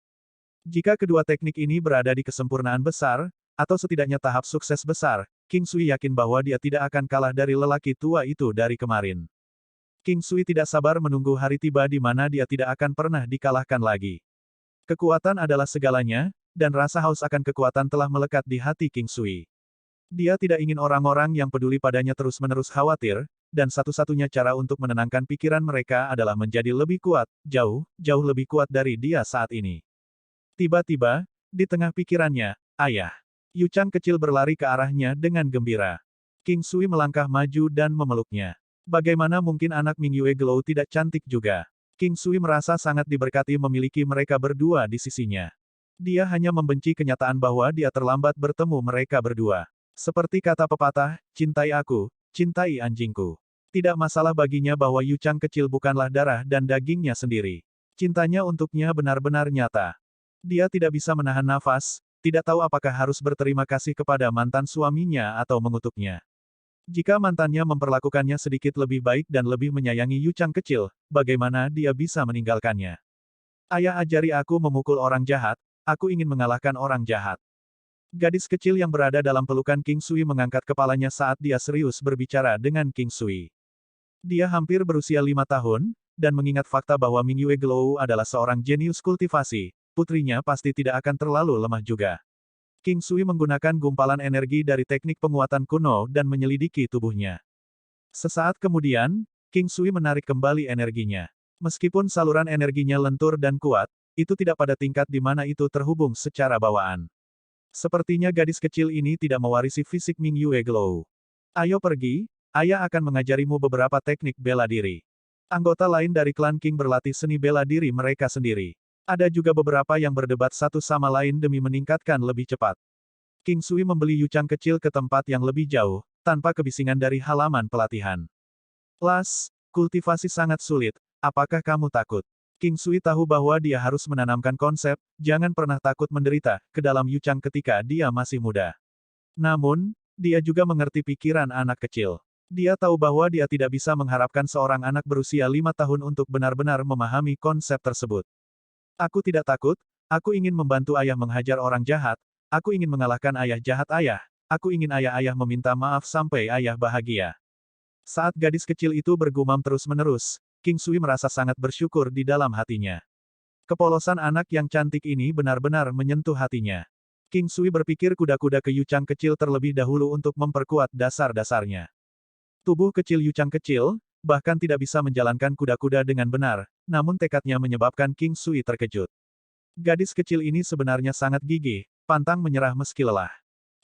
[SPEAKER 1] Jika kedua teknik ini berada di kesempurnaan besar, atau setidaknya tahap sukses besar, King Sui yakin bahwa dia tidak akan kalah dari lelaki tua itu dari kemarin. King Sui tidak sabar menunggu hari tiba di mana dia tidak akan pernah dikalahkan lagi. Kekuatan adalah segalanya, dan rasa haus akan kekuatan telah melekat di hati King Sui. Dia tidak ingin orang-orang yang peduli padanya terus-menerus khawatir, dan satu-satunya cara untuk menenangkan pikiran mereka adalah menjadi lebih kuat, jauh lebih kuat dari dia saat ini. Tiba-tiba, di tengah pikirannya, ayah. Yu Chang kecil berlari ke arahnya dengan gembira. King Sui melangkah maju dan memeluknya. Bagaimana mungkin anak Ming Yue Glow tidak cantik juga? King Sui merasa sangat diberkati memiliki mereka berdua di sisinya. Dia hanya membenci kenyataan bahwa dia terlambat bertemu mereka berdua. Seperti kata pepatah, cintai aku, cintai anjingku. Tidak masalah baginya bahwa Yu Chang kecil bukanlah darah dan dagingnya sendiri. Cintanya untuknya benar-benar nyata. Dia tidak bisa menahan nafas, tidak tahu apakah harus berterima kasih kepada mantan suaminya atau mengutuknya. Jika mantannya memperlakukannya sedikit lebih baik dan lebih menyayangi Yu Chang kecil, bagaimana dia bisa meninggalkannya? Ayah ajari aku memukul orang jahat, aku ingin mengalahkan orang jahat. Gadis kecil yang berada dalam pelukan King Sui mengangkat kepalanya saat dia serius berbicara dengan King Sui. Dia hampir berusia 5 tahun, dan mengingat fakta bahwa Ming Yue Glow adalah seorang jenius kultivasi, putrinya pasti tidak akan terlalu lemah juga. King Sui menggunakan gumpalan energi dari teknik penguatan kuno dan menyelidiki tubuhnya. Sesaat kemudian, King Sui menarik kembali energinya. Meskipun saluran energinya lentur dan kuat, itu tidak pada tingkat di mana itu terhubung secara bawaan. Sepertinya gadis kecil ini tidak mewarisi fisik Ming Yue Glow. Ayo pergi, ayah akan mengajarimu beberapa teknik bela diri. Anggota lain dari klan King berlatih seni bela diri mereka sendiri. Ada juga beberapa yang berdebat satu sama lain demi meningkatkan lebih cepat. King Sui membeli Yu Chang kecil ke tempat yang lebih jauh, tanpa kebisingan dari halaman pelatihan. Las, kultivasi sangat sulit, apakah kamu takut? King Sui tahu bahwa dia harus menanamkan konsep, jangan pernah takut menderita, ke dalam Yu Chang ketika dia masih muda. Namun, dia juga mengerti pikiran anak kecil. Dia tahu bahwa dia tidak bisa mengharapkan seorang anak berusia 5 tahun untuk benar-benar memahami konsep tersebut. Aku tidak takut, aku ingin membantu ayah menghajar orang jahat, aku ingin mengalahkan ayah jahat ayah, aku ingin ayah-ayah meminta maaf sampai ayah bahagia. Saat gadis kecil itu bergumam terus-menerus, King Sui merasa sangat bersyukur di dalam hatinya. Kepolosan anak yang cantik ini benar-benar menyentuh hatinya. King Sui berpikir kuda-kuda ke Yu Chang kecil terlebih dahulu untuk memperkuat dasar-dasarnya. Tubuh kecil Yu Chang kecil, bahkan tidak bisa menjalankan kuda-kuda dengan benar, namun tekadnya menyebabkan King Sui terkejut. Gadis kecil ini sebenarnya sangat gigih, pantang menyerah meski lelah.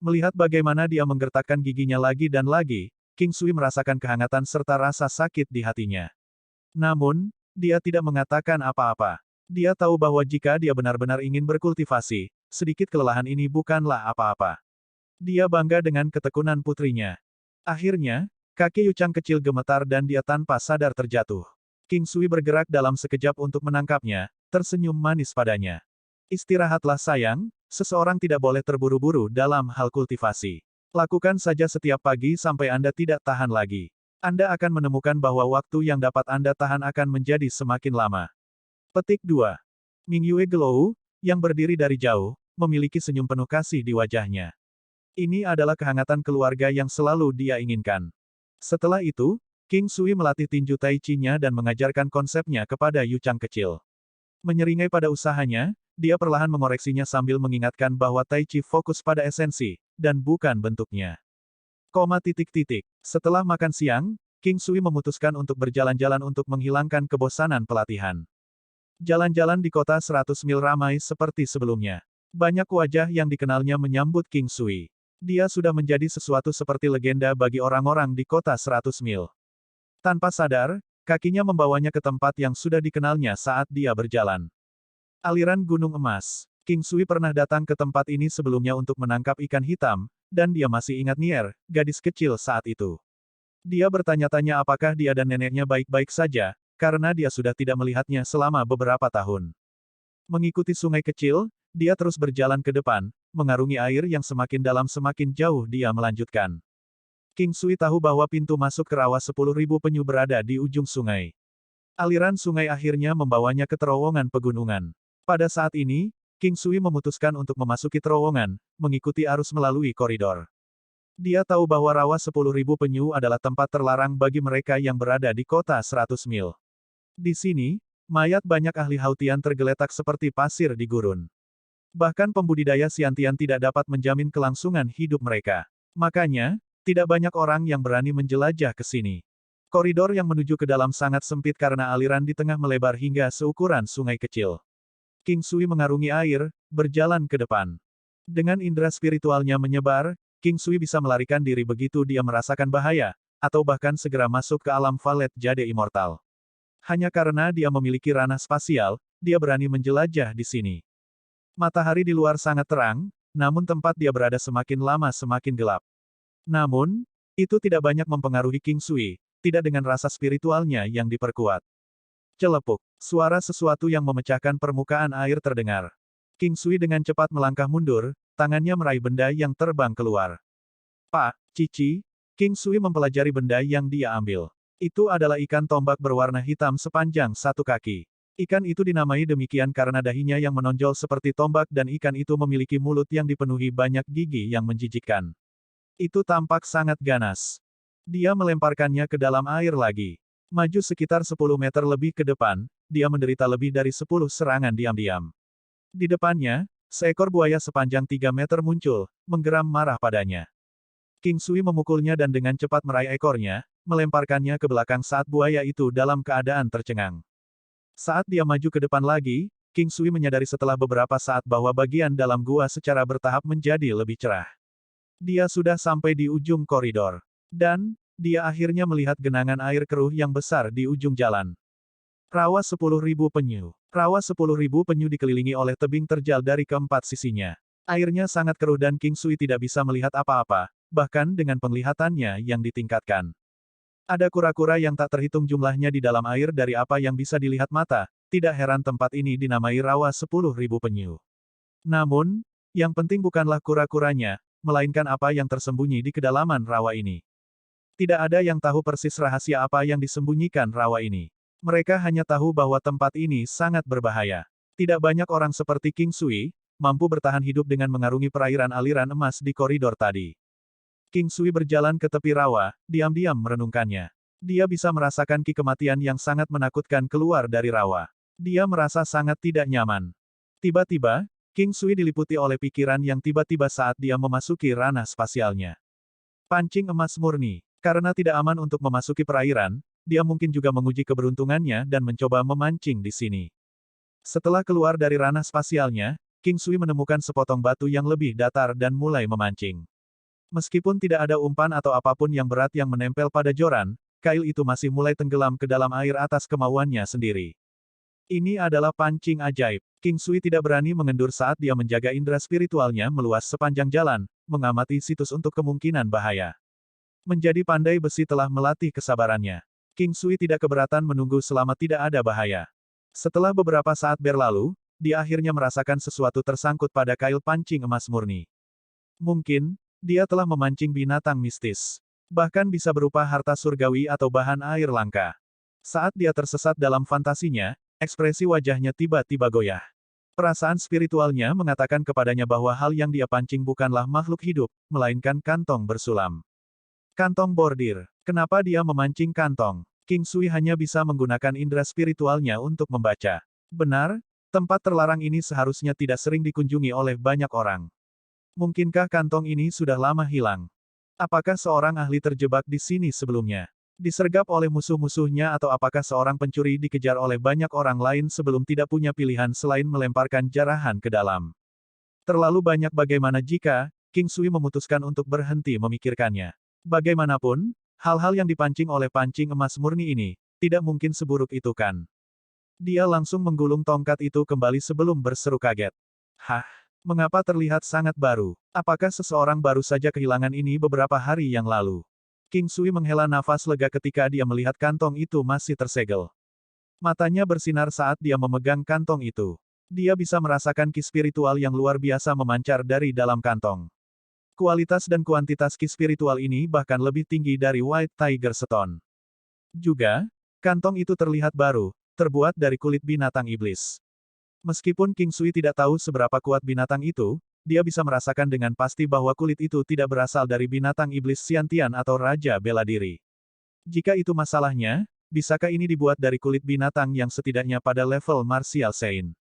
[SPEAKER 1] Melihat bagaimana dia menggertakkan giginya lagi dan lagi, King Sui merasakan kehangatan serta rasa sakit di hatinya. Namun, dia tidak mengatakan apa-apa. Dia tahu bahwa jika dia benar-benar ingin berkultivasi, sedikit kelelahan ini bukanlah apa-apa. Dia bangga dengan ketekunan putrinya. Akhirnya, kaki Yu Chang kecil gemetar dan dia tanpa sadar terjatuh. King Sui bergerak dalam sekejap untuk menangkapnya, tersenyum manis padanya. Istirahatlah sayang, seseorang tidak boleh terburu-buru dalam hal kultivasi. Lakukan saja setiap pagi sampai Anda tidak tahan lagi. Anda akan menemukan bahwa waktu yang dapat Anda tahan akan menjadi semakin lama. Petik 2. Ming Yue Glow, yang berdiri dari jauh, memiliki senyum penuh kasih di wajahnya. Ini adalah kehangatan keluarga yang selalu dia inginkan. Setelah itu, King Sui melatih tinju Tai Chi-nya dan mengajarkan konsepnya kepada Yu Chang kecil. Menyeringai pada usahanya, dia perlahan mengoreksinya sambil mengingatkan bahwa Tai Chi fokus pada esensi, dan bukan bentuknya. Setelah makan siang, King Sui memutuskan untuk berjalan-jalan untuk menghilangkan kebosanan pelatihan. Jalan-jalan di kota 100 mil ramai seperti sebelumnya. Banyak wajah yang dikenalnya menyambut King Sui. Dia sudah menjadi sesuatu seperti legenda bagi orang-orang di kota 100 mil. Tanpa sadar, kakinya membawanya ke tempat yang sudah dikenalnya saat dia berjalan. Aliran Gunung Emas. King Sui pernah datang ke tempat ini sebelumnya untuk menangkap ikan hitam, dan dia masih ingat Nier, gadis kecil saat itu. Dia bertanya-tanya apakah dia dan neneknya baik-baik saja, karena dia sudah tidak melihatnya selama beberapa tahun. Mengikuti sungai kecil, dia terus berjalan ke depan, mengarungi air yang semakin dalam semakin jauh dia melanjutkan. King Sui tahu bahwa pintu masuk ke rawa 10.000 penyu berada di ujung sungai. Aliran sungai akhirnya membawanya ke terowongan pegunungan. Pada saat ini, King Sui memutuskan untuk memasuki terowongan, mengikuti arus melalui koridor. Dia tahu bahwa rawa 10.000 penyu adalah tempat terlarang bagi mereka yang berada di kota 100 mil. Di sini, mayat banyak ahli Hautian tergeletak seperti pasir di gurun. Bahkan pembudidaya Xiantian tidak dapat menjamin kelangsungan hidup mereka. Makanya, tidak banyak orang yang berani menjelajah ke sini. Koridor yang menuju ke dalam sangat sempit karena aliran di tengah melebar hingga seukuran sungai kecil. King Sui mengarungi air, berjalan ke depan. Dengan indera spiritualnya menyebar, King Sui bisa melarikan diri begitu dia merasakan bahaya, atau bahkan segera masuk ke alam Valet Jade Immortal. Hanya karena dia memiliki ranah spasial, dia berani menjelajah di sini. Matahari di luar sangat terang, namun tempat dia berada semakin lama semakin gelap. Namun, itu tidak banyak mempengaruhi King Sui, tidak dengan rasa spiritualnya yang diperkuat. Celepuk, suara sesuatu yang memecahkan permukaan air terdengar. King Sui dengan cepat melangkah mundur, tangannya meraih benda yang terbang keluar. Pak, Cici, King Sui mempelajari benda yang dia ambil. Itu adalah ikan tombak berwarna hitam sepanjang 1 kaki. Ikan itu dinamai demikian karena dahinya yang menonjol seperti tombak dan ikan itu memiliki mulut yang dipenuhi banyak gigi yang menjijikkan. Itu tampak sangat ganas. Dia melemparkannya ke dalam air lagi. Maju sekitar 10 meter lebih ke depan, dia menderita lebih dari 10 serangan diam-diam. Di depannya, seekor buaya sepanjang 3 meter muncul, menggeram marah padanya. King Sui memukulnya dan dengan cepat meraih ekornya, melemparkannya ke belakang saat buaya itu dalam keadaan tercengang. Saat dia maju ke depan lagi, King Sui menyadari setelah beberapa saat bahwa bagian dalam gua secara bertahap menjadi lebih cerah. Dia sudah sampai di ujung koridor. Dan, dia akhirnya melihat genangan air keruh yang besar di ujung jalan. Rawa 10.000 penyu. Rawa 10.000 penyu dikelilingi oleh tebing terjal dari keempat sisinya. Airnya sangat keruh dan King Sui tidak bisa melihat apa-apa, bahkan dengan penglihatannya yang ditingkatkan. Ada kura-kura yang tak terhitung jumlahnya di dalam air dari apa yang bisa dilihat mata, tidak heran tempat ini dinamai Rawa 10.000 penyu. Namun, yang penting bukanlah kura-kuranya, melainkan apa yang tersembunyi di kedalaman rawa ini. Tidak ada yang tahu persis rahasia apa yang disembunyikan rawa ini. Mereka hanya tahu bahwa tempat ini sangat berbahaya. Tidak banyak orang seperti King Sui, mampu bertahan hidup dengan mengarungi perairan aliran emas di koridor tadi. King Sui berjalan ke tepi rawa, diam-diam merenungkannya. Dia bisa merasakan ki kematian yang sangat menakutkan keluar dari rawa. Dia merasa sangat tidak nyaman. Tiba-tiba, King Sui diliputi oleh pikiran yang tiba-tiba saat dia memasuki ranah spasialnya. Pancing emas murni. Karena tidak aman untuk memasuki perairan, dia mungkin juga menguji keberuntungannya dan mencoba memancing di sini. Setelah keluar dari ranah spasialnya, King Sui menemukan sepotong batu yang lebih datar dan mulai memancing. Meskipun tidak ada umpan atau apapun yang berat yang menempel pada joran, kail itu masih mulai tenggelam ke dalam air atas kemauannya sendiri. Ini adalah pancing ajaib. King Sui tidak berani mengendur saat dia menjaga indera spiritualnya meluas sepanjang jalan, mengamati situs untuk kemungkinan bahaya. Menjadi pandai besi telah melatih kesabarannya. King Sui tidak keberatan menunggu selama tidak ada bahaya. Setelah beberapa saat berlalu, dia akhirnya merasakan sesuatu tersangkut pada kail pancing emas murni. Mungkin, dia telah memancing binatang mistis. Bahkan bisa berupa harta surgawi atau bahan air langka. Saat dia tersesat dalam fantasinya, ekspresi wajahnya tiba-tiba goyah. Perasaan spiritualnya mengatakan kepadanya bahwa hal yang dia pancing bukanlah makhluk hidup, melainkan kantong bersulam. Kantong bordir. Kenapa dia memancing kantong? King Sui hanya bisa menggunakan indera spiritualnya untuk membaca. Benar, tempat terlarang ini seharusnya tidak sering dikunjungi oleh banyak orang. Mungkinkah kantong ini sudah lama hilang? Apakah seorang ahli terjebak di sini sebelumnya? Disergap oleh musuh-musuhnya atau apakah seorang pencuri dikejar oleh banyak orang lain sebelum tidak punya pilihan selain melemparkan jarahan ke dalam? Terlalu banyak bagaimana jika, King Sui memutuskan untuk berhenti memikirkannya. Bagaimanapun, hal-hal yang dipancing oleh pancing emas murni ini, tidak mungkin seburuk itu kan. Dia langsung menggulung tongkat itu kembali sebelum berseru kaget. Hah? Mengapa terlihat sangat baru? Apakah seseorang baru saja kehilangan ini beberapa hari yang lalu? King Sui menghela nafas lega ketika dia melihat kantong itu masih tersegel. Matanya bersinar saat dia memegang kantong itu. Dia bisa merasakan ki spiritual yang luar biasa memancar dari dalam kantong. Kualitas dan kuantitas ki spiritual ini bahkan lebih tinggi dari White Tiger Stone. Juga, kantong itu terlihat baru, terbuat dari kulit binatang iblis. Meskipun King Sui tidak tahu seberapa kuat binatang itu, dia bisa merasakan dengan pasti bahwa kulit itu tidak berasal dari binatang iblis Xiantian atau Raja Bela Diri. Jika itu masalahnya, bisakah ini dibuat dari kulit binatang yang setidaknya pada level Martial Saint?